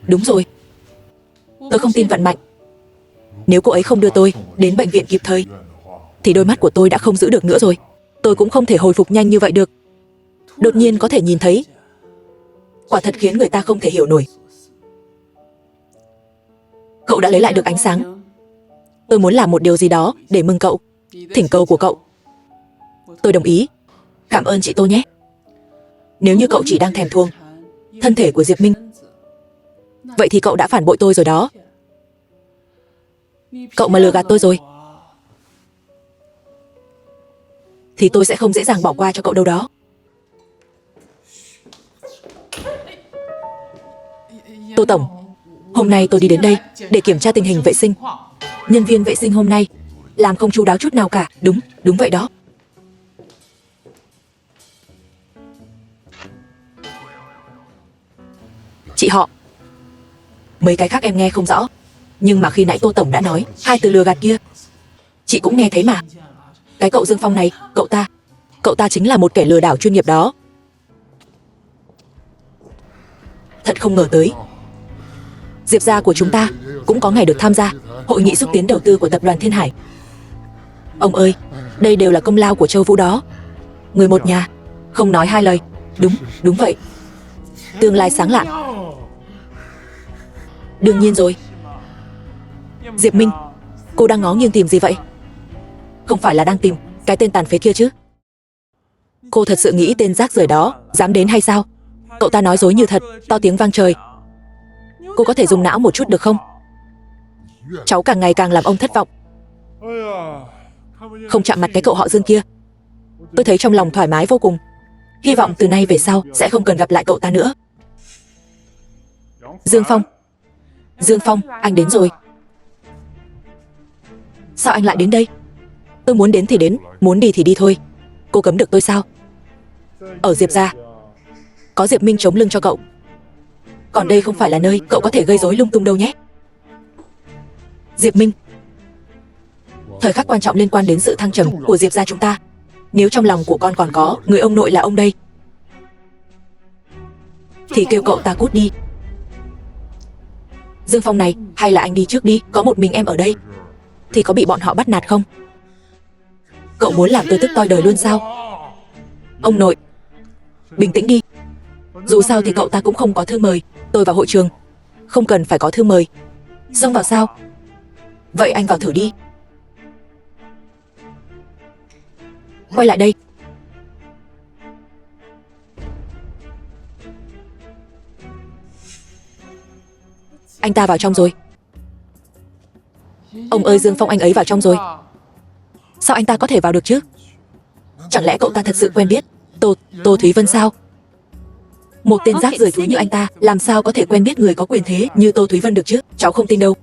Đúng rồi, tôi không tin vận mệnh. Nếu cô ấy không đưa tôi đến bệnh viện kịp thời thì đôi mắt của tôi đã không giữ được nữa rồi. Tôi cũng không thể hồi phục nhanh như vậy được. Đột nhiên có thể nhìn thấy, quả thật khiến người ta không thể hiểu nổi. Cậu đã lấy lại được ánh sáng. Tôi muốn làm một điều gì đó để mừng cậu. Thỉnh cầu của cậu tôi đồng ý. Cảm ơn chị Tô nhé. Nếu như cậu chỉ đang thèm thuồng thân thể của Diệp Minh, vậy thì cậu đã phản bội tôi rồi đó. Cậu mà lừa gạt tôi rồi thì tôi sẽ không dễ dàng bỏ qua cho cậu đâu đó. Tô Tổng, hôm nay tôi đi đến đây để kiểm tra tình hình vệ sinh Nhân viên vệ sinh hôm nay làm không chu đáo chút nào cả. Đúng vậy đó. Chị họ. Mấy cái khác em nghe không rõ, nhưng mà khi nãy Tô Tổng đã nói hai từ lừa gạt kia, chị cũng nghe thấy mà. Cái cậu Dương Phong này, cậu ta chính là một kẻ lừa đảo chuyên nghiệp đó. Thật không ngờ tới, Diệp gia của chúng ta cũng có ngày được tham gia hội nghị xúc tiến đầu tư của tập đoàn Thiên Hải. Ông ơi, đây đều là công lao của Châu Vũ đó. Người một nhà, không nói hai lời. Đúng vậy. Tương lai sáng lạn. Đương nhiên rồi. Diệp Minh, cô đang ngó nghiêng tìm gì vậy? Không phải là đang tìm cái tên tàn phế kia chứ? Cô thật sự nghĩ tên rác rưởi đó dám đến hay sao? Cậu ta nói dối như thật, to tiếng vang trời. Cô có thể dùng não một chút được không? Cháu càng ngày càng làm ông thất vọng. Không chạm mặt cái cậu họ Dương kia, tôi thấy trong lòng thoải mái vô cùng. Hy vọng từ nay về sau sẽ không cần gặp lại cậu ta nữa. Dương Phong, anh đến rồi. Sao anh lại đến đây? Tôi muốn đến thì đến, muốn đi thì đi thôi. Cô cấm được tôi sao? Ở Diệp gia có Diệp Minh chống lưng cho cậu, còn đây không phải là nơi cậu có thể gây rối lung tung đâu nhé. Diệp Minh, thời khắc quan trọng liên quan đến sự thăng trầm của Diệp gia chúng ta. Nếu trong lòng của con còn có người ông nội là ông đây, thì kêu cậu ta cút đi. Dương Phong này, hay là anh đi trước đi, có một mình em ở đây thì có bị bọn họ bắt nạt không? Cậu muốn làm tôi tức toi đời luôn sao? Ông nội, bình tĩnh đi. Dù sao thì cậu ta cũng không có thư mời tôi vào hội trường. Không cần phải có thư mời. Xông vào sao? Vậy anh vào thử đi. Quay lại đây. Anh ta vào trong rồi. Ông ơi, Dương Phong anh ấy vào trong rồi. Sao anh ta có thể vào được chứ? Chẳng lẽ cậu ta thật sự quen biết Tô Thúy Vân sao? Một tên rác rưởi thúi như anh ta làm sao có thể quen biết người có quyền thế như Tô Thúy Vân được chứ? Cháu không tin đâu.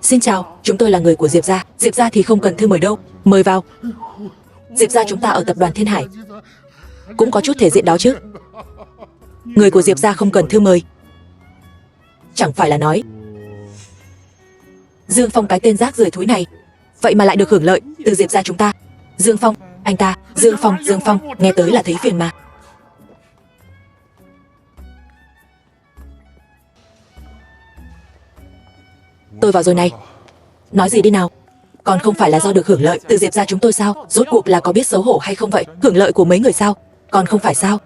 Xin chào, chúng tôi là người của Diệp gia. Diệp gia thì không cần thư mời đâu. Mời vào. Diệp gia chúng ta ở tập đoàn Thiên Hải cũng có chút thể diện đó chứ. Người của Diệp gia không cần thư mời. Chẳng phải là nói Dương Phong cái tên rác rưởi thúi này vậy mà lại được hưởng lợi từ Diệp gia chúng ta. Dương Phong, anh ta, Dương Phong, nghe tới là thấy phiền mà. Tôi vào rồi này. Nói gì đi nào? Còn không phải là do được hưởng lợi từ Diệp gia chúng tôi sao? Rốt cuộc là có biết xấu hổ hay không vậy? Hưởng lợi của mấy người sao? Còn không phải sao?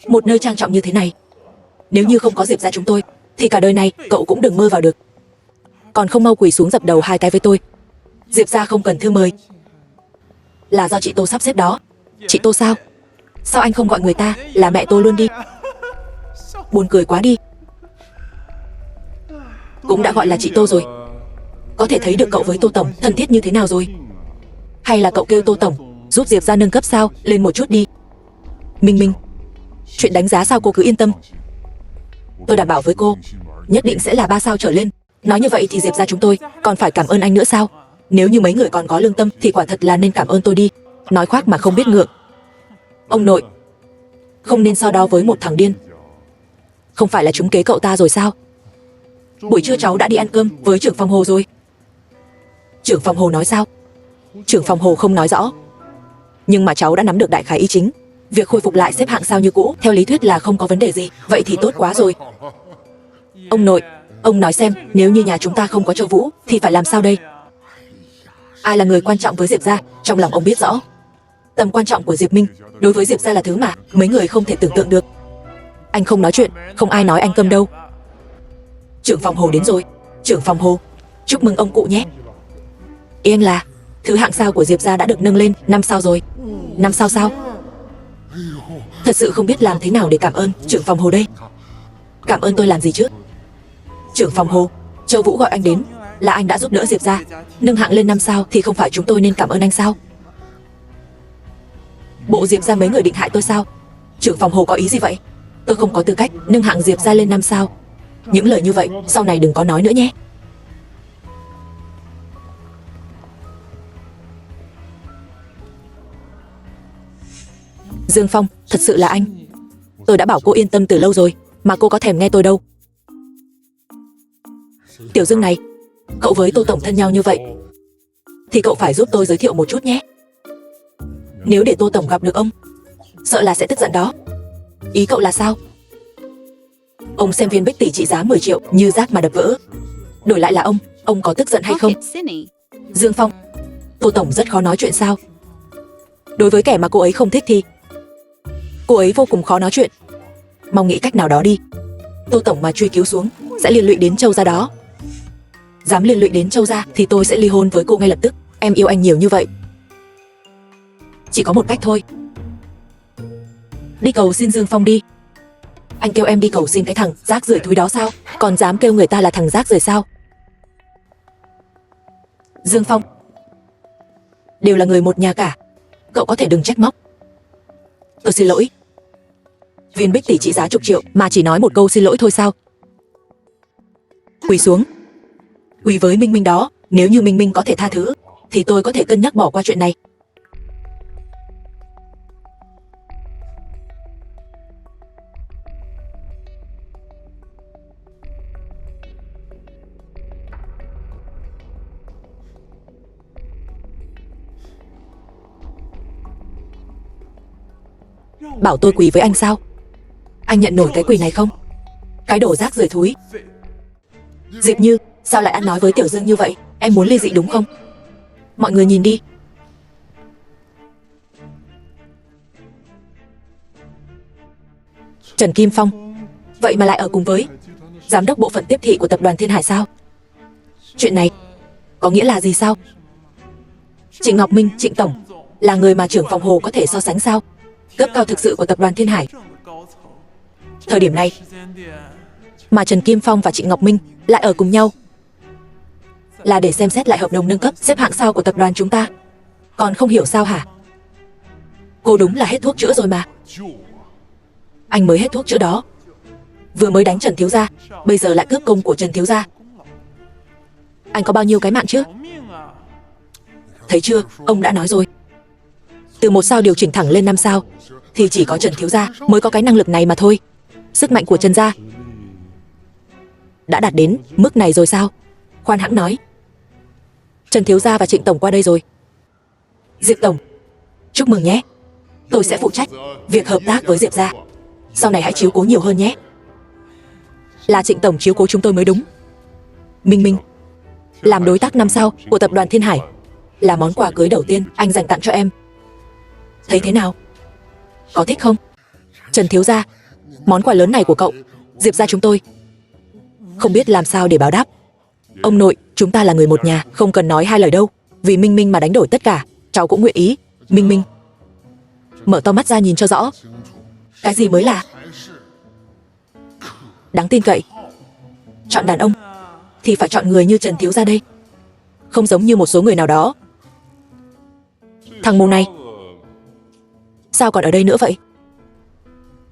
Một nơi trang trọng như thế này, nếu như không có Diệp gia chúng tôi thì cả đời này cậu cũng đừng mơ vào được. Còn không mau quỳ xuống dập đầu 2 cái với tôi. Diệp gia không cần thư mời là do chị Tô sắp xếp đó. Chị Tô sao? Sao anh không gọi người ta là mẹ tôi luôn đi? Buồn cười quá đi. Cũng đã gọi là chị Tô rồi, có thể thấy được cậu với Tô Tổng thân thiết như thế nào rồi. Hay là cậu kêu Tô Tổng giúp Diệp gia nâng cấp sao lên một chút đi. Minh, chuyện đánh giá sao cô cứ yên tâm. Tôi đảm bảo với cô, nhất định sẽ là 3 sao trở lên. Nói như vậy thì Diệp gia chúng tôi còn phải cảm ơn anh nữa sao? Nếu như mấy người còn có lương tâm thì quả thật là nên cảm ơn tôi đi. Nói khoác mà không biết ngượng. Ông nội, không nên so đo với một thằng điên. Không phải là trúng kế cậu ta rồi sao? Buổi trưa cháu đã đi ăn cơm với trưởng phòng Hồ rồi. Trưởng phòng Hồ nói sao? Trưởng phòng Hồ không nói rõ, nhưng mà cháu đã nắm được đại khái ý chính. Việc khôi phục lại xếp hạng sao như cũ theo lý thuyết là không có vấn đề gì. Vậy thì tốt quá rồi. Ông nội, ông nói xem, nếu như nhà chúng ta không có Châu Vũ thì phải làm sao đây? Ai là người quan trọng với Diệp gia, trong lòng ông biết rõ. Tầm quan trọng của Diệp Minh đối với Diệp gia là thứ mà mấy người không thể tưởng tượng được. Anh không nói chuyện, không ai nói anh câm đâu. Trưởng phòng Hồ đến rồi. Trưởng phòng Hồ, chúc mừng ông cụ nhé. Ý anh là thứ hạng sao của Diệp gia đã được nâng lên 5 sao rồi. 5 sao sao? Thật sự không biết làm thế nào để cảm ơn trưởng phòng Hồ đây. Cảm ơn tôi làm gì chứ? Trưởng phòng Hồ, Châu Vũ gọi anh đến là anh đã giúp đỡ Diệp gia nâng hạng lên 5 sao thì không phải chúng tôi nên cảm ơn anh sao? Bộ Diệp gia mấy người định hại tôi sao? Trưởng phòng Hồ có ý gì vậy? Tôi không có tư cách nâng hạng Diệp gia lên 5 sao. Những lời như vậy sau này đừng có nói nữa nhé. Dương Phong, thật sự là anh. Tôi đã bảo cô yên tâm từ lâu rồi, mà cô có thèm nghe tôi đâu. Tiểu Dương này, cậu với Tô Tổng thân nhau như vậy, thì cậu phải giúp tôi giới thiệu một chút nhé. Nếu để Tô Tổng gặp được ông, sợ là sẽ tức giận đó. Ý cậu là sao? Ông xem viên bích tỷ trị giá 10 triệu như rác mà đập vỡ. Đổi lại là ông có tức giận hay không? Pocket Cine. Dương Phong, Tô Tổng rất khó nói chuyện sao? Đối với kẻ mà cô ấy không thích thì cô ấy vô cùng khó nói chuyện. Mong nghĩ cách nào đó đi. Tô Tổng mà truy cứu xuống sẽ liên lụy đến Châu gia đó. Dám liên lụy đến Châu gia thì tôi sẽ ly hôn với cô ngay lập tức. Em yêu anh nhiều như vậy, chỉ có một cách thôi. Đi cầu xin Dương Phong đi. Anh kêu em đi cầu xin cái thằng rác rưởi thúi đó sao? Còn dám kêu người ta là thằng rác rưởi sao? Dương Phong, đều là người một nhà cả, cậu có thể đừng trách móc. Tôi xin lỗi. Viên bích tỷ trị giá chục triệu mà chỉ nói một câu xin lỗi thôi sao? Quỳ xuống. Quỳ với Minh Minh đó. Nếu như Minh Minh có thể tha thứ thì tôi có thể cân nhắc bỏ qua chuyện này. Bảo tôi quỳ với anh sao? Anh nhận nổi cái quỳ này không? Cái đồ rác rưởi thúi. Diệp Như, sao lại ăn nói với Tiểu Dương như vậy? Em muốn ly dị đúng không? Mọi người nhìn đi. Trần Kim Phong, vậy mà lại ở cùng với giám đốc bộ phận tiếp thị của tập đoàn Thiên Hải sao? Chuyện này có nghĩa là gì sao? Trịnh Ngọc Minh, Trịnh Tổng là người mà trưởng phòng Hồ có thể so sánh sao? Cấp cao thực sự của tập đoàn Thiên Hải. Thời điểm này mà Trần Kim Phong và Trịnh Ngọc Minh lại ở cùng nhau là để xem xét lại hợp đồng nâng cấp xếp hạng sao của tập đoàn chúng ta. Còn không hiểu sao hả? Cô đúng là hết thuốc chữa rồi mà. Anh mới hết thuốc chữa đó. Vừa mới đánh Trần thiếu gia, bây giờ lại cướp công của Trần thiếu gia. Anh có bao nhiêu cái mạng chứ? Thấy chưa, ông đã nói rồi. Từ 1 sao điều chỉnh thẳng lên 5 sao thì chỉ có Trần thiếu gia mới có cái năng lực này mà thôi. Sức mạnh của Trần gia đã đạt đến mức này rồi sao? Khoan hãng nói. Trần thiếu gia và Trịnh Tổng qua đây rồi. Diệp Tổng, chúc mừng nhé. Tôi sẽ phụ trách việc hợp tác với Diệp gia. Sau này hãy chiếu cố nhiều hơn nhé. Là Trịnh Tổng chiếu cố chúng tôi mới đúng. Minh Minh, làm đối tác 5 sao của tập đoàn Thiên Hải là món quà cưới đầu tiên anh dành tặng cho em. Thấy thế nào? Có thích không? Trần thiếu gia, món quà lớn này của cậu, Diệp gia chúng tôi không biết làm sao để báo đáp. Ông nội, chúng ta là người một nhà, không cần nói hai lời đâu. Vì Minh Minh mà đánh đổi tất cả, cháu cũng nguyện ý. Minh Minh, mở to mắt ra nhìn cho rõ. Cái gì mới là đáng tin cậy? Chọn đàn ông thì phải chọn người như Trần thiếu gia đây, không giống như một số người nào đó. Thằng mù này sao còn ở đây nữa vậy?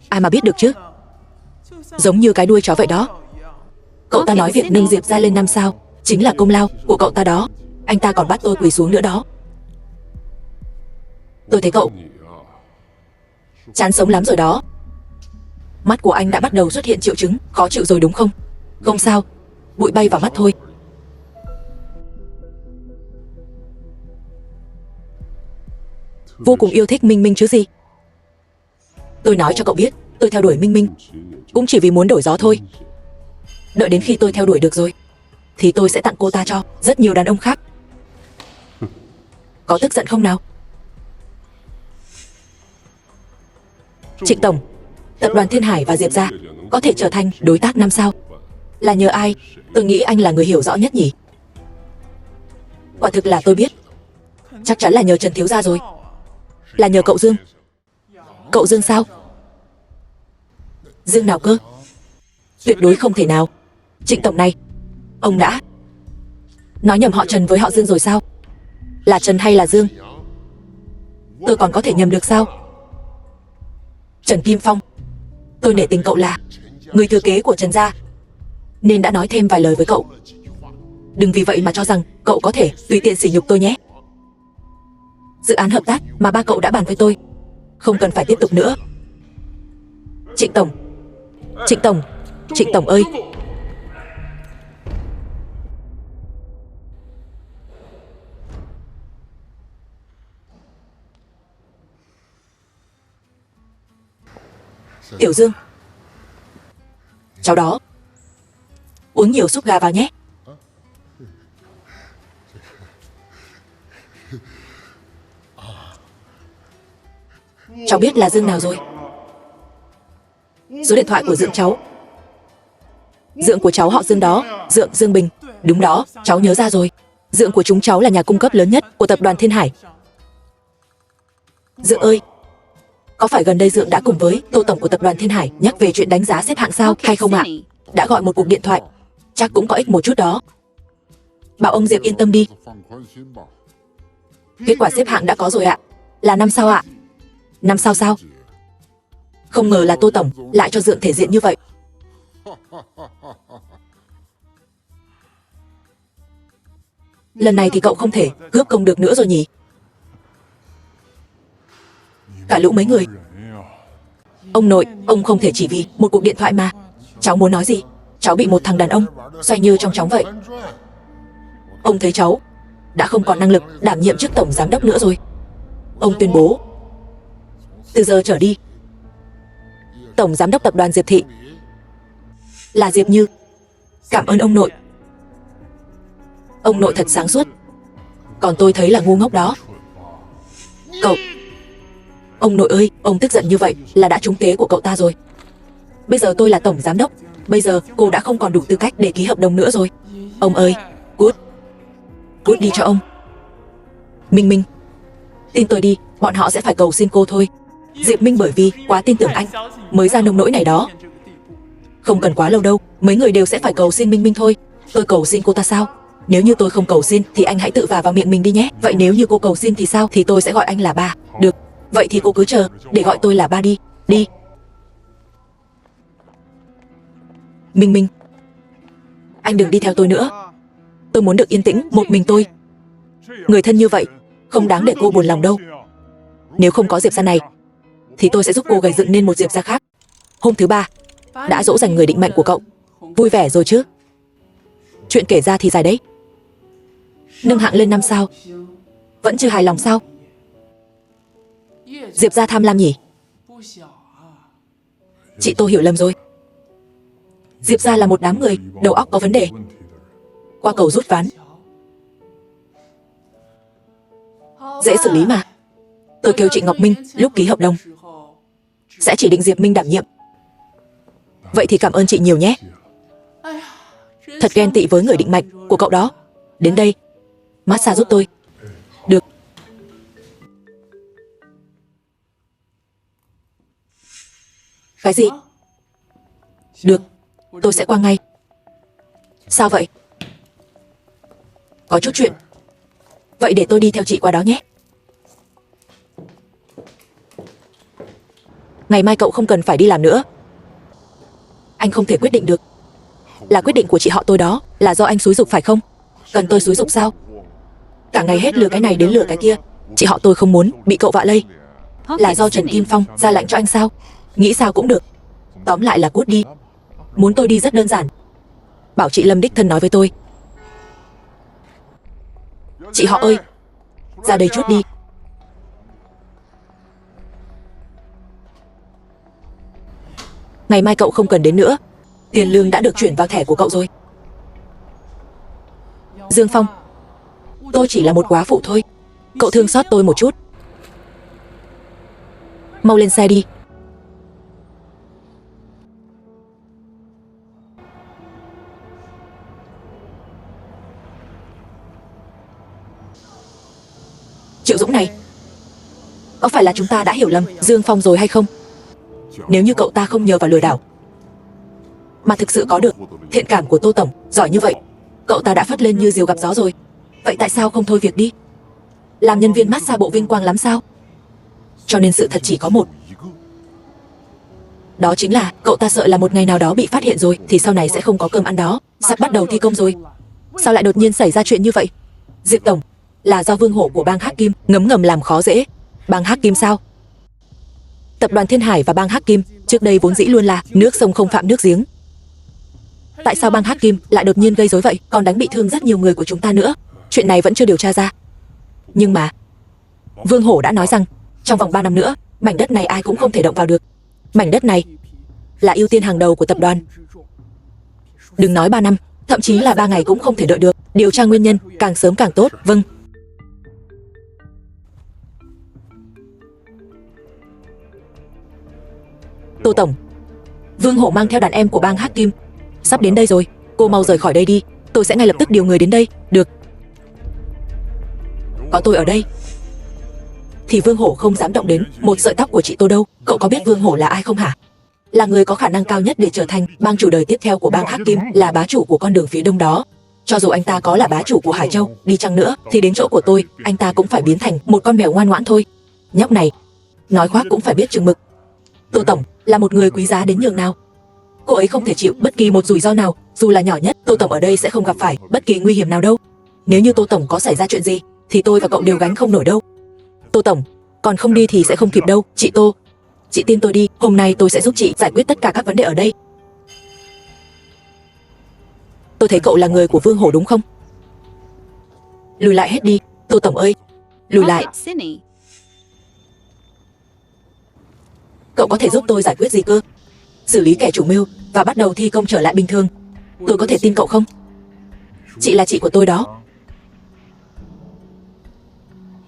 Ai mà biết được chứ. Giống như cái đuôi chó vậy đó. Cậu ta nói việc nâng Diệp ra lên 5 sao chính là công lao của cậu ta đó. Anh ta còn bắt tôi quỳ xuống nữa đó. Tôi thấy cậu chán sống lắm rồi đó. Mắt của anh đã bắt đầu xuất hiện triệu chứng khó chịu rồi đúng không? Không sao, bụi bay vào mắt thôi. Vô cùng yêu thích Minh Minh chứ gì. Tôi nói cho cậu biết, tôi theo đuổi Minh Minh cũng chỉ vì muốn đổi gió thôi. Đợi đến khi tôi theo đuổi được rồi thì tôi sẽ tặng cô ta cho rất nhiều đàn ông khác. Có tức giận không nào? Trịnh Tổng, tập đoàn Thiên Hải và Diệp gia có thể trở thành đối tác 5 sao là nhờ ai? Tôi nghĩ anh là người hiểu rõ nhất nhỉ. Quả thực là tôi biết. Chắc chắn là nhờ Trần thiếu gia rồi. Là nhờ cậu Dương. Cậu Dương sao? Dương nào cơ? Tuyệt đối không thể nào. Trịnh Tổng này, ông đã nói nhầm họ Trần với họ Dương rồi sao? Là Trần hay là Dương? Tôi còn có thể nhầm được sao? Trần Kim Phong, tôi nể tình cậu là người thừa kế của Trần gia. nên đã nói thêm vài lời với cậu. Đừng vì vậy mà cho rằng cậu có thể tùy tiện sỉ nhục tôi nhé. Dự án hợp tác mà ba cậu đã bàn với tôi không cần phải tiếp tục nữa. Trịnh Tổng, Trịnh Tổng, Trịnh Tổng ơi. Tiểu Dương, cháu đó, uống nhiều súp gà vào nhé. Cháu biết là Dương nào rồi. Số điện thoại của Dương cháu. Dương của cháu họ Dương đó, Dương Bình. Đúng đó, cháu nhớ ra rồi. Dương của chúng cháu là nhà cung cấp lớn nhất của tập đoàn Thiên Hải. Dương ơi, có phải gần đây Dương đã cùng với Tô Tổng của tập đoàn Thiên Hải nhắc về chuyện đánh giá xếp hạng sao hay không ạ? Đã gọi một cuộc điện thoại, chắc cũng có ích một chút đó. Bảo ông Diệp yên tâm đi. Kết quả xếp hạng đã có rồi ạ. Là 5 sao ạ. 5 sao sao? Không ngờ là Tô Tổng lại cho Dương thể diện như vậy. Lần này thì cậu không thể cướp công được nữa rồi nhỉ? Cả lũ mấy người. Ông nội, ông không thể chỉ vì một cuộc điện thoại mà. Cháu muốn nói gì? Cháu bị một thằng đàn ông xoay như trong chóng vậy. Ông thấy cháu đã không còn năng lực đảm nhiệm chức tổng giám đốc nữa rồi. Ông tuyên bố từ giờ trở đi, tổng giám đốc tập đoàn Diệp Thị là Diệp Như. Cảm ơn ông nội. Ông nội thật sáng suốt. Còn tôi thấy là ngu ngốc đó. Cậu, ông nội ơi, ông tức giận như vậy là đã trúng kế của cậu ta rồi. Bây giờ tôi là tổng giám đốc. Bây giờ cô đã không còn đủ tư cách để ký hợp đồng nữa rồi. Ông ơi, cút đi cho ông. Minh Minh, tin tôi đi, bọn họ sẽ phải cầu xin cô thôi. Diệp Minh bởi vì quá tin tưởng anh mới ra nông nỗi này đó. Không cần quá lâu đâu, mấy người đều sẽ phải cầu xin Minh Minh thôi. Tôi cầu xin cô ta sao? Nếu như tôi không cầu xin thì anh hãy tự vào miệng mình đi nhé. Vậy nếu như cô cầu xin thì sao? Thì tôi sẽ gọi anh là ba. Được, vậy thì cô cứ chờ để gọi tôi là ba đi. Đi. Minh Minh, anh đừng đi theo tôi nữa. Tôi muốn được yên tĩnh một mình tôi. Người thân như vậy không đáng để cô buồn lòng đâu. Nếu không có Diệp gia này thì tôi sẽ giúp cô gầy dựng nên một Diệp gia khác. Hôm thứ ba đã dỗ dành người định mệnh của cậu. Vui vẻ rồi chứ? Chuyện kể ra thì dài đấy. Nâng hạng lên 5 sao. Vẫn chưa hài lòng sao? Diệp gia tham lam nhỉ? Chị Tô hiểu lầm rồi. Diệp gia là một đám người đầu óc có vấn đề. Qua cầu rút ván dễ xử lý mà. Tôi kêu chị Ngọc Minh lúc ký hợp đồng sẽ chỉ định Diệp Minh đảm nhiệm. Vậy thì cảm ơn chị nhiều nhé. Thật ghen tị với người định mệnh của cậu đó. Đến đây massage giúp tôi. Được. Cái gì? Được, tôi sẽ qua ngay. Sao vậy? Có chút chuyện. Vậy để tôi đi theo chị qua đó nhé. Ngày mai cậu không cần phải đi làm nữa. Anh không thể quyết định được. Là quyết định của chị họ tôi đó. Là do anh xúi giục phải không? Cần tôi xúi giục sao? Cả ngày hết lừa cái này đến lừa cái kia. Chị họ tôi không muốn bị cậu vạ lây. Là do Trần Kim Phong ra lệnh cho anh sao? Nghĩ sao cũng được. Tóm lại là cút đi. Muốn tôi đi rất đơn giản. Bảo chị Lâm đích thân nói với tôi. Chị họ ơi, ra đây chút đi. Ngày mai cậu không cần đến nữa. Tiền lương đã được chuyển vào thẻ của cậu rồi. Dương Phong, tôi chỉ là một góa phụ thôi. Cậu thương xót tôi một chút. Mau lên xe đi. Triệu Dũng này, có phải là chúng ta đã hiểu lầm Dương Phong rồi hay không? Nếu như cậu ta không nhờ vào lừa đảo mà thực sự có được thiện cảm của Tô Tổng giỏi như vậy, cậu ta đã phất lên như diều gặp gió rồi. Vậy tại sao không thôi việc đi? Làm nhân viên massage bộ vinh quang lắm sao? Cho nên sự thật chỉ có một. Đó chính là cậu ta sợ là một ngày nào đó bị phát hiện rồi thì sau này sẽ không có cơm ăn đó. Sắp bắt đầu thi công rồi. Sao lại đột nhiên xảy ra chuyện như vậy? Diệp tổng, là do Vương Hổ của bang Hắc Kim ngấm ngầm làm khó dễ. Bang Hắc Kim sao? Tập đoàn Thiên Hải và bang Hắc Kim trước đây vốn dĩ luôn là nước sông không phạm nước giếng. Tại sao bang Hắc Kim lại đột nhiên gây rối vậy, còn đánh bị thương rất nhiều người của chúng ta nữa? Chuyện này vẫn chưa điều tra ra. Nhưng mà Vương Hổ đã nói rằng trong vòng 3 năm nữa, mảnh đất này ai cũng không thể động vào được. Mảnh đất này là ưu tiên hàng đầu của tập đoàn. Đừng nói 3 năm, thậm chí là 3 ngày cũng không thể đợi được. Điều tra nguyên nhân càng sớm càng tốt. Vâng. Tô tổng, Vương Hổ mang theo đàn em của bang Hắc Kim sắp đến đây rồi. Cô mau rời khỏi đây đi. Tôi sẽ ngay lập tức điều người đến đây. Được. Có tôi ở đây thì Vương Hổ không dám động đến một sợi tóc của chị Tô đâu. Cậu có biết Vương Hổ là ai không hả? Là người có khả năng cao nhất để trở thành bang chủ đời tiếp theo của bang Hắc Kim, là bá chủ của con đường phía đông đó. Cho dù anh ta có là bá chủ của Hải Châu đi chăng nữa thì đến chỗ của tôi, anh ta cũng phải biến thành một con mèo ngoan ngoãn thôi. Nhóc này nói khoác cũng phải biết chừng mực. Tô tổng là một người quý giá đến nhường nào. Cô ấy không thể chịu bất kỳ một rủi ro nào, dù là nhỏ nhất. Tô tổng ở đây sẽ không gặp phải bất kỳ nguy hiểm nào đâu. Nếu như Tô tổng có xảy ra chuyện gì thì tôi và cậu đều gánh không nổi đâu. Tô tổng, còn không đi thì sẽ không kịp đâu. Chị Tô, chị tin tôi đi, hôm nay tôi sẽ giúp chị giải quyết tất cả các vấn đề ở đây. Tôi thấy cậu là người của Vương Hổ đúng không? Lùi lại hết đi, Tô tổng ơi, lùi lại. Pocket Cine. Cậu có thể giúp tôi giải quyết gì cơ? Xử lý kẻ chủ mưu và bắt đầu thi công trở lại bình thường. Tôi có thể tin cậu không? Chị là chị của tôi đó.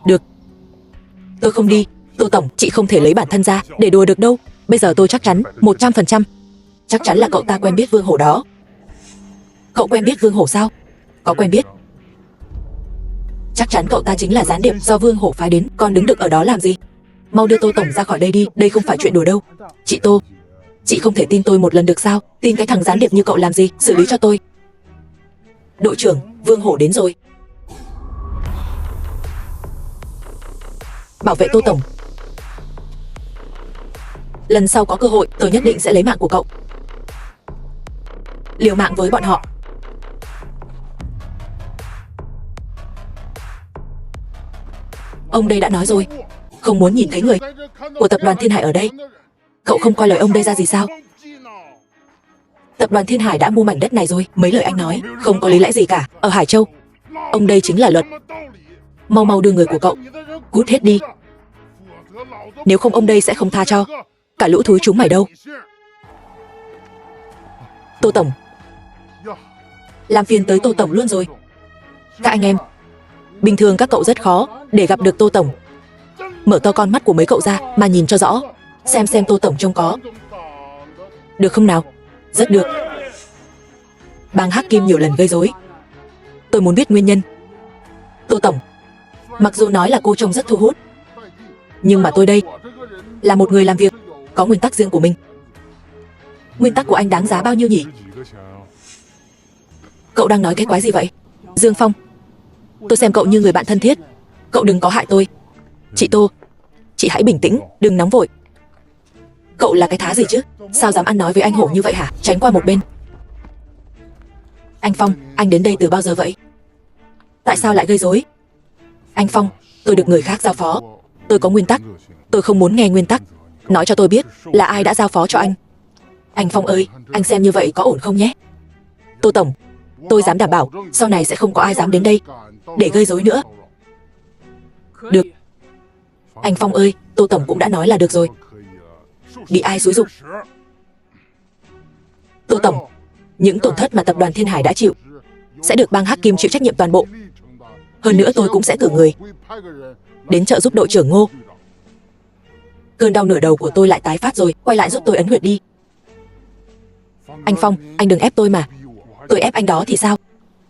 Được. Tôi không đi. Tô tổng, chị không thể lấy bản thân ra để đùa được đâu. Bây giờ tôi chắc chắn 100%. Chắc chắn là cậu ta quen biết Vương Hổ đó. Cậu quen biết Vương Hổ sao? Có quen biết. Chắc chắn cậu ta chính là gián điệp do Vương Hổ phái đến. Còn đứng đực ở đó làm gì? Mau đưa Tô tổng ra khỏi đây đi. Đây không phải chuyện đùa đâu. Chị Tô, chị không thể tin tôi một lần được sao? Tin cái thằng gián điệp như cậu làm gì? Xử lý cho tôi. Đội trưởng, Vương Hổ đến rồi. Bảo vệ Tô tổng. Lần sau có cơ hội, tôi nhất định sẽ lấy mạng của cậu. Liều mạng với bọn họ. Ông đây đã nói rồi, không muốn nhìn thấy người của tập đoàn Thiên Hải ở đây. Cậu không coi lời ông đây ra gì sao? Tập đoàn Thiên Hải đã mua mảnh đất này rồi. Mấy lời anh nói không có lý lẽ gì cả. Ở Hải Châu, ông đây chính là luật. Mau mau đưa người của cậu cút hết đi. Nếu không ông đây sẽ không tha cho cả lũ thúi chúng mày đâu. Tô tổng, làm phiền tới Tô tổng luôn rồi. Các anh em, bình thường các cậu rất khó để gặp được Tô tổng. Mở to con mắt của mấy cậu ra mà nhìn cho rõ, xem Tô tổng trông có được không nào? Rất được. Bang Hắc Kim nhiều lần gây rối, tôi muốn biết nguyên nhân. Tô tổng, mặc dù nói là cô trông rất thu hút, nhưng mà tôi đây là một người làm việc có nguyên tắc riêng của mình. Nguyên tắc của anh đáng giá bao nhiêu nhỉ? Cậu đang nói cái quái gì vậy? Dương Phong, tôi xem cậu như người bạn thân thiết. Cậu đừng có hại tôi. Chị Tô, chị hãy bình tĩnh, đừng nóng vội. Cậu là cái thá gì chứ? Sao dám ăn nói với anh Hổ như vậy hả? Tránh qua một bên. Anh Phong, anh đến đây từ bao giờ vậy? Tại sao lại gây rối? Anh Phong, tôi được người khác giao phó. Tôi có nguyên tắc. Tôi không muốn nghe nguyên tắc. Nói cho tôi biết là ai đã giao phó cho anh. Anh Phong ơi, anh xem như vậy có ổn không nhé? Tô tổng, tôi dám đảm bảo sau này sẽ không có ai dám đến đây để gây rối nữa. Được. Anh Phong ơi, Tô tổng cũng đã nói là được rồi. Bị ai xúi giục? Tô tổng, những tổn thất mà tập đoàn Thiên Hải đã chịu sẽ được bang Hắc Kim chịu trách nhiệm toàn bộ. Hơn nữa tôi cũng sẽ cử người đến trợ giúp đội trưởng Ngô. Cơn đau nửa đầu của tôi lại tái phát rồi, quay lại giúp tôi ấn huyệt đi. Anh Phong, anh đừng ép tôi mà. Tôi ép anh đó thì sao?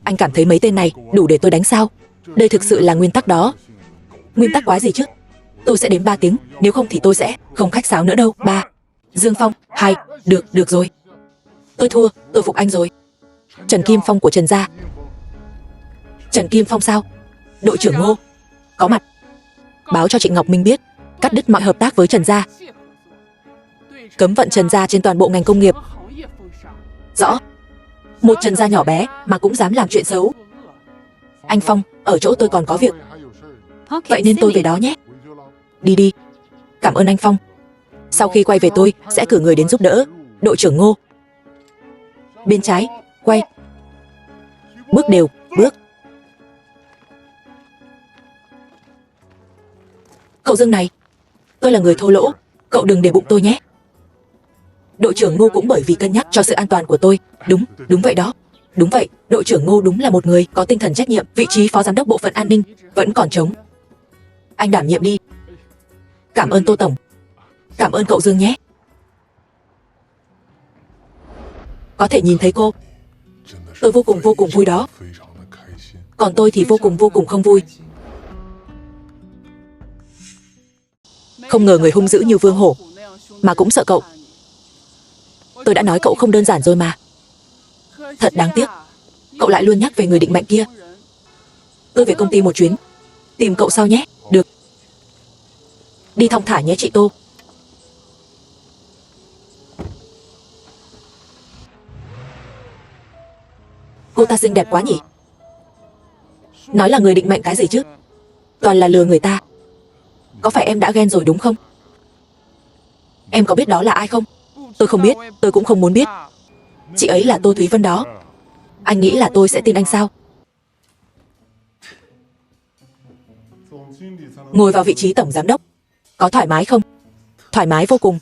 Anh cảm thấy mấy tên này đủ để tôi đánh sao? Đây thực sự là nguyên tắc đó. Nguyên tắc quái gì chứ? Tôi sẽ đếm 3 tiếng, nếu không thì tôi sẽ không khách sáo nữa đâu. 3. Dương Phong, 2. Được rồi. Tôi thua, tôi phục anh rồi. Trần Kim Phong của Trần gia. Trần Kim Phong sao? Đội trưởng Ngô có mặt. Báo cho Trịnh Ngọc Minh biết, cắt đứt mọi hợp tác với Trần gia. cấm vận Trần gia trên toàn bộ ngành công nghiệp. Rõ. Một Trần gia nhỏ bé mà cũng dám làm chuyện xấu. Anh Phong, ở chỗ tôi còn có việc. Vậy nên tôi về đó nhé. Đi đi. Cảm ơn anh Phong. Sau khi quay về tôi sẽ cử người đến giúp đỡ. Đội trưởng Ngô. Bên trái, quay. Bước đều, bước. Cậu Dương này, tôi là người thô lỗ, cậu đừng để bụng tôi nhé. Đội trưởng Ngô cũng bởi vì cân nhắc cho sự an toàn của tôi. Đúng vậy đó. Đúng vậy, đội trưởng Ngô đúng là một người có tinh thần trách nhiệm. Vị trí phó giám đốc bộ phận an ninh vẫn còn trống. Anh đảm nhiệm đi. Cảm ơn Tô Tổng. Cảm ơn cậu Dương nhé. Có thể nhìn thấy cô, tôi vô cùng vui đó. Còn tôi thì vô cùng không vui. Không ngờ người hung dữ như Vương Hổ mà cũng sợ cậu. Tôi đã nói cậu không đơn giản rồi mà. Thật đáng tiếc, cậu lại luôn nhắc về người định mệnh kia. Tôi về công ty một chuyến, tìm cậu sau nhé. Được. Đi thong thả nhé chị Tô. Cô ta xinh đẹp quá nhỉ? Nói là người định mệnh cái gì chứ? Toàn là lừa người ta. Có phải em đã ghen rồi đúng không? Em có biết đó là ai không? Tôi không biết, tôi cũng không muốn biết. Chị ấy là Tô Thúy Vân đó. Anh nghĩ là tôi sẽ tin anh sao? Ngồi vào vị trí tổng giám đốc, có thoải mái không? Thoải mái vô cùng.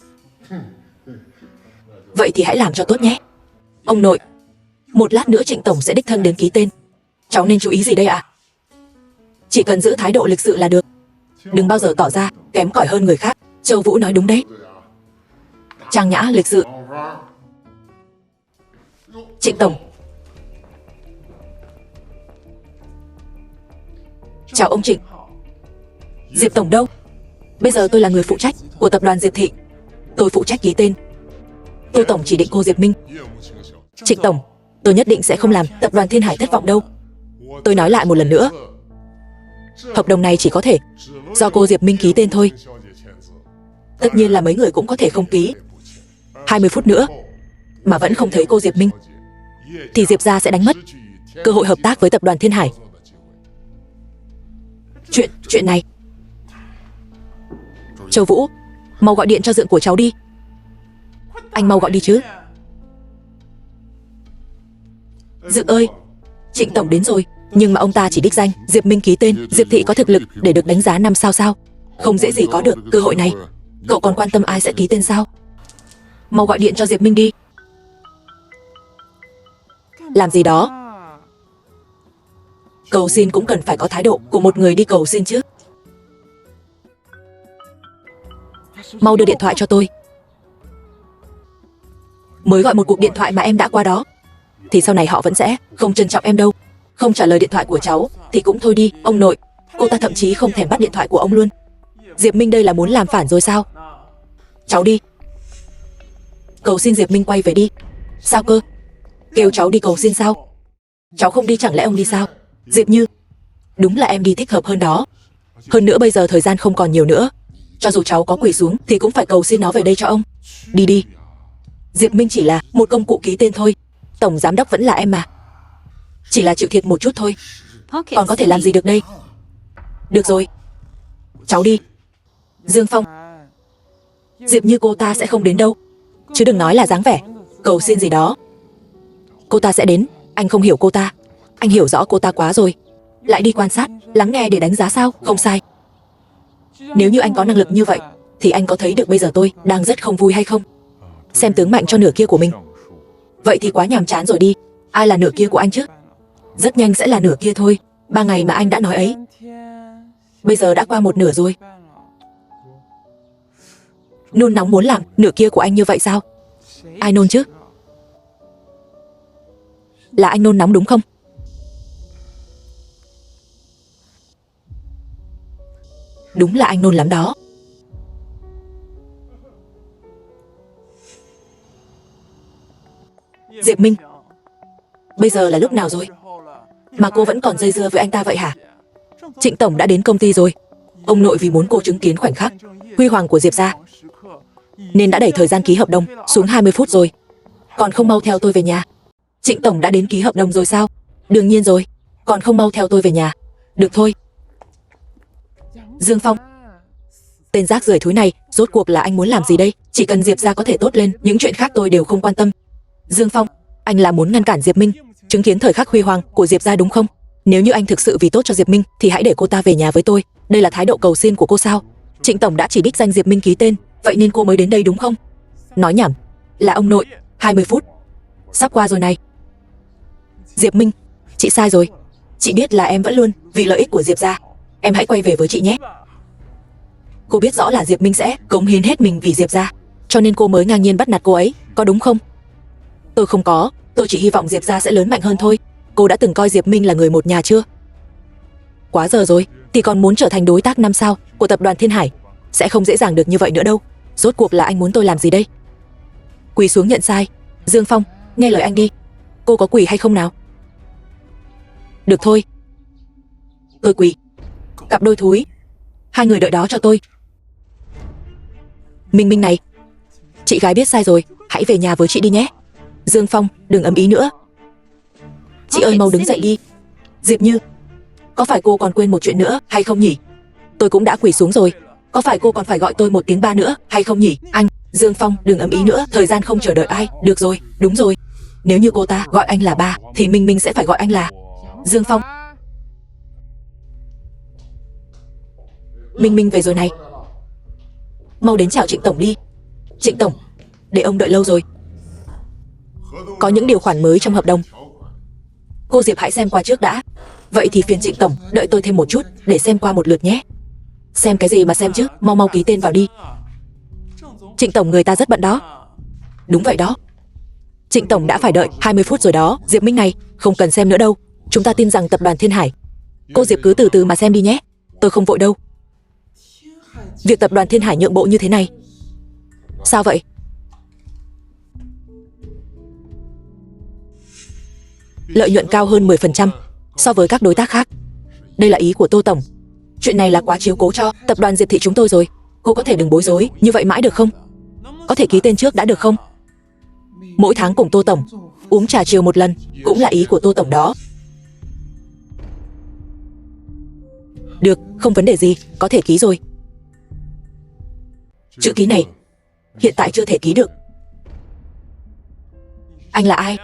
Vậy thì hãy làm cho tốt nhé. Ông nội, một lát nữa Trịnh Tổng sẽ đích thân đến ký tên. Cháu nên chú ý gì đây ạ? Chỉ cần giữ thái độ lịch sự là được. Đừng bao giờ tỏ ra kém cỏi hơn người khác. Châu Vũ nói đúng đấy. Trang nhã lịch sự. Trịnh Tổng. Chào ông Trịnh. Diệp Tổng đâu? Bây giờ tôi là người phụ trách của tập đoàn Diệp Thị. Tôi phụ trách ký tên. Tô Tổng chỉ định cô Diệp Minh. Trịnh Tổng, tôi nhất định sẽ không làm tập đoàn Thiên Hải thất vọng đâu. Tôi nói lại một lần nữa, hợp đồng này chỉ có thể do cô Diệp Minh ký tên thôi. Tất nhiên là mấy người cũng có thể không ký. 20 phút nữa mà vẫn không thấy cô Diệp Minh thì Diệp gia sẽ đánh mất cơ hội hợp tác với tập đoàn Thiên Hải. Chuyện này, Châu Vũ, mau gọi điện cho dượng của cháu đi. Anh mau gọi đi chứ. Dượng ơi, Trịnh Tổng đến rồi. Nhưng mà ông ta chỉ đích danh Diệp Minh ký tên. Diệp Thị có thực lực để được đánh giá 5 sao sao? Không dễ gì có được cơ hội này. Cậu còn quan tâm ai sẽ ký tên sao? Mau gọi điện cho Diệp Minh đi. Làm gì đó? Cầu xin cũng cần phải có thái độ của một người đi cầu xin chứ. Mau đưa điện thoại cho tôi. Mới gọi một cuộc điện thoại mà em đã qua đó thì sau này họ vẫn sẽ không trân trọng em đâu. Không trả lời điện thoại của cháu thì cũng thôi đi. Ông nội, cô ta thậm chí không thèm bắt điện thoại của ông luôn. Diệp Minh đây là muốn làm phản rồi sao? Cháu đi. Cầu xin Diệp Minh quay về đi. Sao cơ? Kêu cháu đi cầu xin sao? Cháu không đi chẳng lẽ ông đi sao? Diệp Như, đúng là em đi thích hợp hơn đó. Hơn nữa bây giờ thời gian không còn nhiều nữa. Cho dù cháu có quỳ xuống thì cũng phải cầu xin nó về đây cho ông. Đi đi. Diệp Minh chỉ là một công cụ ký tên thôi. Tổng giám đốc vẫn là em mà. Chỉ là chịu thiệt một chút thôi. Còn có thể làm gì được đây? Được rồi, cháu đi. Dương Phong, Diệp Như cô ta sẽ không đến đâu. Chứ đừng nói là dáng vẻ cầu xin gì đó. Cô ta sẽ đến. Anh không hiểu cô ta. Anh hiểu rõ cô ta quá rồi. Lại đi quan sát, lắng nghe để đánh giá sao? Không sai. Nếu như anh có năng lực như vậy thì anh có thấy được bây giờ tôi đang rất không vui hay không? Xem tướng mạnh cho nửa kia của mình. Vậy thì quá nhàm chán rồi đi. Ai là nửa kia của anh chứ? Rất nhanh sẽ là nửa kia thôi. 3 ngày mà anh đã nói ấy, bây giờ đã qua một nửa rồi. Nôn nóng muốn làm nửa kia của anh như vậy sao? Ai nôn chứ? Là anh nôn nóng đúng không? Đúng là anh nôn lắm đó. Diệp Minh, bây giờ là lúc nào rồi mà cô vẫn còn dây dưa với anh ta vậy hả? Trịnh Tổng đã đến công ty rồi. Ông nội vì muốn cô chứng kiến khoảnh khắc huy hoàng của Diệp gia nên đã đẩy thời gian ký hợp đồng xuống 20 phút rồi. Còn không mau theo tôi về nhà. Trịnh tổng đã đến ký hợp đồng rồi sao? Đương nhiên rồi. Còn không mau theo tôi về nhà. Được thôi. Dương Phong, tên rác rưởi thúi này, rốt cuộc là anh muốn làm gì đây? Chỉ cần Diệp gia có thể tốt lên, những chuyện khác tôi đều không quan tâm. Dương Phong, anh là muốn ngăn cản Diệp Minh chứng kiến thời khắc huy hoàng của Diệp gia đúng không? Nếu như anh thực sự vì tốt cho Diệp Minh thì hãy để cô ta về nhà với tôi. Đây là thái độ cầu xin của cô sao? Trịnh tổng đã chỉ đích danh Diệp Minh ký tên, vậy nên cô mới đến đây đúng không? Nói nhảm. Là ông nội. 20 phút sắp qua rồi này. Diệp Minh, chị sai rồi. Chị biết là em vẫn luôn vì lợi ích của Diệp gia. Em hãy quay về với chị nhé. Cô biết rõ là Diệp Minh sẽ cống hiến hết mình vì Diệp gia, cho nên cô mới ngang nhiên bắt nạt cô ấy, có đúng không? Tôi không có, tôi chỉ hy vọng Diệp gia sẽ lớn mạnh hơn thôi. Cô đã từng coi Diệp Minh là người một nhà chưa? Quá giờ rồi, thì còn muốn trở thành đối tác 5 sao của tập đoàn Thiên Hải. Sẽ không dễ dàng được như vậy nữa đâu. Rốt cuộc là anh muốn tôi làm gì đây? Quỳ xuống nhận sai. Dương Phong, nghe lời anh đi. Cô có quỳ hay không nào? Được thôi. Tôi quỳ. Cặp đôi thúi, hai người đợi đó cho tôi. Minh Minh này, chị gái biết sai rồi, hãy về nhà với chị đi nhé. Dương Phong, đừng ầm ĩ nữa. Chị ơi mau đứng dậy đi. Diệp Như, có phải cô còn quên một chuyện nữa hay không nhỉ? Tôi cũng đã quỳ xuống rồi, có phải cô còn phải gọi tôi một tiếng ba nữa hay không nhỉ? Anh, Dương Phong, đừng ầm ĩ nữa, thời gian không chờ đợi ai. Được rồi, đúng rồi. Nếu như cô ta gọi anh là ba thì Minh Minh sẽ phải gọi anh là Dương Phong. Minh Minh về rồi này. Mau đến chào Trịnh tổng đi. Trịnh tổng, để ông đợi lâu rồi. Có những điều khoản mới trong hợp đồng. Cô Diệp hãy xem qua trước đã. Vậy thì phiền Trịnh tổng đợi tôi thêm một chút để xem qua một lượt nhé. Xem cái gì mà xem chứ, mau mau ký tên vào đi. Trịnh tổng, người ta rất bận đó. Đúng vậy đó. Trịnh tổng đã phải đợi 20 phút rồi đó. Diệp Minh này, không cần xem nữa đâu. Chúng ta tin rằng tập đoàn Thiên Hải. Cô Diệp cứ từ từ mà xem đi nhé. Tôi không vội đâu. Việc tập đoàn Thiên Hải nhượng bộ như thế này. Sao vậy? Lợi nhuận cao hơn 10% so với các đối tác khác. Đây là ý của Tô tổng. Chuyện này là quá chiếu cố cho tập đoàn Diệp thị chúng tôi rồi. Cô có thể đừng bối rối như vậy mãi được không? Có thể ký tên trước đã được không? Mỗi tháng cùng Tô tổng uống trà chiều một lần cũng là ý của Tô tổng đó. Được, không vấn đề gì, có thể ký rồi. Chữ ký này hiện tại chưa thể ký được. Anh là ai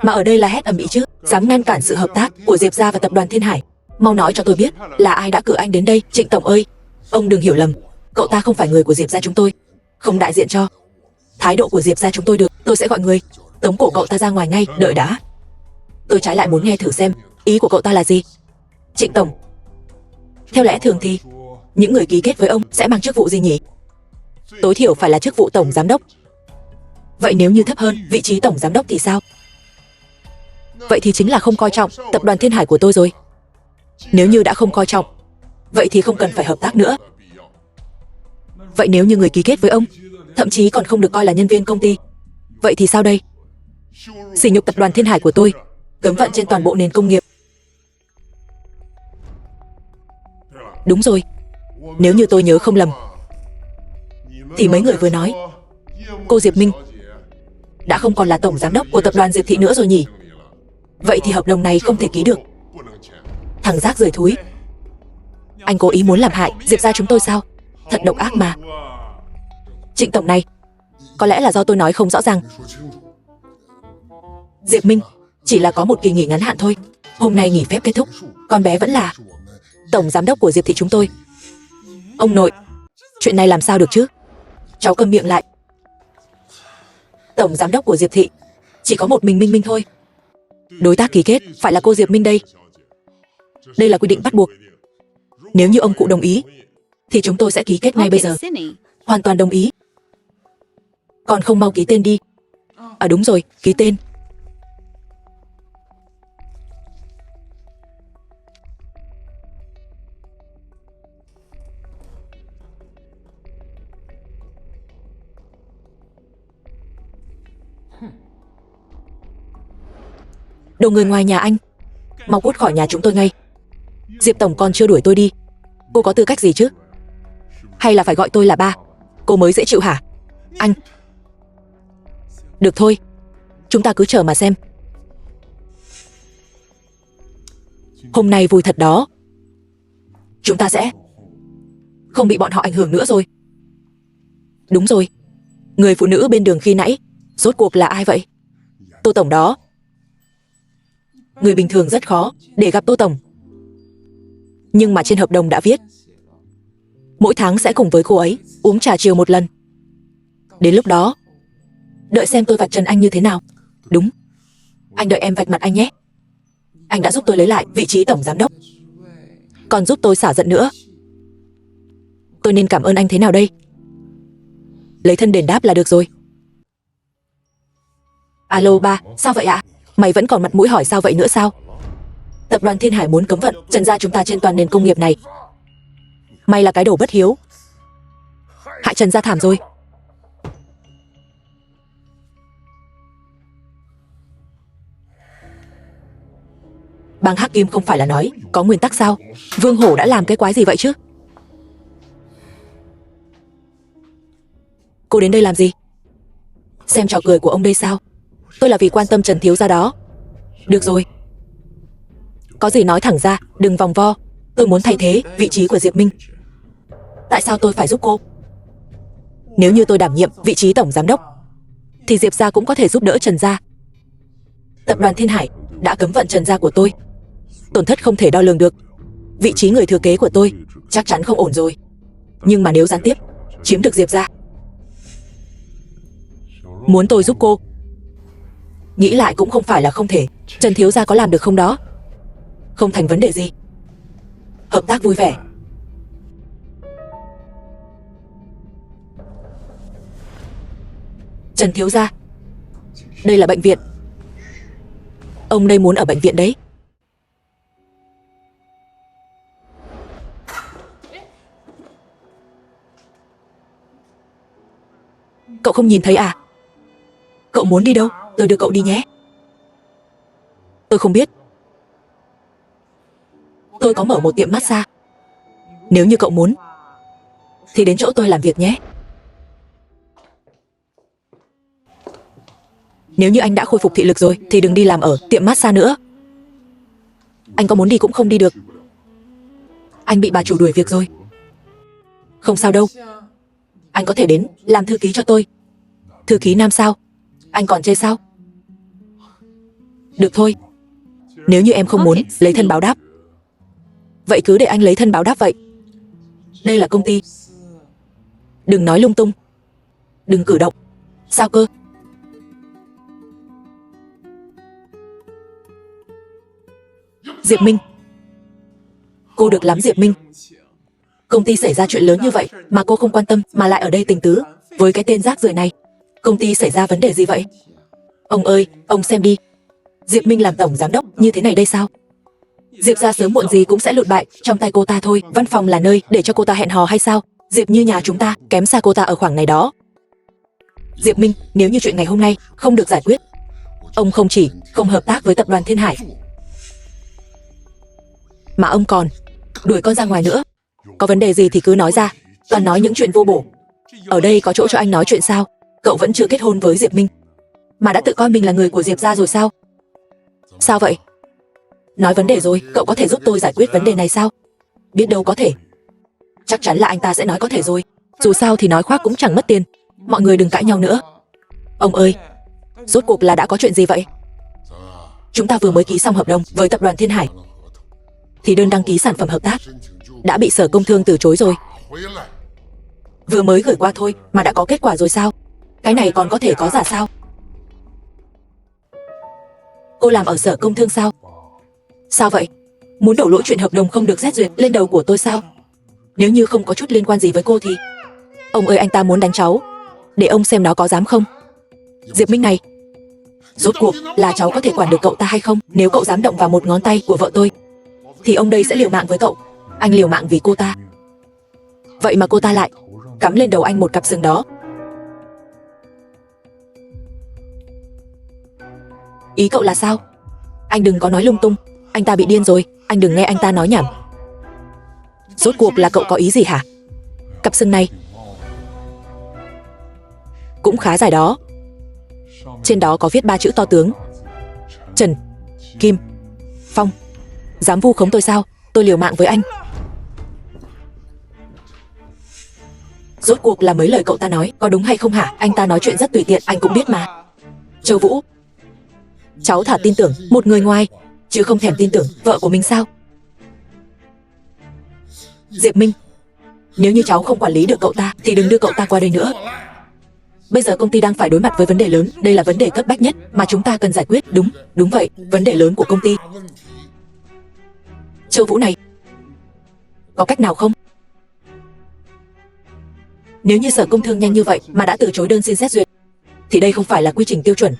mà ở đây là hét ầm ĩ chứ? Dám ngăn cản sự hợp tác của Diệp gia và tập đoàn Thiên Hải. Mau nói cho tôi biết là ai đã cử anh đến đây. Trịnh tổng ơi, ông đừng hiểu lầm, cậu ta không phải người của Diệp gia chúng tôi, không đại diện cho thái độ của Diệp gia chúng tôi được. Tôi sẽ gọi người tống cổ cậu ta ra ngoài ngay. Đợi đã, tôi trái lại muốn nghe thử xem ý của cậu ta là gì. Trịnh tổng, theo lẽ thường thì những người ký kết với ông sẽ mang chức vụ gì nhỉ? Tối thiểu phải là chức vụ tổng giám đốc. Vậy nếu như thấp hơn vị trí tổng giám đốc thì sao? Vậy thì chính là không coi trọng tập đoàn Thiên Hải của tôi rồi. Nếu như đã không coi trọng, vậy thì không cần phải hợp tác nữa. Vậy nếu như người ký kết với ông thậm chí còn không được coi là nhân viên công ty, vậy thì sao đây? Sỉ nhục tập đoàn Thiên Hải của tôi, cấm vận trên toàn bộ nền công nghiệp. Đúng rồi, nếu như tôi nhớ không lầm thì mấy người vừa nói cô Diệp Minh đã không còn là tổng giám đốc của tập đoàn Diệp thị nữa rồi nhỉ? Vậy thì hợp đồng này không thể ký được. Thằng rác rưởi thúi, anh cố ý muốn làm hại Diệp gia chúng tôi sao? Thật độc ác mà. Trịnh tổng này, có lẽ là do tôi nói không rõ ràng. Diệp Minh chỉ là có một kỳ nghỉ ngắn hạn thôi. Hôm nay nghỉ phép kết thúc, con bé vẫn là tổng giám đốc của Diệp thị chúng tôi. Ông nội, chuyện này làm sao được chứ? Cháu câm miệng lại. Tổng giám đốc của Diệp thị chỉ có một mình Minh Minh thôi. Đối tác ký kết phải là cô Diệp Minh đây. Đây là quy định bắt buộc. Nếu như ông cụ đồng ý thì chúng tôi sẽ ký kết ngay bây giờ. Hoàn toàn đồng ý. Còn không mau ký tên đi. À đúng rồi, ký tên. Đồ người ngoài nhà anh, mau cút khỏi nhà chúng tôi ngay. Diệp tổng còn chưa đuổi tôi đi, cô có tư cách gì chứ? Hay là phải gọi tôi là ba, cô mới dễ chịu hả? Anh. Được thôi, chúng ta cứ chờ mà xem. Hôm nay vui thật đó. Chúng ta sẽ không bị bọn họ ảnh hưởng nữa rồi. Đúng rồi, người phụ nữ bên đường khi nãy rốt cuộc là ai vậy? Tô Tổng đó. Người bình thường rất khó để gặp Tô Tổng, nhưng mà trên hợp đồng đã viết mỗi tháng sẽ cùng với cô ấy uống trà chiều một lần. Đến lúc đó, đợi xem tôi vạch trần anh như thế nào. Đúng, anh đợi em vạch mặt anh nhé. Anh đã giúp tôi lấy lại vị trí tổng giám đốc, còn giúp tôi xả giận nữa. Tôi nên cảm ơn anh thế nào đây? Lấy thân đền đáp là được rồi. Alo ba, sao vậy ạ? Mày vẫn còn mặt mũi hỏi sao vậy nữa sao? Tập đoàn Thiên Hải muốn cấm vận Trần gia chúng ta trên toàn nền công nghiệp này. Mày là cái đồ bất hiếu, hại Trần gia thảm rồi. Bang Hắc Kim không phải là nói có nguyên tắc sao? Vương Hổ đã làm cái quái gì vậy chứ? Cô đến đây làm gì? Xem trò cười của ông đây sao? Tôi là vì quan tâm Trần thiếu gia đó. Được rồi, có gì nói thẳng ra, đừng vòng vo. Tôi muốn thay thế vị trí của Diệp Minh. Tại sao tôi phải giúp cô? Nếu như tôi đảm nhiệm vị trí tổng giám đốc thì Diệp gia cũng có thể giúp đỡ Trần gia. Tập đoàn Thiên Hải đã cấm vận Trần gia của tôi, tổn thất không thể đo lường được. Vị trí người thừa kế của tôi chắc chắn không ổn rồi. Nhưng mà nếu gián tiếp chiếm được Diệp gia, muốn tôi giúp cô, nghĩ lại cũng không phải là không thể. Trần thiếu gia có làm được không đó? Không thành vấn đề gì. Hợp tác vui vẻ. Trần thiếu gia, đây là bệnh viện. Ông đây muốn ở bệnh viện đấy. Cậu không nhìn thấy à? Cậu muốn đi đâu? Tôi đưa cậu đi nhé. Tôi không biết. Tôi có mở một tiệm massage. Nếu như cậu muốn thì đến chỗ tôi làm việc nhé. Nếu như anh đã khôi phục thị lực rồi thì đừng đi làm ở tiệm massage nữa. Anh có muốn đi cũng không đi được. Anh bị bà chủ đuổi việc rồi. Không sao đâu, anh có thể đến làm thư ký cho tôi. Thư ký nam sao? Anh còn chê sao? Được thôi, nếu như em không muốn lấy thân báo đáp, vậy cứ để anh lấy thân báo đáp vậy. Đây là công ty. Đừng nói lung tung, đừng cử động. Sao cơ? Diệp Minh. Cô được lắm Diệp Minh. Công ty xảy ra chuyện lớn như vậy mà cô không quan tâm, mà lại ở đây tình tứ với cái tên rác rưởi này. Công ty xảy ra vấn đề gì vậy? Ông ơi, ông xem đi. Diệp Minh làm tổng giám đốc như thế này đây sao? Diệp gia sớm muộn gì cũng sẽ lụt bại trong tay cô ta thôi. Văn phòng là nơi để cho cô ta hẹn hò hay sao? Diệp như nhà chúng ta, kém xa cô ta ở khoảng này đó. Diệp Minh, nếu như chuyện ngày hôm nay không được giải quyết, ông không chỉ không hợp tác với tập đoàn Thiên Hải, mà ông còn đuổi con ra ngoài nữa. Có vấn đề gì thì cứ nói ra, toàn nói những chuyện vô bổ. Ở đây có chỗ cho anh nói chuyện sao? Cậu vẫn chưa kết hôn với Diệp Minh mà đã tự coi mình là người của Diệp gia rồi sao? Sao vậy? Nói vấn đề rồi, cậu có thể giúp tôi giải quyết vấn đề này sao? Biết đâu có thể. Chắc chắn là anh ta sẽ nói có thể rồi. Dù sao thì nói khoác cũng chẳng mất tiền. Mọi người đừng cãi nhau nữa. Ông ơi, rốt cuộc là đã có chuyện gì vậy? Chúng ta vừa mới ký xong hợp đồng với tập đoàn Thiên Hải thì đơn đăng ký sản phẩm hợp tác đã bị Sở Công Thương từ chối rồi. Vừa mới gửi qua thôi mà đã có kết quả rồi sao? Cái này còn có thể có giả sao? Cô làm ở Sở Công Thương sao? Sao vậy? Muốn đổ lỗi chuyện hợp đồng không được xét duyệt lên đầu của tôi sao? Nếu như không có chút liên quan gì với cô thì... Ông ơi, anh ta muốn đánh cháu. Để ông xem nó có dám không? Diệp Minh này, rốt cuộc là cháu có thể quản được cậu ta hay không? Nếu cậu dám động vào một ngón tay của vợ tôi thì ông đây sẽ liều mạng với cậu. Anh liều mạng vì cô ta, vậy mà cô ta lại cắm lên đầu anh một cặp sừng đó. Ý cậu là sao? Anh đừng có nói lung tung. Anh ta bị điên rồi, anh đừng nghe anh ta nói nhảm. Rốt cuộc là cậu có ý gì hả? Cặp sừng này cũng khá dài đó. Trên đó có viết 3 chữ to tướng: Trần Kim Phong. Dám vu khống tôi sao? Tôi liều mạng với anh. Rốt cuộc là mấy lời cậu ta nói có đúng hay không hả? Anh ta nói chuyện rất tùy tiện, anh cũng biết mà. Châu Vũ, cháu thà tin tưởng một người ngoài, chứ không thèm tin tưởng vợ của mình sao? Diệp Minh, nếu như cháu không quản lý được cậu ta thì đừng đưa cậu ta qua đây nữa. Bây giờ công ty đang phải đối mặt với vấn đề lớn, đây là vấn đề cấp bách nhất mà chúng ta cần giải quyết. Đúng vậy, vấn đề lớn của công ty. Châu Vũ này, có cách nào không? Nếu như Sở Công Thương nhanh như vậy mà đã từ chối đơn xin xét duyệt, thì đây không phải là quy trình tiêu chuẩn.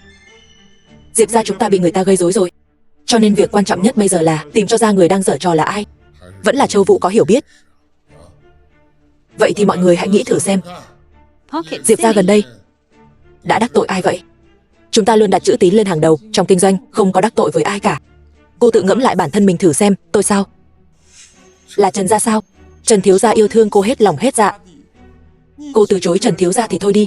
Diệp gia chúng ta bị người ta gây rối rồi. Cho nên việc quan trọng nhất bây giờ là tìm cho ra người đang giở trò là ai. Vẫn là Châu Vũ có hiểu biết. Vậy thì mọi người hãy nghĩ thử xem, Pocket Diệp gia City. gần đây đã đắc tội ai vậy? Chúng ta luôn đặt chữ tín lên hàng đầu trong kinh doanh, không có đắc tội với ai cả. Cô tự ngẫm lại bản thân mình thử xem, tôi sao? Là Trần gia sao? Trần thiếu gia yêu thương cô hết lòng hết dạ. Cô từ chối Trần thiếu gia thì thôi đi,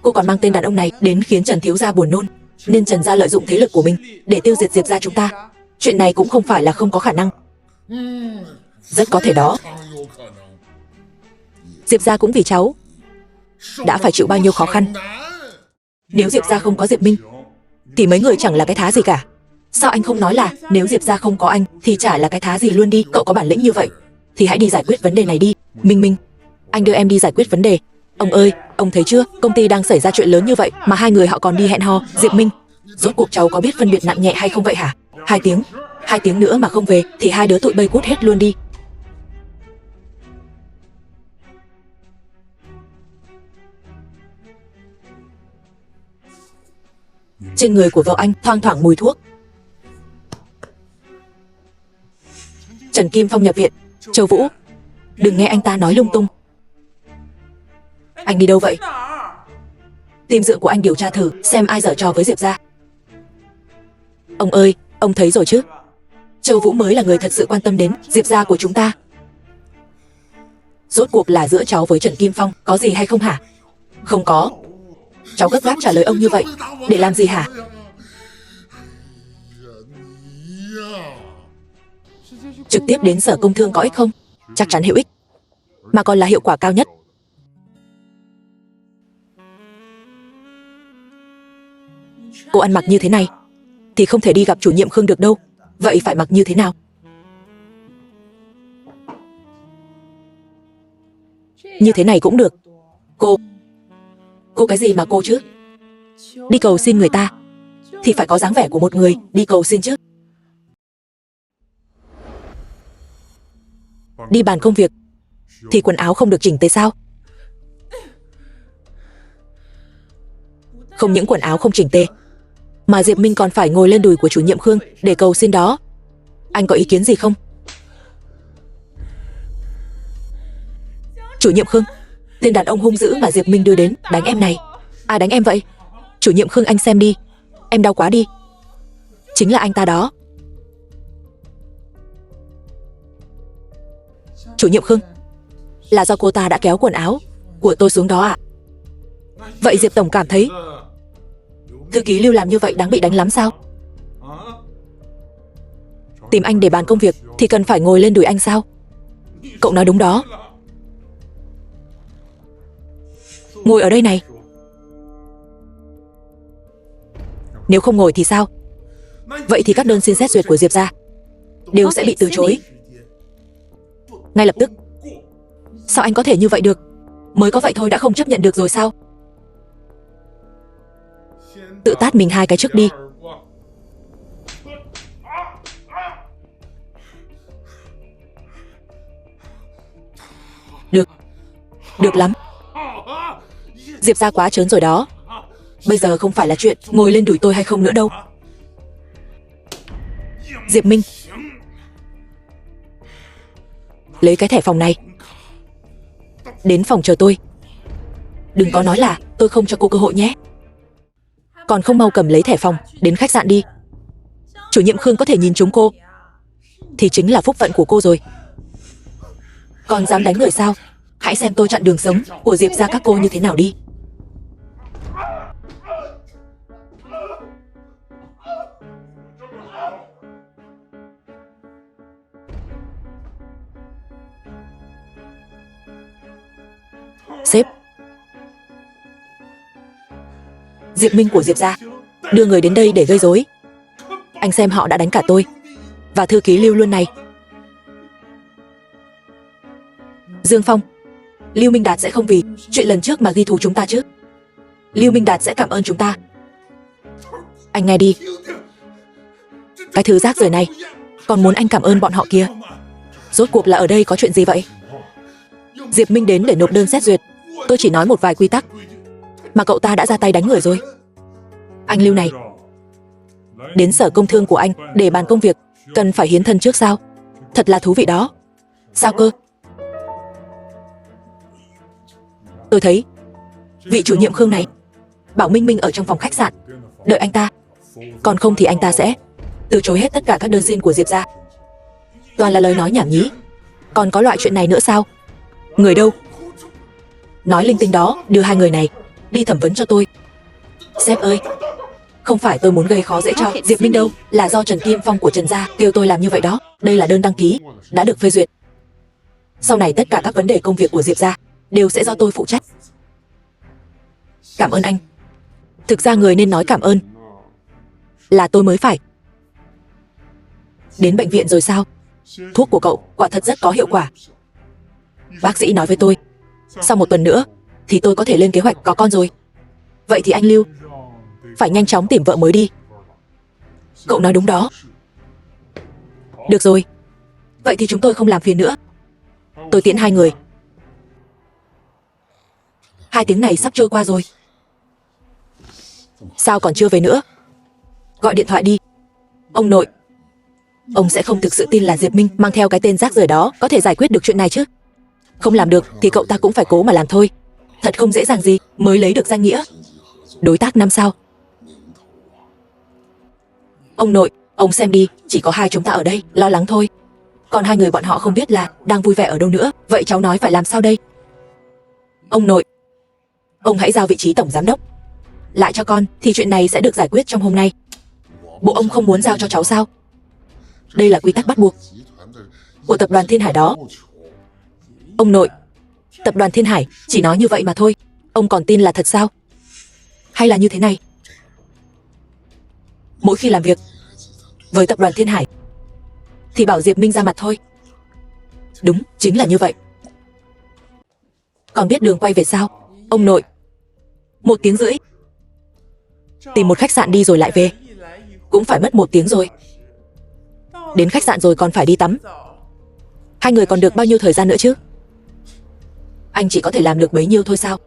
cô còn mang tên đàn ông này đến khiến Trần thiếu gia buồn nôn. Nên Trần gia lợi dụng thế lực của mình để tiêu diệt Diệp gia chúng ta. Chuyện này cũng không phải là không có khả năng. Rất có thể đó. Diệp gia cũng vì cháu đã phải chịu bao nhiêu khó khăn. Nếu Diệp gia không có Diệp Minh thì mấy người chẳng là cái thá gì cả. Sao anh không nói là nếu Diệp gia không có anh thì chả là cái thá gì luôn đi? Cậu có bản lĩnh như vậy thì hãy đi giải quyết vấn đề này đi. Minh, anh đưa em đi giải quyết vấn đề. Ông ơi, ông thấy chưa, công ty đang xảy ra chuyện lớn như vậy mà hai người họ còn đi hẹn hò. Diệp Minh, rốt cuộc cháu có biết phân biệt nặng nhẹ hay không vậy hả? 2 tiếng nữa mà không về thì hai đứa tụi bay cút hết luôn đi. Trên người của vợ anh thoang thoảng mùi thuốc. Trần Kim Phong nhập viện. Châu Vũ, đừng nghe anh ta nói lung tung. Anh đi đâu vậy? Team dựa của anh điều tra thử xem ai giở trò với Diệp gia. Ông ơi, ông thấy rồi chứ? Châu Vũ mới là người thật sự quan tâm đến Diệp gia của chúng ta. Rốt cuộc là giữa cháu với Trần Kim Phong có gì hay không hả? Không có. Cháu gấp gáp trả lời ông như vậy để làm gì hả? Trực tiếp đến Sở Công Thương có ích không? Chắc chắn hữu ích, mà còn là hiệu quả cao nhất. Cô ăn mặc như thế này thì không thể đi gặp chủ nhiệm Khương được đâu. Vậy phải mặc như thế nào? Như thế này cũng được. Cô cái gì mà cô chứ? Đi cầu xin người ta thì phải có dáng vẻ của một người đi cầu xin chứ. Đi bàn công việc thì quần áo không được chỉnh tề sao? Không những quần áo không chỉnh tề mà Diệp Minh còn phải ngồi lên đùi của chủ nhiệm Khương để cầu xin đó. Anh có ý kiến gì không? Chủ nhiệm Khương, tên đàn ông hung dữ mà Diệp Minh đưa đến đánh em này. Ai đánh em vậy? Chủ nhiệm Khương, anh xem đi, em đau quá đi. Chính là anh ta đó. Chủ nhiệm Khương, là do cô ta đã kéo quần áo của tôi xuống đó ạ. Vậy Diệp tổng cảm thấy thư ký Lưu làm như vậy đáng bị đánh lắm sao? Tìm anh để bàn công việc thì cần phải ngồi lên đùi anh sao? Cậu nói đúng đó. Ngồi ở đây này. Nếu không ngồi thì sao? Vậy thì các đơn xin xét duyệt của Diệp gia đều sẽ bị từ chối ngay lập tức. Sao anh có thể như vậy được? Mới có vậy thôi đã không chấp nhận được rồi sao? Tự tát mình 2 cái trước đi. Được lắm. Diệp gia quá trớn rồi đó. Bây giờ không phải là chuyện ngồi lên đùi tôi hay không nữa đâu. Diệp Minh, lấy cái thẻ phòng này, đến phòng chờ tôi. Đừng có nói là tôi không cho cô cơ hội nhé. Còn không mau cầm lấy thẻ phòng đến khách sạn đi. Chủ nhiệm Khương có thể nhìn trúng cô thì chính là phúc phận của cô rồi. Còn dám đánh người sao? Hãy xem tôi chặn đường sống của Diệp gia các cô như thế nào đi. Diệp Minh của Diệp gia đưa người đến đây để gây rối. Anh xem họ đã đánh cả tôi và thư ký Lưu luôn này. Dương Phong, Lưu Minh Đạt sẽ không vì chuyện lần trước mà ghi thù chúng ta chứ? Lưu Minh Đạt sẽ cảm ơn chúng ta. Anh nghe đi, cái thứ rác rưởi này còn muốn anh cảm ơn bọn họ kia. Rốt cuộc là ở đây có chuyện gì vậy? Diệp Minh đến để nộp đơn xét duyệt. Tôi chỉ nói một vài quy tắc mà cậu ta đã ra tay đánh người rồi. Anh Lưu này đến sở công thương của anh để bàn công việc, cần phải hiến thân trước sao? Thật là thú vị đó. Sao cơ? Tôi thấy vị chủ nhiệm Khương này bảo Minh Minh ở trong phòng khách sạn đợi anh ta, còn không thì anh ta sẽ từ chối hết tất cả các đơn xin của Diệp gia. Toàn là lời nói nhảm nhí. Còn có loại chuyện này nữa sao? Người đâu? Nói linh tinh đó, đưa hai người này đi thẩm vấn cho tôi. Sếp ơi, không phải tôi muốn gây khó dễ cho Diệp Minh đâu, là do Trần Kim Phong của Trần gia kêu tôi làm như vậy đó. Đây là đơn đăng ký đã được phê duyệt. Sau này tất cả các vấn đề công việc của Diệp gia đều sẽ do tôi phụ trách. Cảm ơn anh. Thực ra người nên nói cảm ơn là tôi mới phải. Đến bệnh viện rồi sao? Thuốc của cậu quả thật rất có hiệu quả. Bác sĩ nói với tôi, sau 1 tuần nữa thì tôi có thể lên kế hoạch có con rồi. Vậy thì anh Lưu phải nhanh chóng tìm vợ mới đi. Cậu nói đúng đó. Được rồi, vậy thì chúng tôi không làm phiền nữa. Tôi tiễn hai người. 2 tiếng này sắp trôi qua rồi. Sao còn chưa về nữa? Gọi điện thoại đi. Ông nội, ông sẽ không thực sự tin là Diệp Minh mang theo cái tên rác rưởi đó có thể giải quyết được chuyện này chứ? Không làm được thì cậu ta cũng phải cố mà làm thôi. Thật không dễ dàng gì mới lấy được danh nghĩa đối tác 5 sao. Ông nội, ông xem đi, chỉ có 2 chúng ta ở đây, lo lắng thôi. Còn 2 người bọn họ không biết là đang vui vẻ ở đâu nữa. Vậy cháu nói phải làm sao đây? Ông nội, ông hãy giao vị trí tổng giám đốc lại cho con, thì chuyện này sẽ được giải quyết trong hôm nay. Bộ ông không muốn giao cho cháu sao? Đây là quy tắc bắt buộc của tập đoàn Thiên Hải đó. Ông nội, tập đoàn Thiên Hải chỉ nói như vậy mà thôi, ông còn tin là thật sao? Hay là như thế này? Mỗi khi làm việc với tập đoàn Thiên Hải thì bảo Diệp Minh ra mặt thôi. Đúng, chính là như vậy. Còn biết đường quay về sao? Ông nội, 1 tiếng rưỡi. Tìm một khách sạn đi rồi lại về, cũng phải mất 1 tiếng rồi. Đến khách sạn rồi còn phải đi tắm. 2 người còn được bao nhiêu thời gian nữa chứ? Anh chỉ có thể làm được bấy nhiêu thôi sao?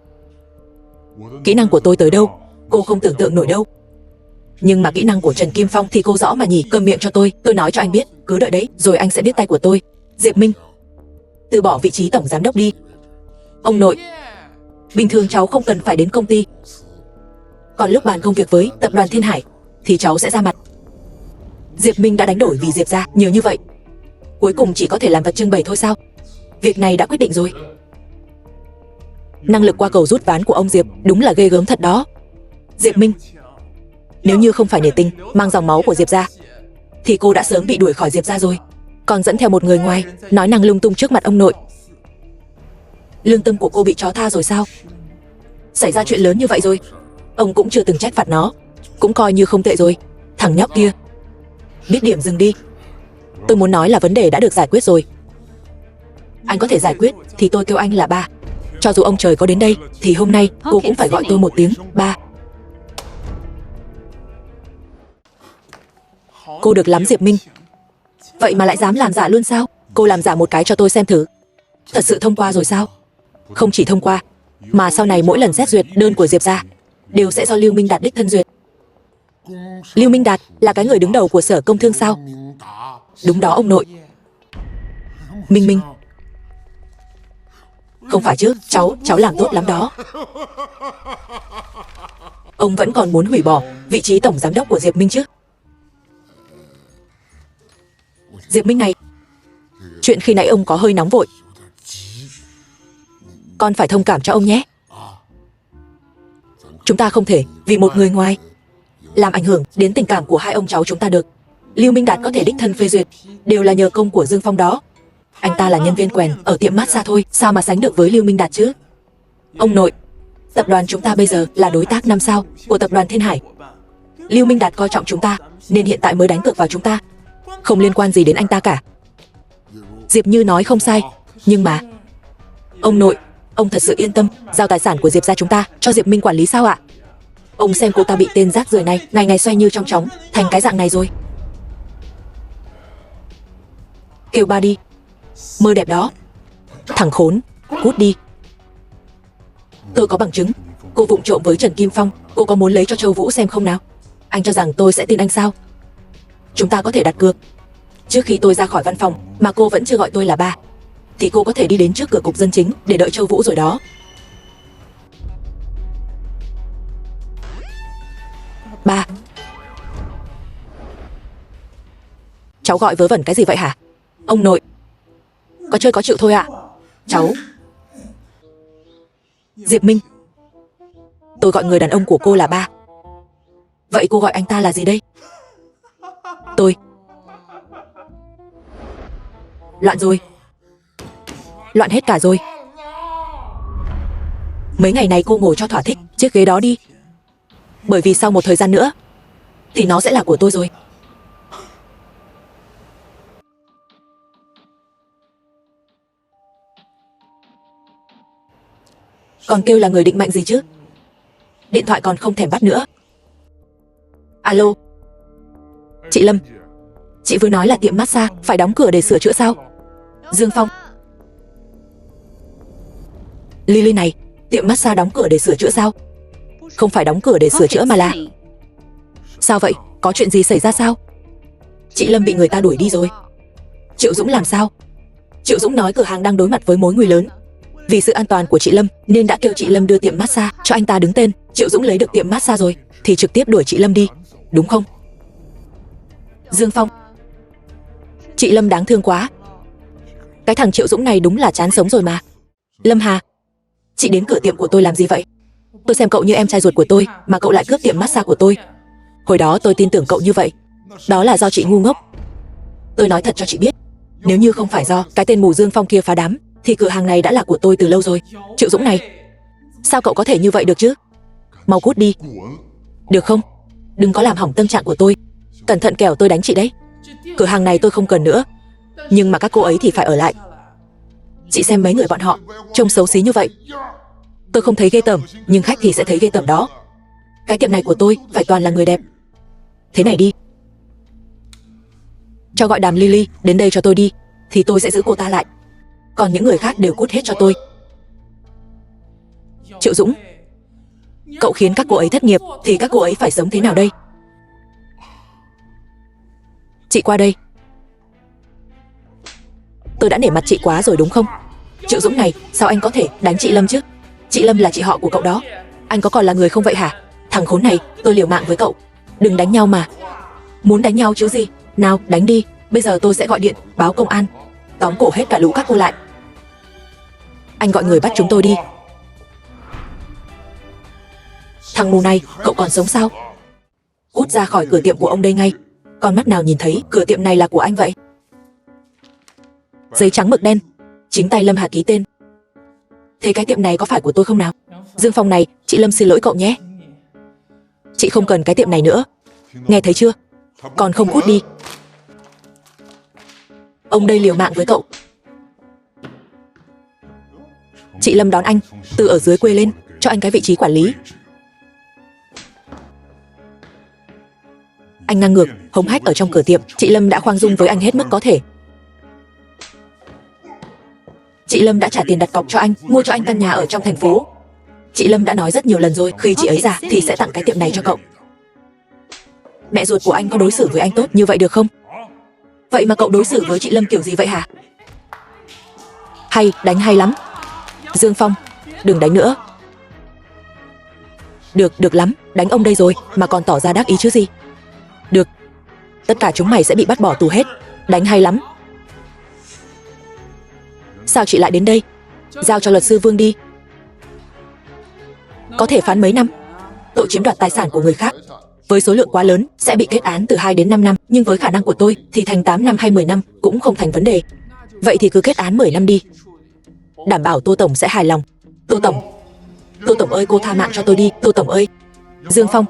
Kỹ năng của tôi tới đâu cô không tưởng tượng nổi đâu. Nhưng mà kỹ năng của Trần Kim Phong thì cô rõ mà nhỉ. Câm miệng cho tôi nói cho anh biết. Cứ đợi đấy, rồi anh sẽ biết tay của tôi. Diệp Minh, từ bỏ vị trí tổng giám đốc đi. Ông nội, bình thường cháu không cần phải đến công ty, còn lúc bàn công việc với tập đoàn Thiên Hải thì cháu sẽ ra mặt. Diệp Minh đã đánh đổi vì Diệp gia nhiều như vậy, cuối cùng chỉ có thể làm vật trưng bày thôi sao? Việc này đã quyết định rồi. Năng lực qua cầu rút ván của ông Diệp đúng là ghê gớm thật đó. Diệp Minh, nếu như không phải nể tình mang dòng máu của Diệp gia thì cô đã sớm bị đuổi khỏi Diệp gia rồi. Còn dẫn theo một người ngoài nói năng lung tung trước mặt ông nội. Lương tâm của cô bị chó tha rồi sao? Xảy ra chuyện lớn như vậy rồi, ông cũng chưa từng trách phạt nó, cũng coi như không tệ rồi. Thằng nhóc kia, biết điểm dừng đi. Tôi muốn nói là vấn đề đã được giải quyết rồi. Anh có thể giải quyết thì tôi kêu anh là ba. Cho dù ông trời có đến đây thì hôm nay cô cũng phải gọi tôi một tiếng ba. Cô được lắm Diệp Minh. Vậy mà lại dám làm giả luôn sao? Cô làm giả một cái cho tôi xem thử. Thật sự thông qua rồi sao? Không chỉ thông qua, mà sau này mỗi lần xét duyệt đơn của Diệp gia đều sẽ do Lưu Minh Đạt đích thân duyệt. Lưu Minh Đạt là cái người đứng đầu của sở công thương sao? Đúng đó ông nội. Minh Minh. Không phải chứ, cháu làm tốt lắm đó. Ông vẫn còn muốn hủy bỏ vị trí tổng giám đốc của Diệp Minh chứ? Diệp Minh này, chuyện khi nãy ông có hơi nóng vội. Con phải thông cảm cho ông nhé. Chúng ta không thể vì một người ngoài làm ảnh hưởng đến tình cảm của hai ông cháu chúng ta được. Lưu Minh Đạt có thể đích thân phê duyệt đều là nhờ công của Dương Phong đó. Anh ta là nhân viên quèn ở tiệm massage thôi, sao mà sánh được với Lưu Minh Đạt chứ? Ông nội, Tập đoàn chúng ta bây giờ là đối tác 5 sao của tập đoàn Thiên Hải. Lưu Minh Đạt coi trọng chúng ta, nên hiện tại mới đánh cược vào chúng ta. Không liên quan gì đến anh ta cả. Diệp Như nói không sai, nhưng mà... Ông nội, ông thật sự yên tâm giao tài sản của Diệp gia chúng ta cho Diệp Minh quản lý sao ạ? Ông xem cô ta bị tên rác rưởi này ngày ngày xoay như trong chóng, thành cái dạng này rồi. Kêu ba đi. Mơ đẹp đó. Thằng khốn, cút đi. Tôi có bằng chứng. Cô vụng trộm với Trần Kim Phong. Cô có muốn lấy cho Châu Vũ xem không nào? Anh cho rằng tôi sẽ tin anh sao? Chúng ta có thể đặt cược. Trước khi tôi ra khỏi văn phòng mà cô vẫn chưa gọi tôi là ba, thì cô có thể đi đến trước cửa cục dân chính để đợi Châu Vũ rồi đó. Ba. Cháu gọi vớ vẩn cái gì vậy hả? Ông nội. Có chơi có chịu thôi ạ. Cháu. Diệp Minh. Tôi gọi người đàn ông của cô là ba. Vậy cô gọi anh ta là gì đây? Tôi. Loạn rồi. Loạn hết cả rồi. Mấy ngày này cô ngồi cho thỏa thích chiếc ghế đó đi. Bởi vì sau một thời gian nữa thì nó sẽ là của tôi rồi. Còn kêu là người định mệnh gì chứ? Điện thoại còn không thèm bắt nữa. Alo. Chị Lâm. Chị vừa nói là tiệm massage phải đóng cửa để sửa chữa sao? Dương Phong. Lily này, tiệm massage đóng cửa để sửa chữa sao? Không phải đóng cửa để sửa chữa mà là... Sao vậy? Có chuyện gì xảy ra sao? Chị Lâm bị người ta đuổi đi rồi. Triệu Dũng làm sao? Triệu Dũng nói cửa hàng đang đối mặt với mối nguy lớn. Vì sự an toàn của chị Lâm nên đã kêu chị Lâm đưa tiệm massage cho anh ta đứng tên. Triệu Dũng lấy được tiệm massage rồi thì trực tiếp đuổi chị Lâm đi, đúng không? Dương Phong. Chị Lâm đáng thương quá. Cái thằng Triệu Dũng này đúng là chán sống rồi mà. Lâm Hà, chị đến cửa tiệm của tôi làm gì vậy? Tôi xem cậu như em trai ruột của tôi mà cậu lại cướp tiệm massage của tôi. Hồi đó tôi tin tưởng cậu như vậy. Đó là do chị ngu ngốc. Tôi nói thật cho chị biết, nếu như không phải do cái tên mù Dương Phong kia phá đám thì cửa hàng này đã là của tôi từ lâu rồi. Triệu Dũng này, sao cậu có thể như vậy được chứ? Mau cút đi, được không? Đừng có làm hỏng tâm trạng của tôi. Cẩn thận kẻo tôi đánh chị đấy. Cửa hàng này tôi không cần nữa, nhưng mà các cô ấy thì phải ở lại. Chị xem mấy người bọn họ trông xấu xí như vậy. Tôi không thấy ghê tởm, nhưng khách thì sẽ thấy ghê tởm đó. Cái tiệm này của tôi phải toàn là người đẹp. Thế này đi, cho gọi đàm Lily đến đây cho tôi đi, thì tôi sẽ giữ cô ta lại. Còn những người khác đều cút hết cho tôi. Triệu Dũng, cậu khiến các cô ấy thất nghiệp thì các cô ấy phải sống thế nào đây? Chị qua đây. Tôi đã nể mặt chị quá rồi đúng không? Triệu Dũng này, sao anh có thể đánh chị Lâm chứ? Chị Lâm là chị họ của cậu đó. Anh có còn là người không vậy hả? Thằng khốn này, tôi liều mạng với cậu. Đừng đánh nhau mà. Muốn đánh nhau chứ gì? Nào, đánh đi. Bây giờ tôi sẽ gọi điện, báo công an, tóm cổ hết cả lũ các cô lại. Anh gọi người bắt chúng tôi đi. Thằng mù này, cậu còn sống sao? Cút ra khỏi cửa tiệm của ông đây ngay. Con mắt nào nhìn thấy cửa tiệm này là của anh vậy? Giấy trắng mực đen, chính tay Lâm Hà ký tên. Thế cái tiệm này có phải của tôi không nào? Dương Phong này, chị Lâm xin lỗi cậu nhé. Chị không cần cái tiệm này nữa. Nghe thấy chưa? Còn không cút đi. Ông đây liều mạng với cậu. Chị Lâm đón anh từ ở dưới quê lên, cho anh cái vị trí quản lý. Anh ngang ngược, hống hách ở trong cửa tiệm. Chị Lâm đã khoan dung với anh hết mức có thể. Chị Lâm đã trả tiền đặt cọc cho anh, mua cho anh căn nhà ở trong thành phố. Chị Lâm đã nói rất nhiều lần rồi, khi chị ấy già thì sẽ tặng cái tiệm này cho cậu. Mẹ ruột của anh có đối xử với anh tốt như vậy được không? Vậy mà cậu đối xử với chị Lâm kiểu gì vậy hả? Hay, đánh hay lắm. Dương Phong, đừng đánh nữa. Được lắm, đánh ông đây rồi mà còn tỏ ra đắc ý chứ gì. Được, tất cả chúng mày sẽ bị bắt bỏ tù hết. Đánh hay lắm. Sao chị lại đến đây? Giao cho luật sư Vương đi. Có thể phán mấy năm. Tội chiếm đoạt tài sản của người khác với số lượng quá lớn sẽ bị kết án từ 2 đến 5 năm. Nhưng với khả năng của tôi thì thành 8 năm hay 10 năm cũng không thành vấn đề. Vậy thì cứ kết án 10 năm đi. Đảm bảo Tô Tổng sẽ hài lòng. Tô Tổng, Tô tổng ơi, cô tha mạng cho tôi đi, Tô tổng ơi. Dương Phong,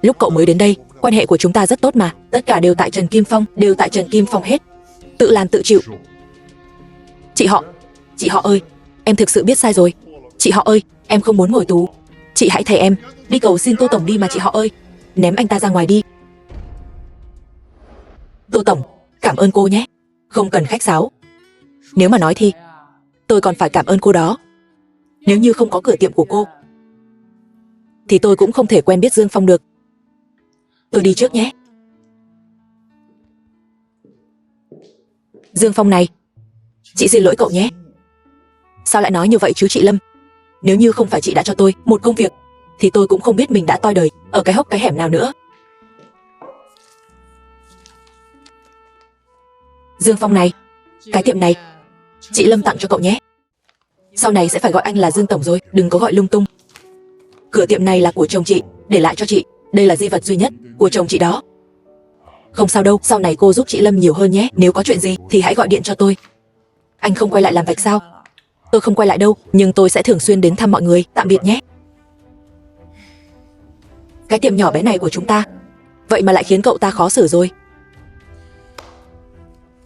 lúc cậu mới đến đây, quan hệ của chúng ta rất tốt mà. Tất cả đều tại Trần Kim Phong, đều tại Trần Kim Phong hết. Tự làm tự chịu. Chị họ ơi, em thực sự biết sai rồi. Chị họ ơi, em không muốn ngồi tù. Chị hãy thay em, đi cầu xin Tô tổng đi mà chị họ ơi. Ném anh ta ra ngoài đi. Tô tổng, cảm ơn cô nhé. Không cần khách sáo. Nếu mà nói thì tôi còn phải cảm ơn cô đó. Nếu như không có cửa tiệm của cô thì tôi cũng không thể quen biết Dương Phong được. Tôi đi trước nhé. Dương Phong này, chị xin lỗi cậu nhé. Sao lại nói như vậy chứ chị Lâm? Nếu như không phải chị đã cho tôi một công việc thì tôi cũng không biết mình đã toi đời ở cái hốc cái hẻm nào nữa. Dương Phong này, cái tiệm này chị Lâm tặng cho cậu nhé. Sau này sẽ phải gọi anh là Dương tổng rồi, đừng có gọi lung tung. Cửa tiệm này là của chồng chị, để lại cho chị. Đây là di vật duy nhất của chồng chị đó. Không sao đâu, sau này cô giúp chị Lâm nhiều hơn nhé. Nếu có chuyện gì thì hãy gọi điện cho tôi. Anh không quay lại làm vạch sao? Tôi không quay lại đâu, nhưng tôi sẽ thường xuyên đến thăm mọi người. Tạm biệt nhé. Cái tiệm nhỏ bé này của chúng ta, vậy mà lại khiến cậu ta khó xử rồi.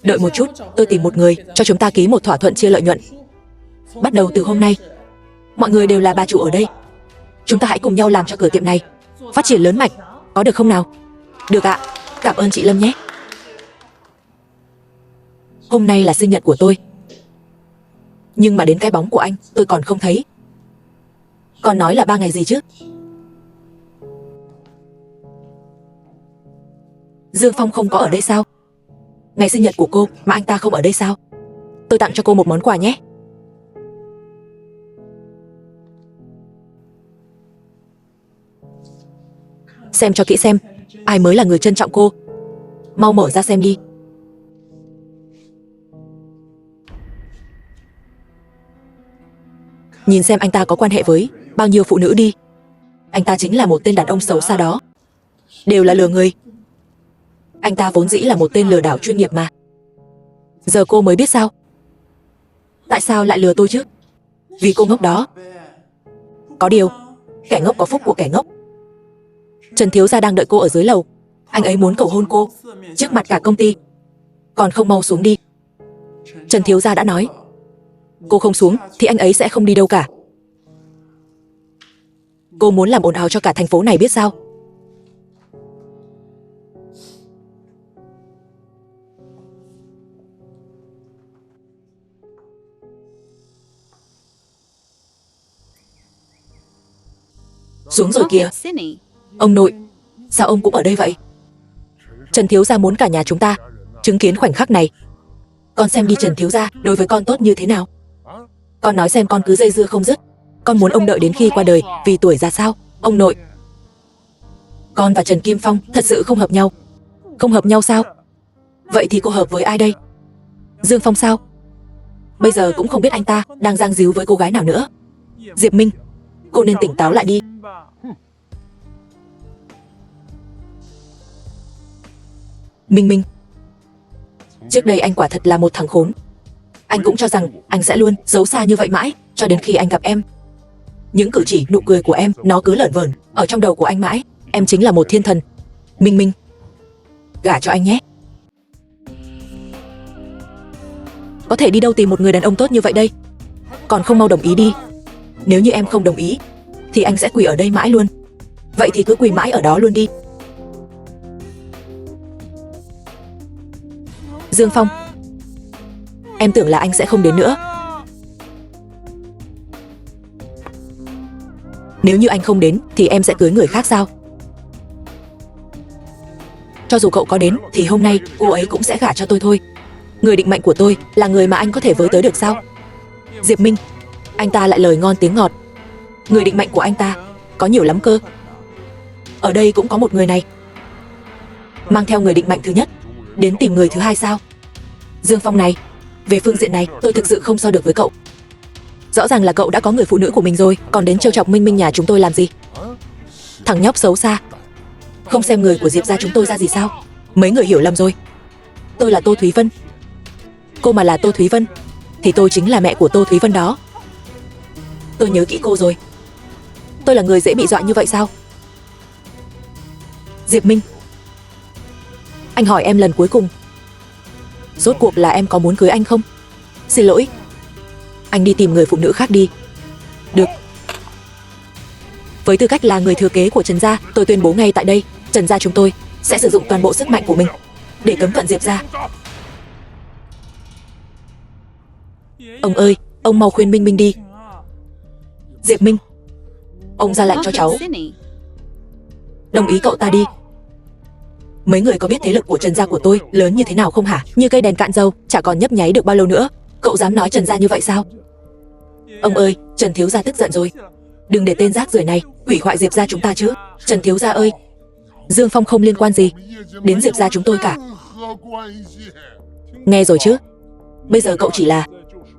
Đợi một chút, tôi tìm một người cho chúng ta ký một thỏa thuận chia lợi nhuận. Bắt đầu từ hôm nay, mọi người đều là bà chủ ở đây. Chúng ta hãy cùng nhau làm cho cửa tiệm này phát triển lớn mạnh, có được không nào? Được ạ, cảm ơn chị Lâm nhé. Hôm nay là sinh nhật của tôi, nhưng mà đến cái bóng của anh tôi còn không thấy. Còn nói là 3 ngày gì chứ? Dương Phong không có ở đây sao? Ngày sinh nhật của cô mà anh ta không ở đây sao? Tôi tặng cho cô một món quà nhé. Xem cho kỹ xem, ai mới là người trân trọng cô. Mau mở ra xem đi. Nhìn xem anh ta có quan hệ với bao nhiêu phụ nữ đi. Anh ta chính là một tên đàn ông xấu xa đó. Đều là lừa người. Anh ta vốn dĩ là một tên lừa đảo chuyên nghiệp mà. Giờ cô mới biết sao? Tại sao lại lừa tôi chứ? Vì cô ngốc đó. Có điều, kẻ ngốc có phúc của kẻ ngốc. Trần thiếu gia đang đợi cô ở dưới lầu. Anh ấy muốn cầu hôn cô trước mặt cả công ty. Còn không mau xuống đi. Trần thiếu gia đã nói, cô không xuống thì anh ấy sẽ không đi đâu cả. Cô muốn làm ồn ào cho cả thành phố này biết sao? Xuống rồi kìa. Pocket Cine. Ông nội, sao ông cũng ở đây vậy? Trần thiếu gia muốn cả nhà chúng ta chứng kiến khoảnh khắc này. Con xem đi, Trần thiếu gia đối với con tốt như thế nào. Con nói xem, con cứ dây dưa không dứt. Con muốn ông đợi đến khi qua đời vì tuổi già sao? Ông nội, con và Trần Kim Phong thật sự không hợp nhau. Không hợp nhau sao? Vậy thì cô hợp với ai đây? Dương Phong sao? Bây giờ cũng không biết anh ta đang giang díu với cô gái nào nữa. Diệp Minh, cô nên tỉnh táo lại đi. Minh Minh, trước đây anh quả thật là một thằng khốn. Anh cũng cho rằng anh sẽ luôn giấu xa như vậy mãi cho đến khi anh gặp em. Những cử chỉ nụ cười của em nó cứ lởn vởn ở trong đầu của anh mãi. Em chính là một thiên thần. Minh Minh, gả cho anh nhé. Có thể đi đâu tìm một người đàn ông tốt như vậy đây? Còn không mau đồng ý đi. Nếu như em không đồng ý thì anh sẽ quỳ ở đây mãi luôn. Vậy thì cứ quỳ mãi ở đó luôn đi. Dương Phong, em tưởng là anh sẽ không đến nữa. Nếu như anh không đến thì em sẽ cưới người khác sao? Cho dù cậu có đến thì hôm nay cô ấy cũng sẽ gả cho tôi thôi. Người định mệnh của tôi là người mà anh có thể với tới được sao? Diệp Minh, anh ta lại lời ngon tiếng ngọt. Người định mệnh của anh ta có nhiều lắm cơ. Ở đây cũng có một người này. Mang theo người định mệnh thứ nhất đến tìm người thứ hai sao? Dương Phong này, về phương diện này tôi thực sự không so được với cậu. Rõ ràng là cậu đã có người phụ nữ của mình rồi, còn đến trêu chọc Minh Minh nhà chúng tôi làm gì? Thằng nhóc xấu xa, không xem người của Diệp gia chúng tôi ra gì sao? Mấy người hiểu lầm rồi. Tôi là Tô Thúy Vân. Cô mà là Tô Thúy Vân thì tôi chính là mẹ của Tô Thúy Vân đó. Tôi nhớ kỹ cô rồi. Tôi là người dễ bị dọa như vậy sao? Diệp Minh, anh hỏi em lần cuối cùng, rốt cuộc là em có muốn cưới anh không? Xin lỗi, anh đi tìm người phụ nữ khác đi. Được. Với tư cách là người thừa kế của Trần gia, tôi tuyên bố ngay tại đây, Trần gia chúng tôi sẽ sử dụng toàn bộ sức mạnh của mình để cấm vận Diệp gia. Ông ơi, ông mau khuyên Minh Minh đi. Diệp Minh, ông ra lệnh cho cháu, Pocket City. đồng ý cậu ta đi. Mấy người có biết thế lực của Trần gia của tôi lớn như thế nào không hả? Như cây đèn cạn dầu, chả còn nhấp nháy được bao lâu nữa. Cậu dám nói Trần gia như vậy sao? Ông ơi, Trần thiếu gia tức giận rồi. Đừng để tên rác rưởi này hủy hoại Diệp gia chúng ta chứ. Trần thiếu gia ơi, Dương Phong không liên quan gì đến Diệp gia chúng tôi cả. Nghe rồi chứ? Bây giờ cậu chỉ là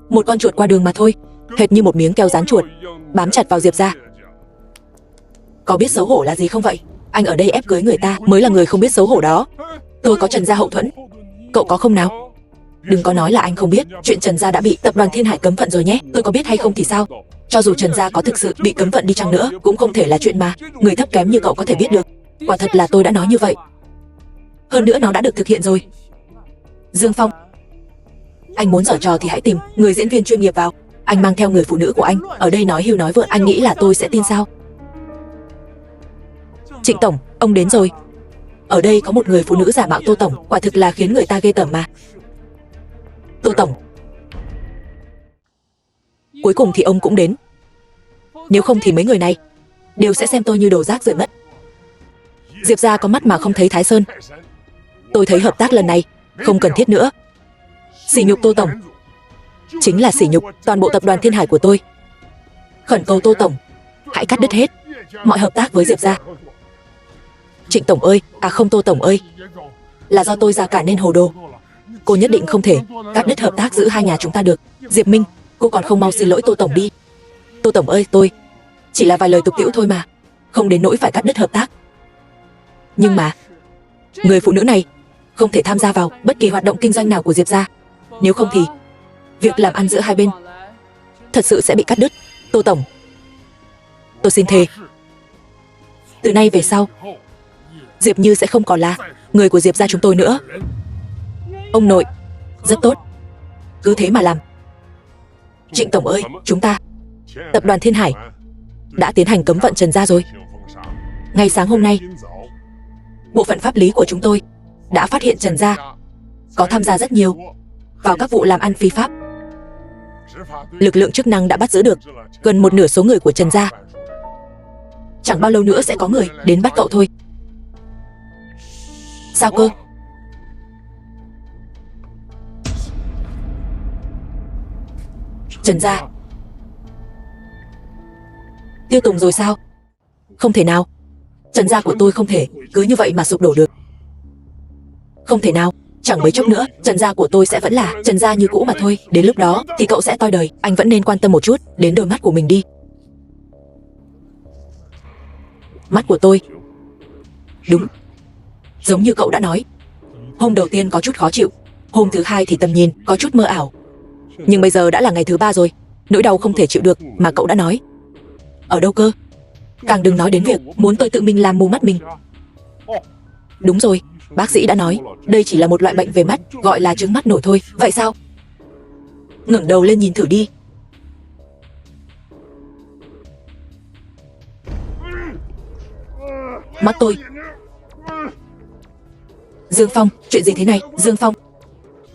một con chuột qua đường mà thôi, hệt như một miếng keo dán chuột bám chặt vào Diệp gia. Có biết xấu hổ là gì không vậy? Anh ở đây ép cưới người ta mới là người không biết xấu hổ đó. Tôi có Trần gia hậu thuẫn, cậu có không nào? Đừng có nói là anh không biết, chuyện Trần gia đã bị tập đoàn Thiên Hải cấm vận rồi nhé. Tôi có biết hay không thì sao? Cho dù Trần gia có thực sự bị cấm vận đi chăng nữa, cũng không thể là chuyện mà người thấp kém như cậu có thể biết được. Quả thật là tôi đã nói như vậy. Hơn nữa nó đã được thực hiện rồi. Dương Phong, anh muốn giở trò thì hãy tìm người diễn viên chuyên nghiệp vào. Anh mang theo người phụ nữ của anh ở đây nói hưu nói vượn, anh nghĩ là tôi sẽ tin sao? Trịnh tổng, ông đến rồi. Ở đây có một người phụ nữ giả mạo Tô tổng, quả thực là khiến người ta ghê tởm mà. Tô tổng, cuối cùng thì ông cũng đến. Nếu không thì mấy người này đều sẽ xem tôi như đồ rác rưởi mất. Diệp gia có mắt mà không thấy Thái Sơn. Tôi thấy hợp tác lần này không cần thiết nữa. Sỉ nhục Tô tổng chính là sỉ nhục toàn bộ tập đoàn Thiên Hải của tôi. Khẩn cầu Tô tổng hãy cắt đứt hết mọi hợp tác với Diệp gia. Trịnh tổng ơi, à không, Tô tổng ơi, là do tôi già cả nên hồ đồ. Cô nhất định không thể cắt đứt hợp tác giữa hai nhà chúng ta được. Diệp Minh, cô còn không mau xin lỗi Tô tổng đi. Tô tổng ơi, tôi chỉ là vài lời tục tĩu thôi mà, không đến nỗi phải cắt đứt hợp tác. Nhưng mà người phụ nữ này không thể tham gia vào bất kỳ hoạt động kinh doanh nào của Diệp gia. Nếu không thì việc làm ăn giữa hai bên thật sự sẽ bị cắt đứt. Tô tổng, tôi xin thề, từ nay về sau Diệp Như sẽ không còn là người của Diệp gia chúng tôi nữa. Ông nội, rất tốt, cứ thế mà làm. Trịnh tổng ơi, chúng ta, tập đoàn Thiên Hải đã tiến hành cấm vận Trần gia rồi. Ngay sáng hôm nay, bộ phận pháp lý của chúng tôi đã phát hiện Trần gia có tham gia rất nhiều vào các vụ làm ăn phi pháp. Lực lượng chức năng đã bắt giữ được gần một nửa số người của Trần gia. Chẳng bao lâu nữa sẽ có người đến bắt cậu thôi. Sao cơ? Trần gia tiêu tùng rồi sao? Không thể nào, Trần gia của tôi không thể cứ như vậy mà sụp đổ được. Không thể nào, chẳng mấy chốc nữa Trần gia của tôi sẽ vẫn là Trần gia như cũ mà thôi. Đến lúc đó thì cậu sẽ toi đời. Anh vẫn nên quan tâm một chút đến đôi mắt của mình đi. Mắt của tôi, đúng, giống như cậu đã nói, hôm đầu tiên có chút khó chịu, hôm thứ hai thì tầm nhìn có chút mơ ảo. Nhưng bây giờ đã là ngày thứ ba rồi, nỗi đau không thể chịu được mà cậu đã nói. Ở đâu cơ? Càng đừng nói đến việc muốn tôi tự mình làm mù mắt mình. Đúng rồi, bác sĩ đã nói đây chỉ là một loại bệnh về mắt, gọi là chứng mắt nổi thôi. Vậy sao? Ngẩng đầu lên nhìn thử đi. Mắt tôi. Dương Phong, chuyện gì thế này? Dương Phong,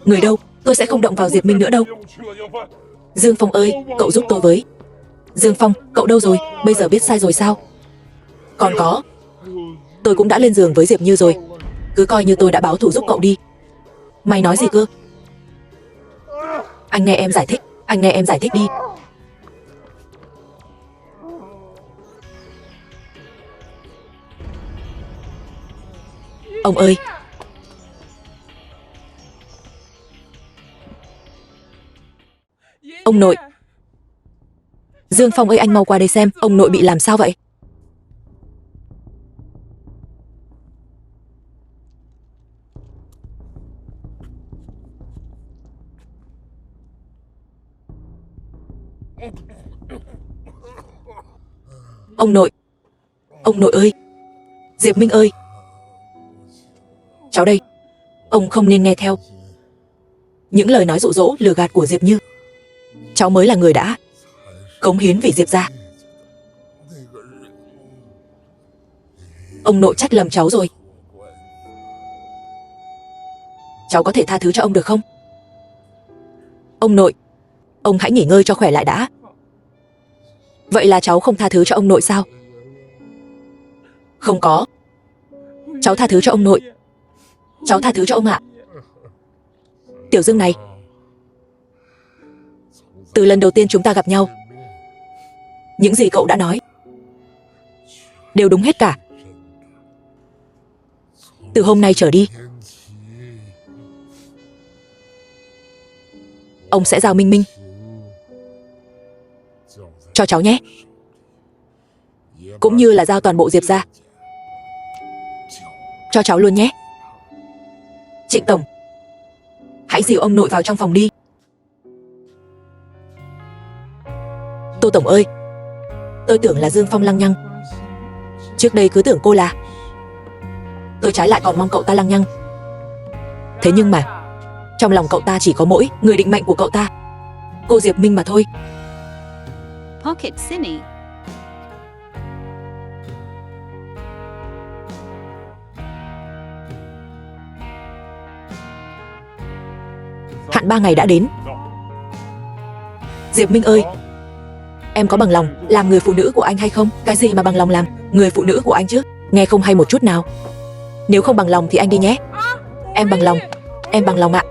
người đâu? Tôi sẽ không động vào Diệp Minh nữa đâu. Dương Phong ơi, cậu giúp tôi với. Dương Phong, cậu đâu rồi? Bây giờ biết sai rồi sao? Còn có, tôi cũng đã lên giường với Diệp Như rồi. Cứ coi như tôi đã báo thù giúp cậu đi. Mày nói gì cơ? Anh nghe em giải thích, anh nghe em giải thích đi. Ông ơi, ông nội. Dương Phong ơi, anh mau qua đây xem, ông nội bị làm sao vậy? Ông nội. Ông nội ơi. Diệp Minh ơi. Cháu đây. Ông không nên nghe theo những lời nói dụ dỗ lừa gạt của Diệp Như. Cháu mới là người đã cống hiến vì Diệp gia. Ông nội trách lầm cháu rồi. Cháu có thể tha thứ cho ông được không? Ông nội, ông hãy nghỉ ngơi cho khỏe lại đã. Vậy là cháu không tha thứ cho ông nội sao? Không có. Cháu tha thứ cho ông nội. Cháu tha thứ cho ông ạ. Tiểu Dương này, từ lần đầu tiên chúng ta gặp nhau, những gì cậu đã nói đều đúng hết cả. Từ hôm nay trở đi, ông sẽ giao Minh Minh cho cháu nhé. Cũng như là giao toàn bộ Diệp gia cho cháu luôn nhé. Trịnh tổng, hãy dìu ông nội vào trong phòng đi. Tô tổng ơi, tôi tưởng là Dương Phong lăng nhăng. Trước đây cứ tưởng cô là, tôi trái lại còn mong cậu ta lăng nhăng. Thế nhưng mà trong lòng cậu ta chỉ có mỗi người định mệnh của cậu ta, cô Diệp Minh mà thôi. Pocket Cine. Hạn 3 ngày đã đến. Diệp Minh ơi, em có bằng lòng làm người phụ nữ của anh hay không? Cái gì mà bằng lòng làm người phụ nữ của anh chứ? Nghe không hay một chút nào. Nếu không bằng lòng thì anh đi nhé. Em bằng lòng ạ.